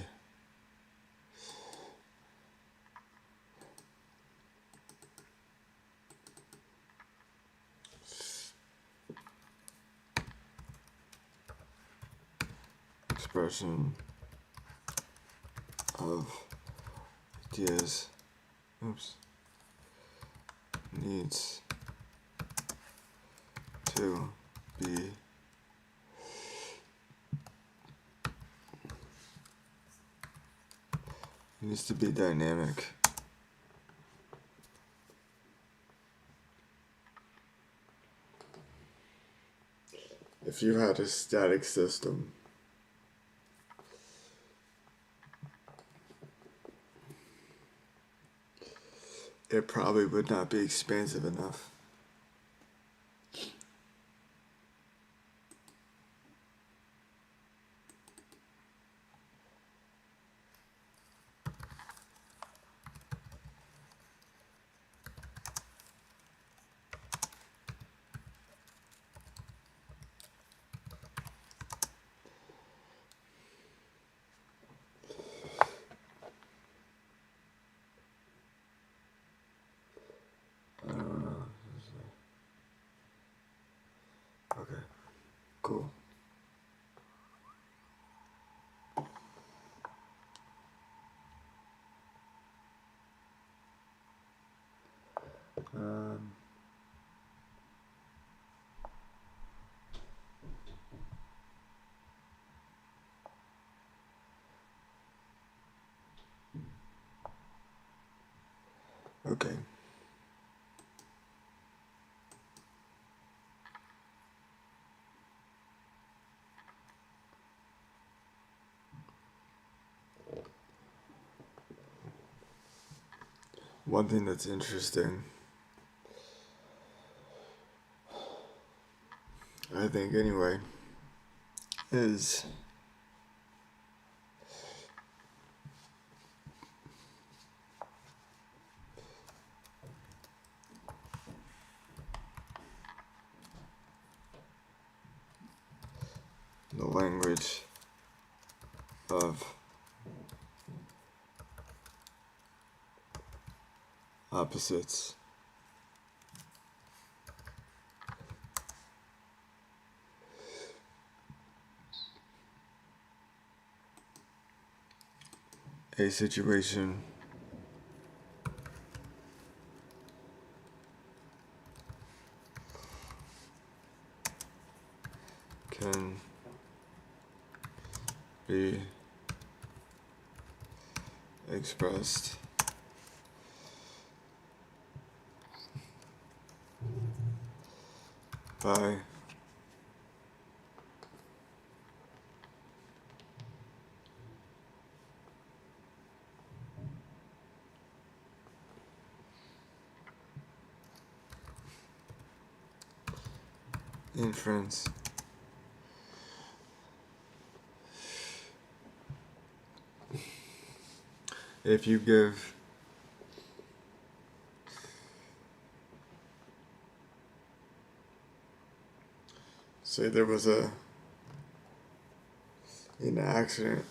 expression of ideas. Needs to be dynamic. If you had a static system, it probably would not be expansive enough. Okay, cool. Okay. One thing that's interesting, I think anyway, is the language of opposites. A situation can be expressed by inference. If you give say there was an accident,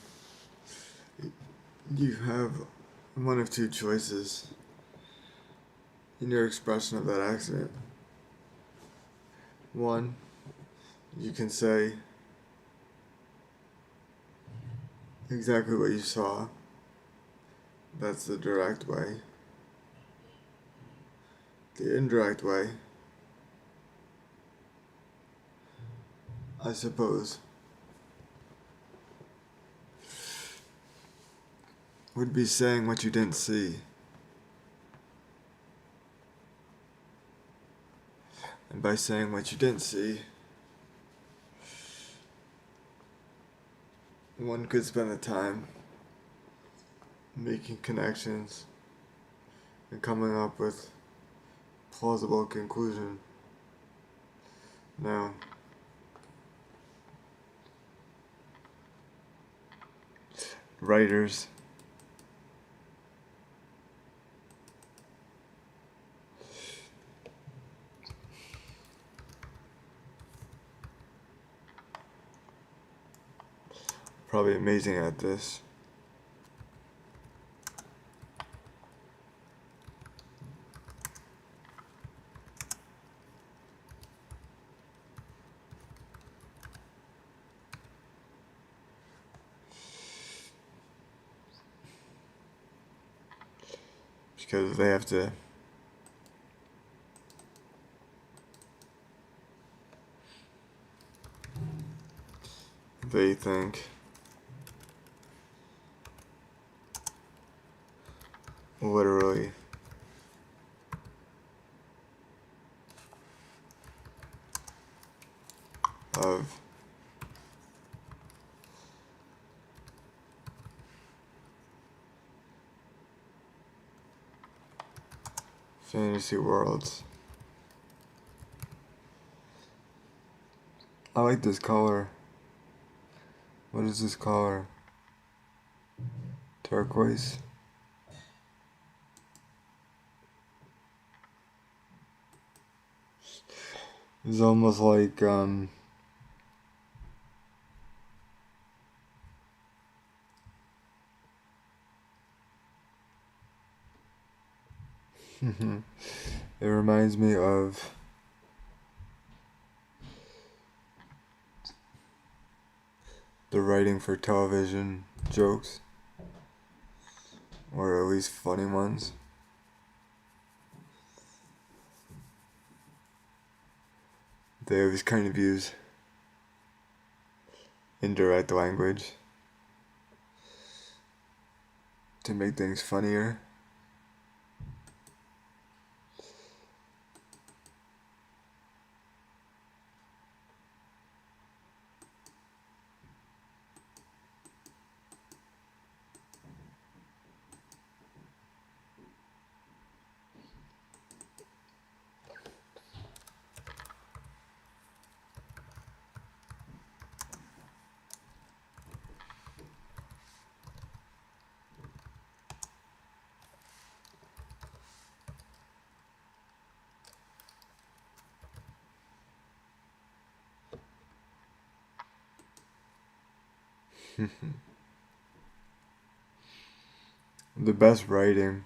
you have one of two choices in your expression of that accident. One, you can say exactly what you saw. That's the direct way. The indirect way, I suppose, would be saying what you didn't see. And by saying what you didn't see, one could spend the time making connections and coming up with plausible conclusion. Now, writers probably amazing at this. Because they think literally of fantasy worlds. I like this color. What is this color? Turquoise? It's almost like it reminds me of the writing for television jokes, or at least funny ones. They always kind of use indirect language to make things funnier. The best writing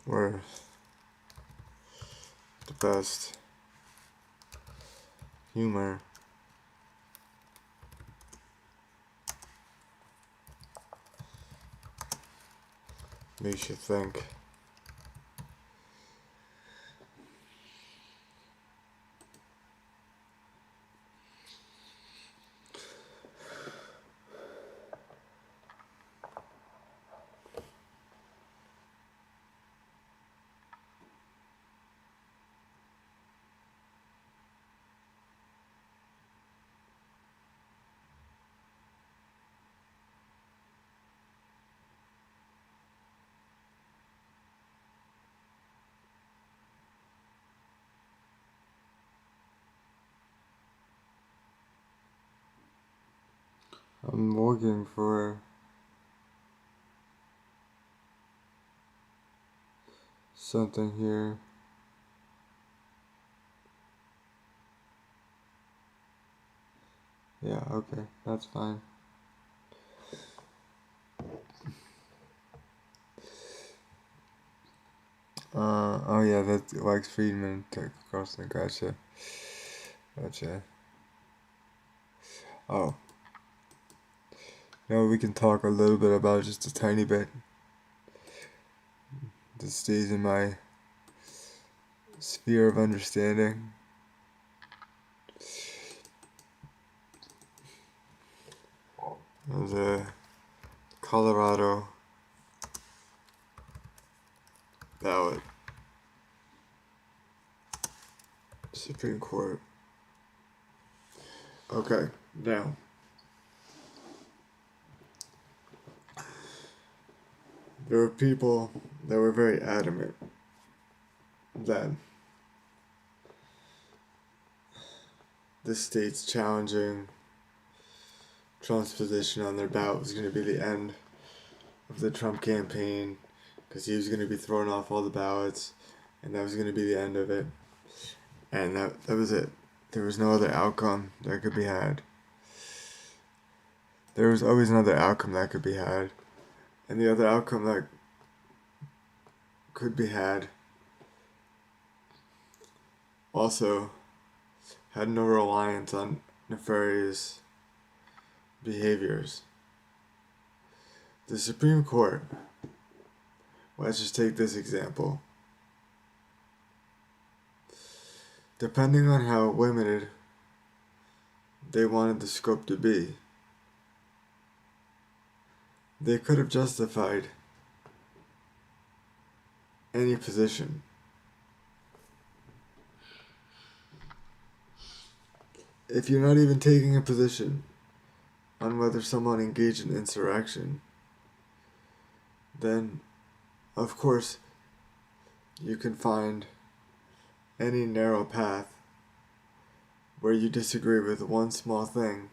or the best humor makes you think. I'm looking for something here. Yeah, okay, that's fine. Oh yeah, that's Lex Friedman took across the gotcha. Oh. We can talk a little bit about just a tiny bit. This stays in my sphere of understanding. The Colorado ballot. Supreme Court. Okay, now. There were people that were very adamant that the states challenging Trump's position on their ballot was going to be the end of the Trump campaign because he was going to be throwing off all the ballots and that was going to be the end of it. And that was it. There was no other outcome that could be had. There was always another outcome that could be had. And the other outcome that could be had also had no reliance on nefarious behaviors. The Supreme Court, let's just take this example. Depending on how limited they wanted the scope to be, they could have justified any position. If you're not even taking a position on whether someone engaged in insurrection, then, of course, you can find any narrow path where you disagree with one small thing,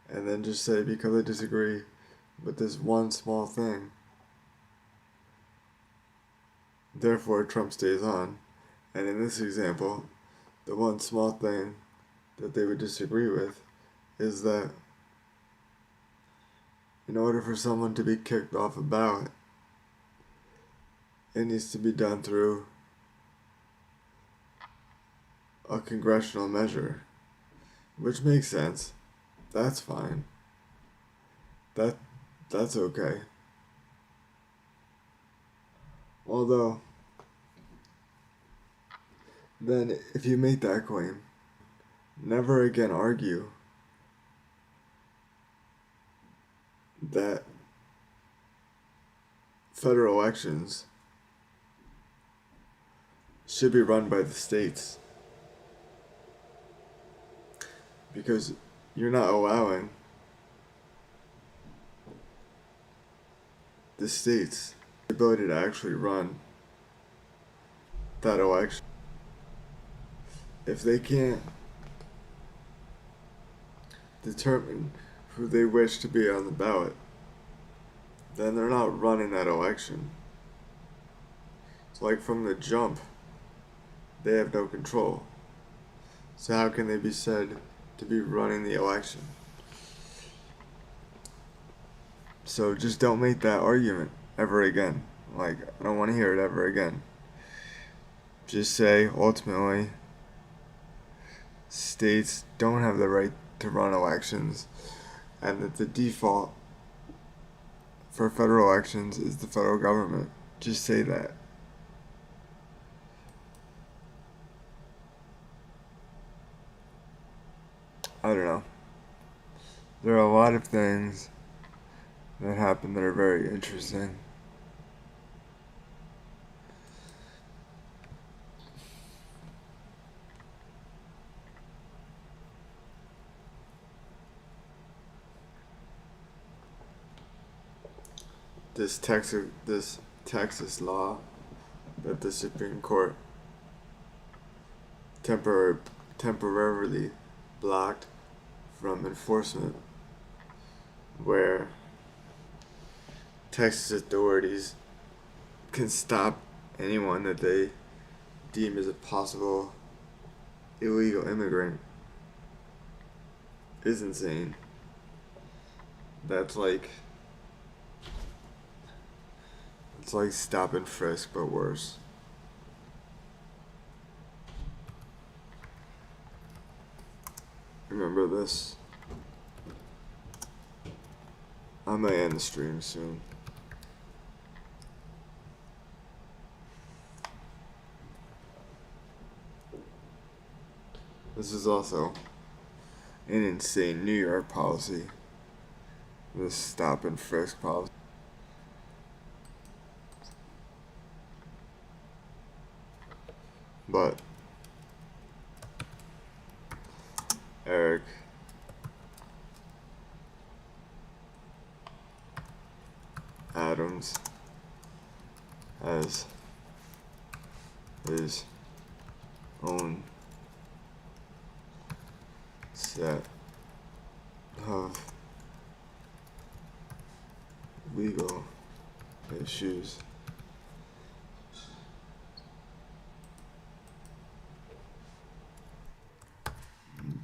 and then just say, because I disagree with this one small thing, therefore Trump stays on. And in this example, the one small thing that they would disagree with is that in order for someone to be kicked off a ballot, it needs to be done through a congressional measure, which makes sense. That's fine. That's okay. Although, then if you make that claim, never again argue that federal elections should be run by the states, because you're not allowing the states the ability to actually run that election. If they can't determine who they wish to be on the ballot, then they're not running that election. It's like from the jump, they have no control. So how can they be said to be running the election? So just don't make that argument ever again. Like, I don't want to hear it ever again. Just say, ultimately, states don't have the right to run elections, and that the default for federal elections is the federal government. Just say that. I don't know. There are a lot of things that happen that are very interesting. This Texas law that the Supreme Court temporarily blocked from enforcement where Texas authorities can stop anyone that they deem as a possible illegal immigrant is insane. That's like, it's like stop and frisk but worse. Remember this? I might end the stream soon. This is also an insane New York policy. This stop and frisk policy. But Eric Adams has his own set of legal issues.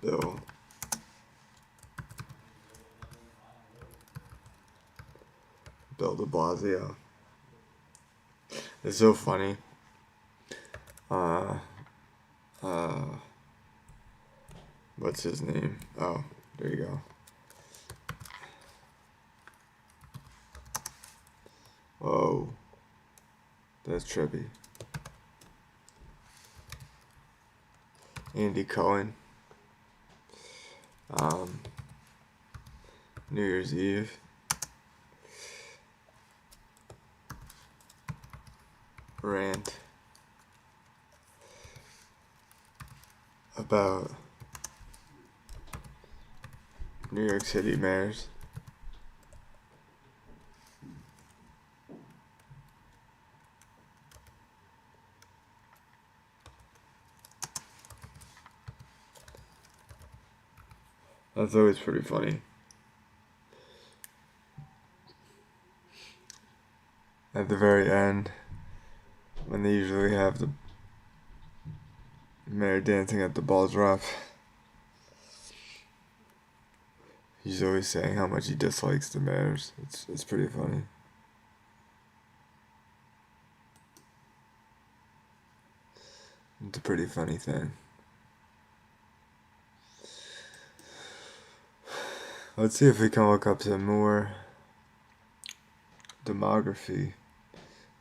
Bill de Blasio. It's so funny. What's his name? Oh, there you go. Whoa. That's trippy. Andy Cohen. New Year's Eve. Rant about New York City mayors. That's always pretty funny. At the very end, when they usually have the mayor dancing at the ball drop, he's always saying how much he dislikes the mayors. It's pretty funny. It's a pretty funny thing. Let's see if we can look up some more demography,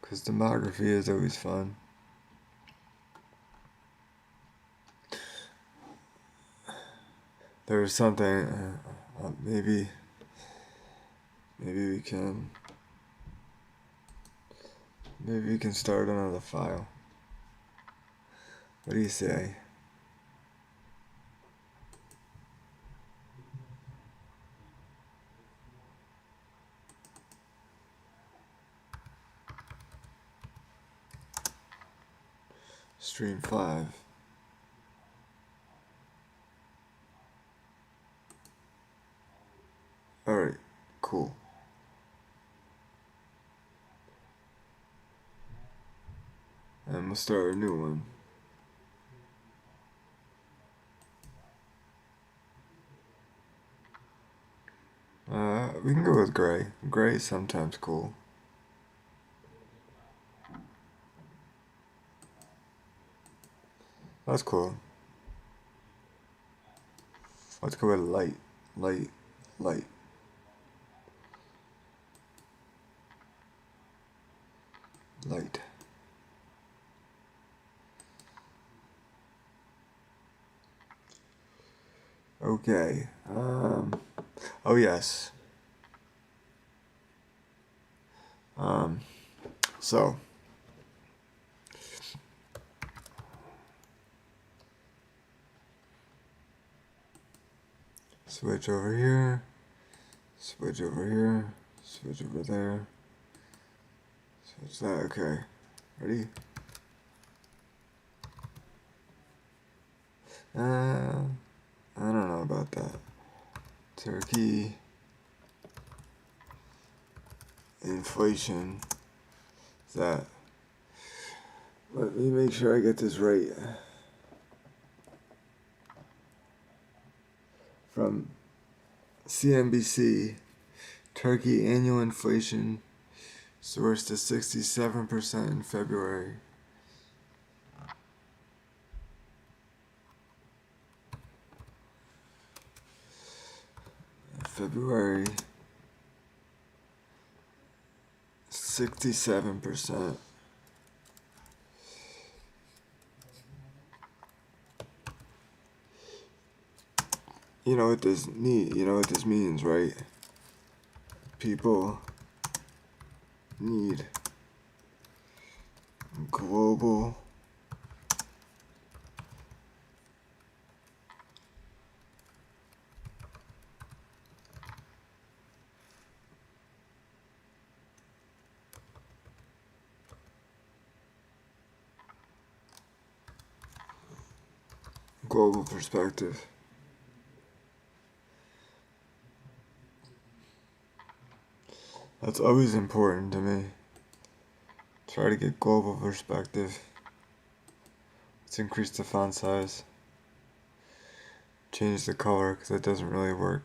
because demography is always fun. There was something, maybe we can start another file. What do you say? Stream 5. Alright, cool. And we'll start a new one. We can go with gray. Gray is sometimes cool. That's cool. Let's go with light. Light. Okay. Oh yes. So switch over here, switch over here, switch over there, switch that. Okay, ready? I don't know about that. Turkey, inflation is at, let me make sure I get this right, from CNBC, Turkey annual inflation soared to 67% in February. February, 67%. You know what this means, right? People need global perspective. That's always important to me. Try to get global perspective. Let's increase the font size. Change the color because that doesn't really work.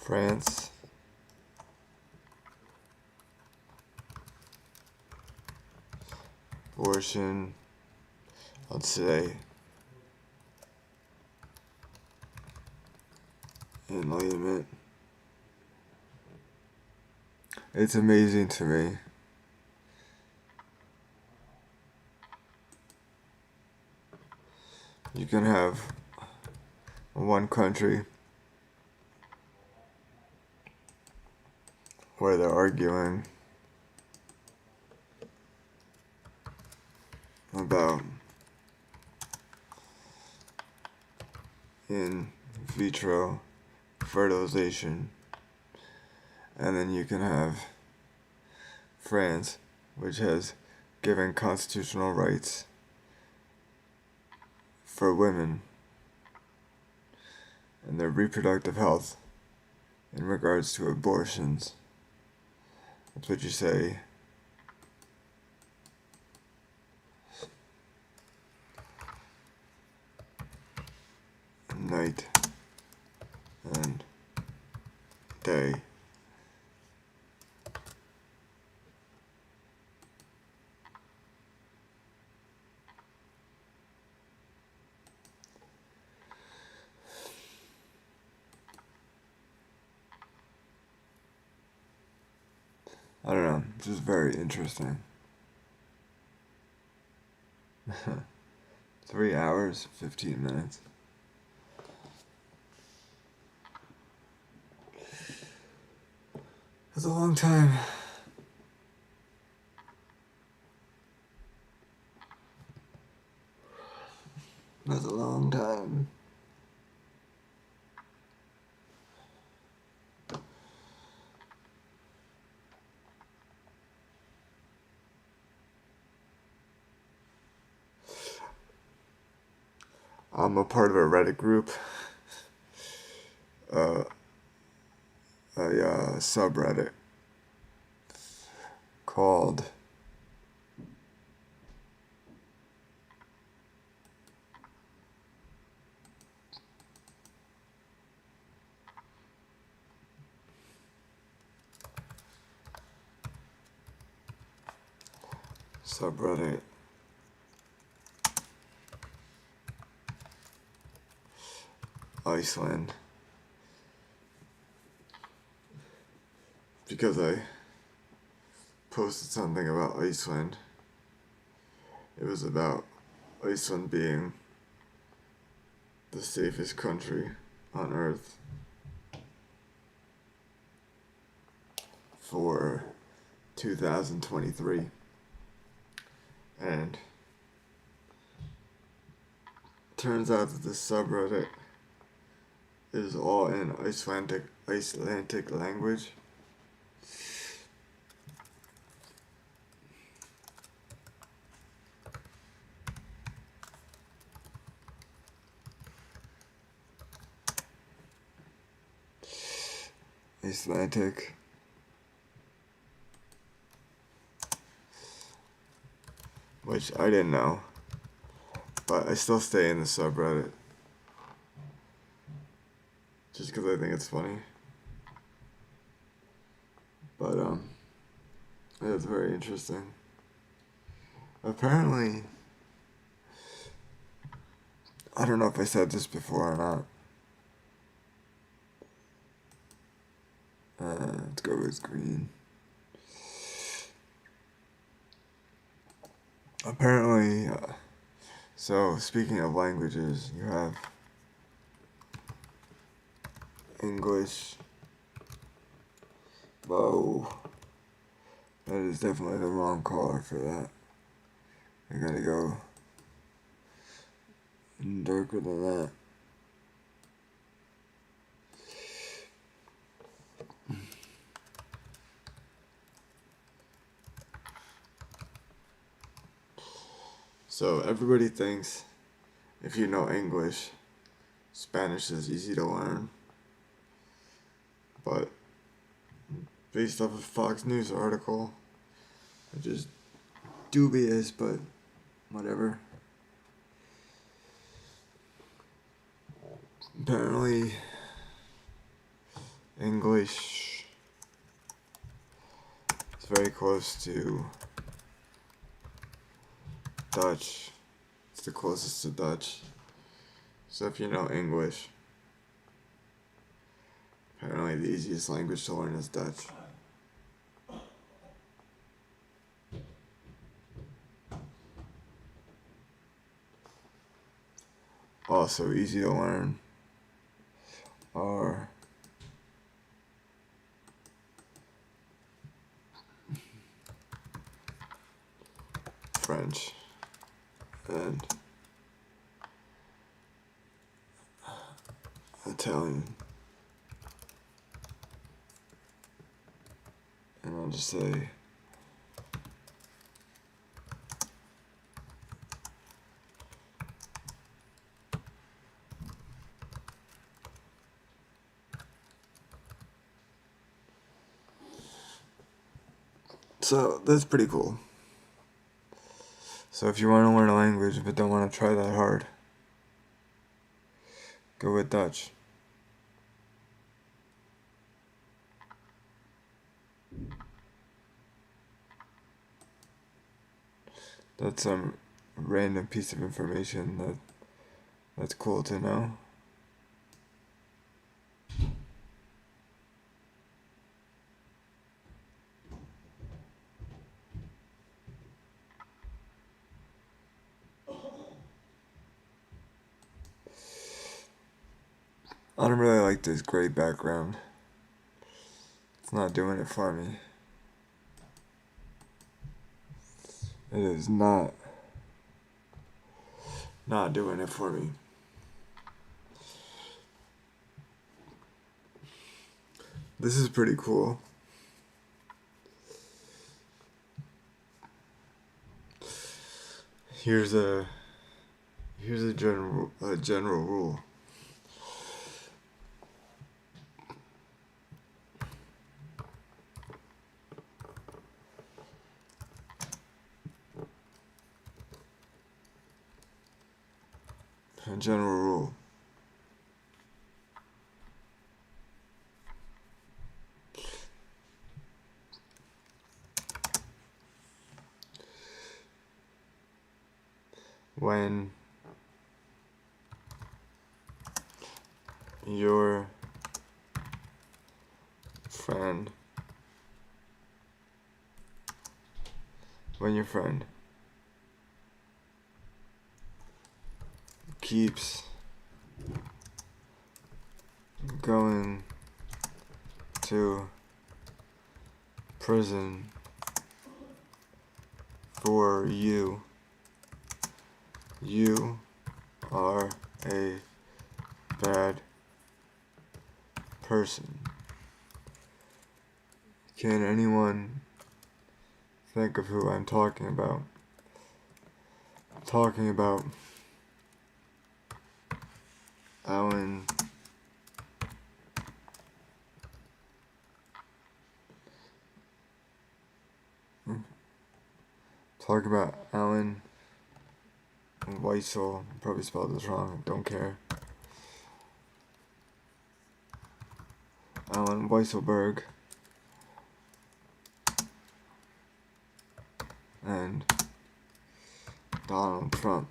France, abortion, I'd say enlightenment. It's amazing to me. You can have one country where they're arguing about in vitro fertilization, and then you can have France, which has given constitutional rights for women and their reproductive health in regards to abortions. That's what you say. Night and day. I don't know, it's just very interesting. 3 hours, 15 minutes. That's a long time. That's a long time. I'm a part of a Reddit group, a subreddit called Iceland, because I posted something about Iceland. It was about Iceland being the safest country on Earth for 2023. And turns out that this subreddit is all in Icelandic language. Icelandic. Which I didn't know. But I still stay in the subreddit. Just because I think it's funny. But, it's very interesting. Apparently, I don't know if I said this before or not. Let's go with green. Apparently, so speaking of languages, you have English. Whoa. That is definitely the wrong color for that. I gotta go darker than that. So everybody thinks if you know English, Spanish is easy to learn. But based off a Fox News article, which is dubious, but whatever. Apparently, English is very close to Dutch. It's the closest to Dutch. So if you know English, apparently the easiest language to learn is Dutch. Also easy to learn are French and Italian. And I'll just say so that's pretty cool. So if you want to learn a language but don't want to try that hard, go with Dutch. That's some random piece of information that's cool to know. I don't really like this gray background. It's not doing it for me. It is not doing it for me. This is pretty cool. Here's a general rule. A general rule. When your friend keeps going to prison for you You are a bad person. Can anyone think of who I'm talking about? I'm talking about Alan Weissel. Probably spelled this wrong, don't care. Alan Weisselberg and Donald Trump.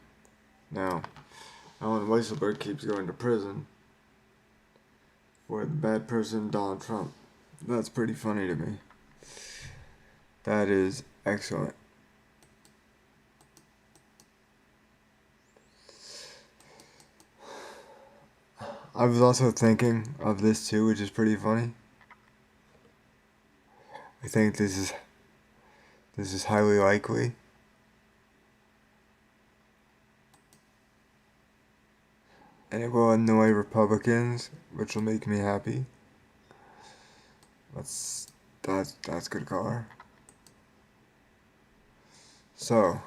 Now, Alan Weisselberg keeps going to prison for the bad person Donald Trump. That's pretty funny to me. That is excellent. I was also thinking of this too, which is pretty funny. I think this is highly likely. And it will annoy Republicans, which will make me happy. That's good color. So,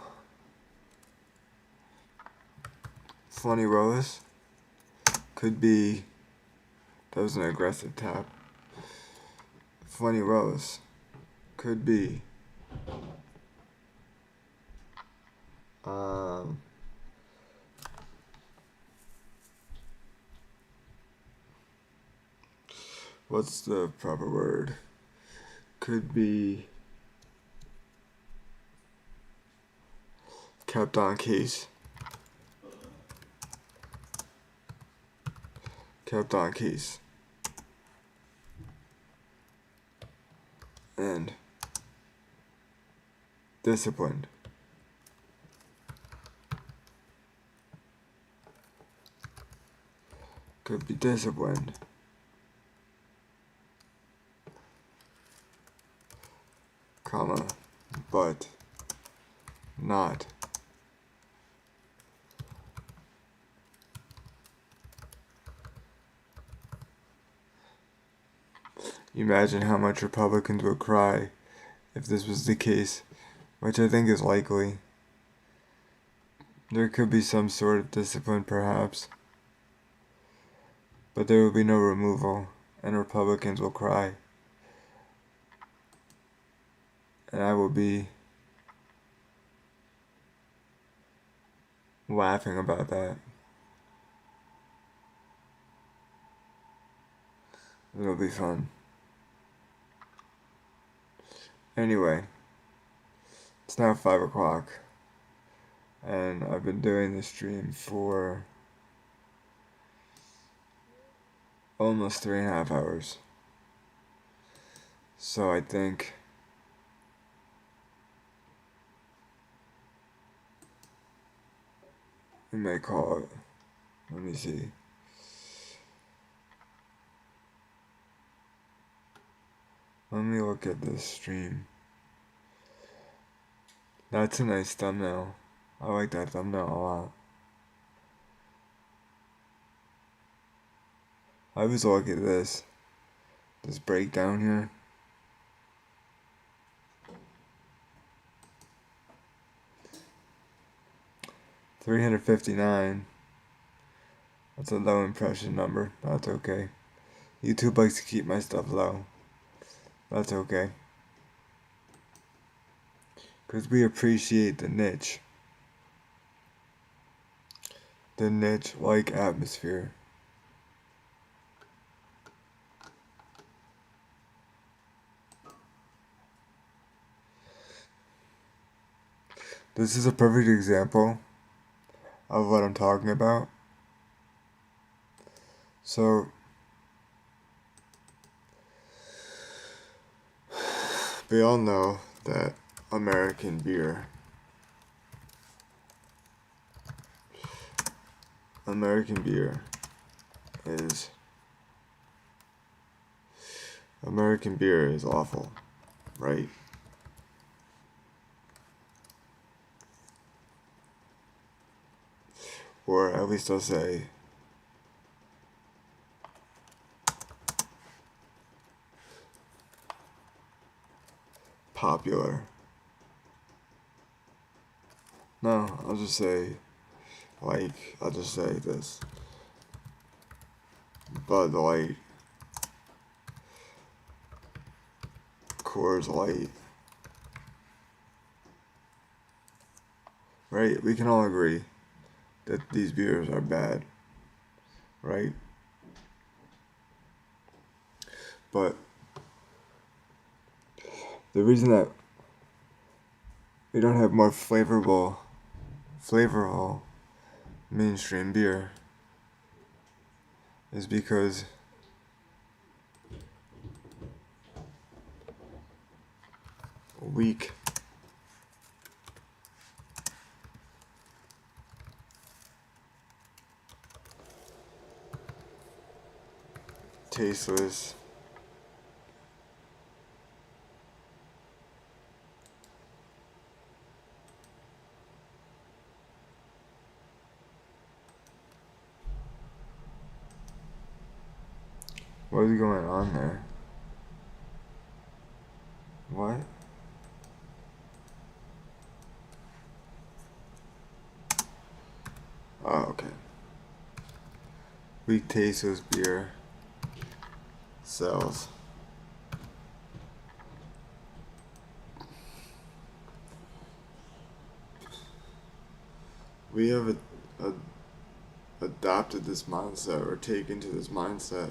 Funny Rose could be, that was an aggressive tap. Funny Rose could be what's the proper word? Could be kept on case. Kept on case. And disciplined. Could be disciplined. Comma, but not. You imagine how much Republicans would cry if this was the case, which I think is likely. There could be some sort of discipline, perhaps, but there will be no removal, and Republicans will cry. And I will be laughing about that. It'll be fun. Anyway, it's now 5 o'clock, and I've been doing this stream for almost 3.5 hours. So I think we may call it. Let me see. Let me look at this stream. That's a nice thumbnail. I like that thumbnail a lot. I was look at this breakdown here. $359. That's a low impression number. That's okay. YouTube likes to keep my stuff low. That's okay. Because we appreciate the niche. The niche-like atmosphere. This is a perfect example of what I'm talking about. So, we all know that American beer is awful, right? or at least I'll say popular. No, I'll just say, I'll just say this. Bud Light, Coors Light. Right? We can all agree that these beers are bad. Right? But the reason that we don't have more flavorful mainstream beer is because weak tasteless what is going on there? What? Oh, okay. Weak tasteless beer sells. We have adopted this mindset or taken to this mindset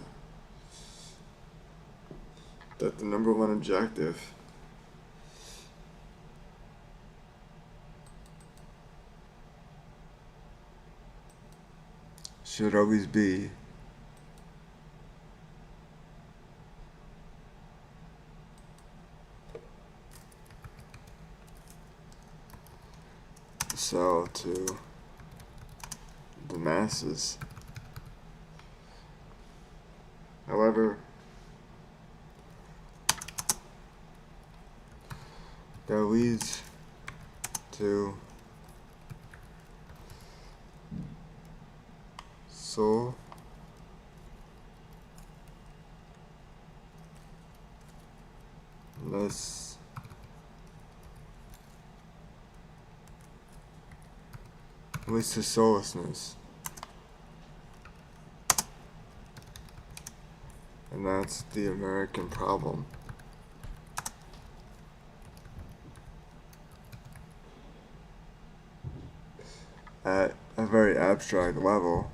that the number one objective should always be sell to the masses. However, that leads to soul less leads to soullessness. And that's the American problem. At a very abstract level,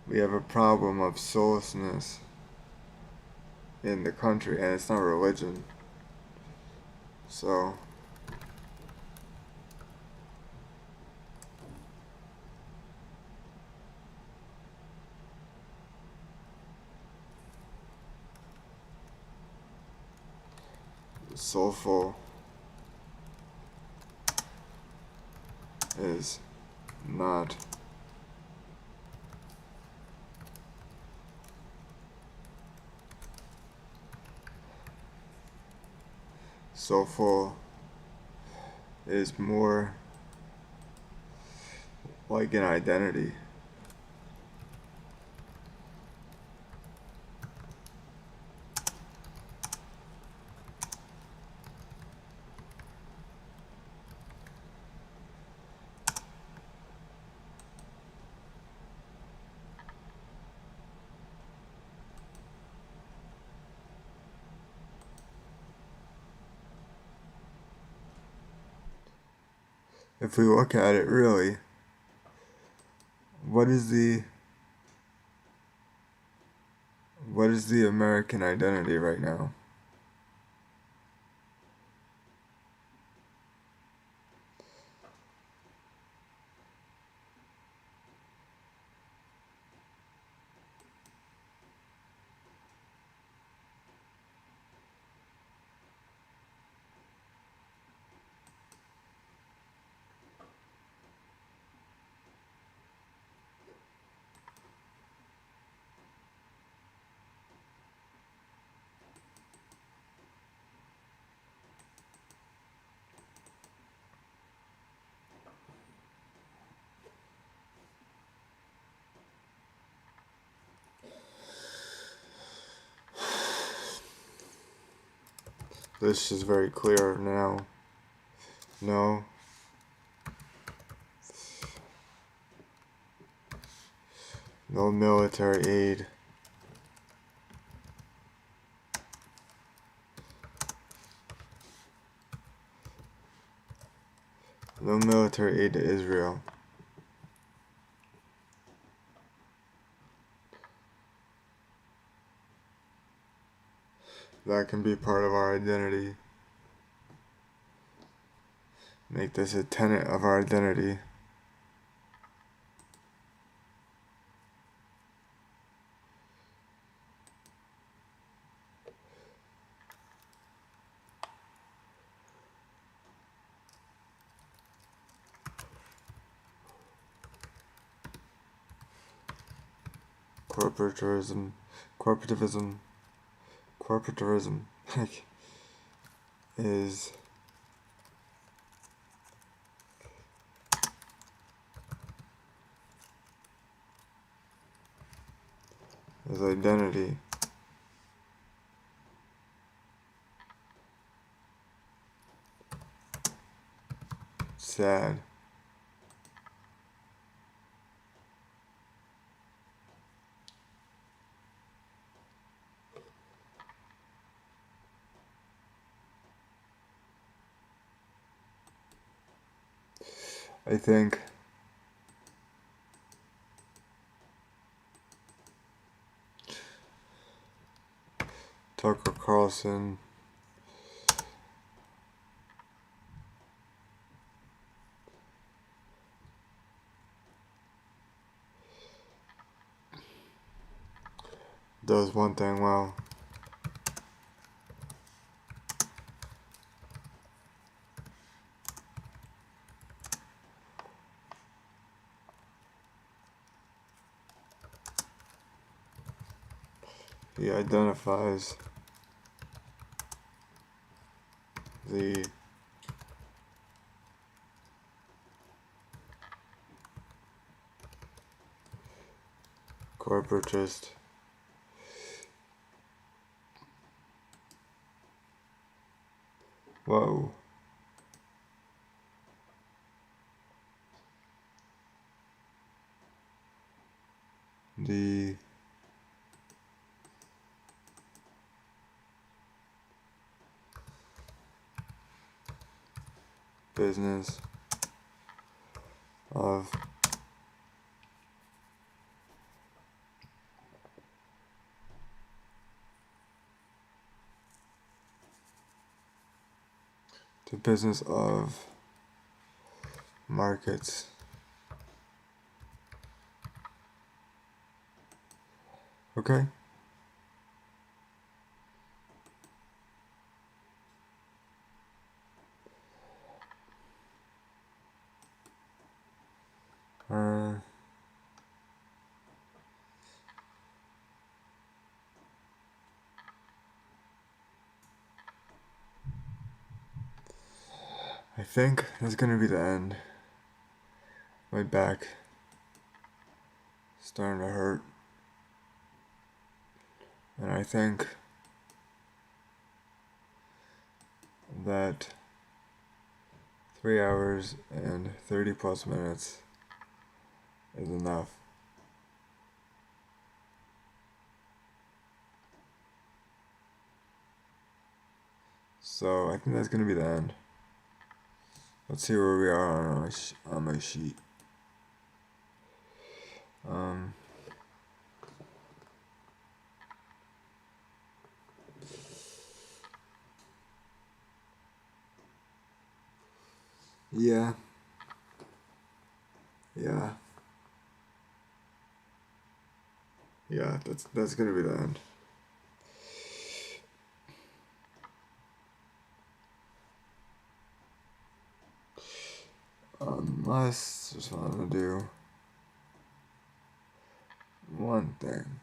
we have a problem of soullessness in the country, and it's not religion. So, soulful is not soulful is more like an identity. If we look at it really, what is the American identity right now? This is very clear now. No. No military aid. No military aid to Israel. That can be part of our identity. Make this a tenet of our identity. Corporativism, like, is identity. Sad. I think Tucker Carlson does one thing well. He identifies the corporatist whoa. The business of markets. Okay. I think that's gonna be the end. My back starting to hurt. And I think that 3 hours and 30 plus minutes is enough. So I think that's gonna be the end. Let's see where we are on my sheet. Yeah. Yeah, that's gonna be the end. Unless just want to do one thing.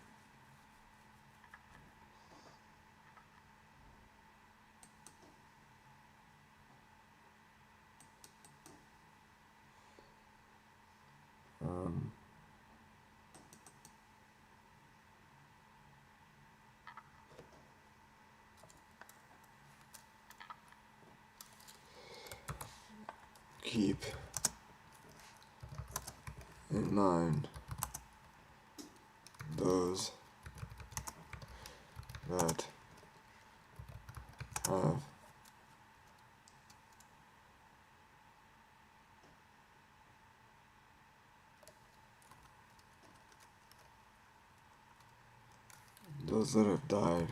keep in mind those that have died.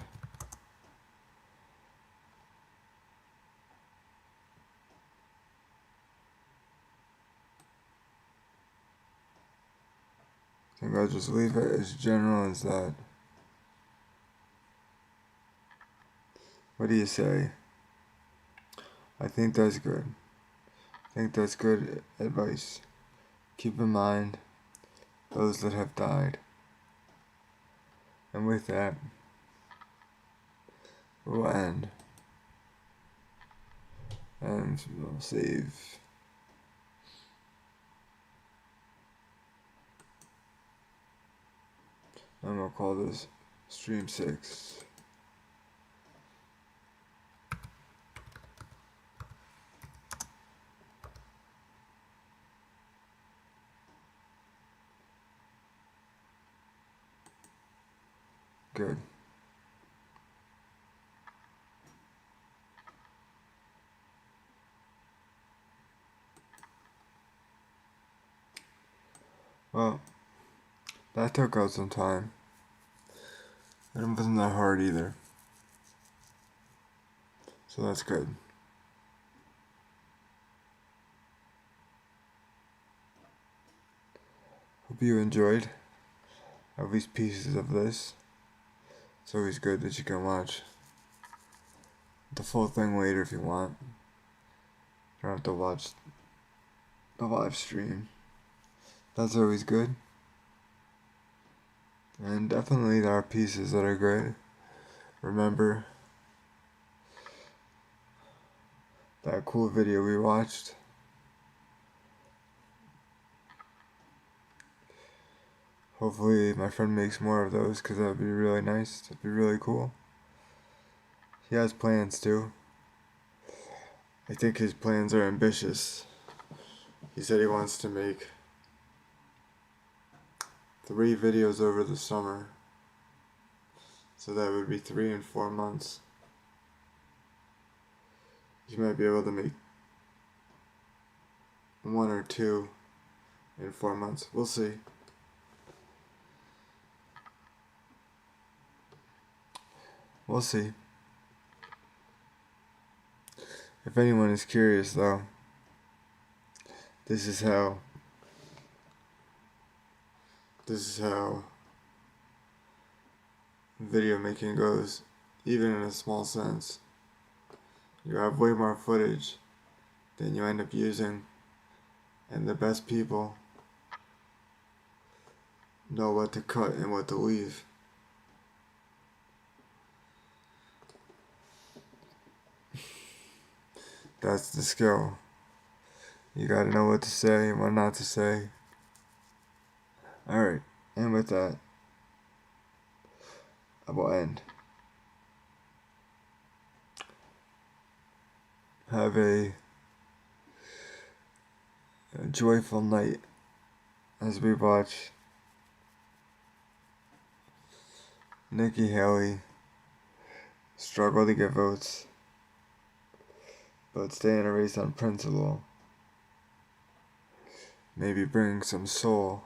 I think I'll just leave it as general as that. What do you say? I think that's good. I think that's good advice. Keep in mind those that have died. And with that, we'll end. And we'll save. I'm gonna call this Stream 6. Good. Well, that took out some time. And it wasn't that hard either. So that's good. Hope you enjoyed at least pieces of this. It's always good that you can watch the full thing later if you want. You don't have to watch the live stream. That's always good. And definitely there are pieces that are great. Remember that cool video we watched? Hopefully my friend makes more of those because that would be really nice. That'd be really cool. He has plans too. I think his plans are ambitious. He said he wants to make 3 videos over the summer. So that would be 3 and 4 months. He might be able to make 1 or 2 in 4 months. We'll see. We'll see. If anyone is curious though, this is how video making goes, even in a small sense. You have way more footage than you end up using, and the best people know what to cut and what to leave. That's the skill. You gotta know what to say and what not to say. Alright, and with that, I will end. Have a joyful night as we watch Nikki Haley struggle to get votes, but stay in a race on principle. Maybe bring some soul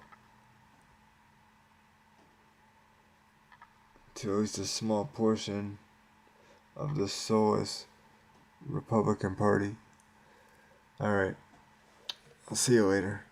to at least a small portion of the soulless Republican Party. Alright, I'll see you later.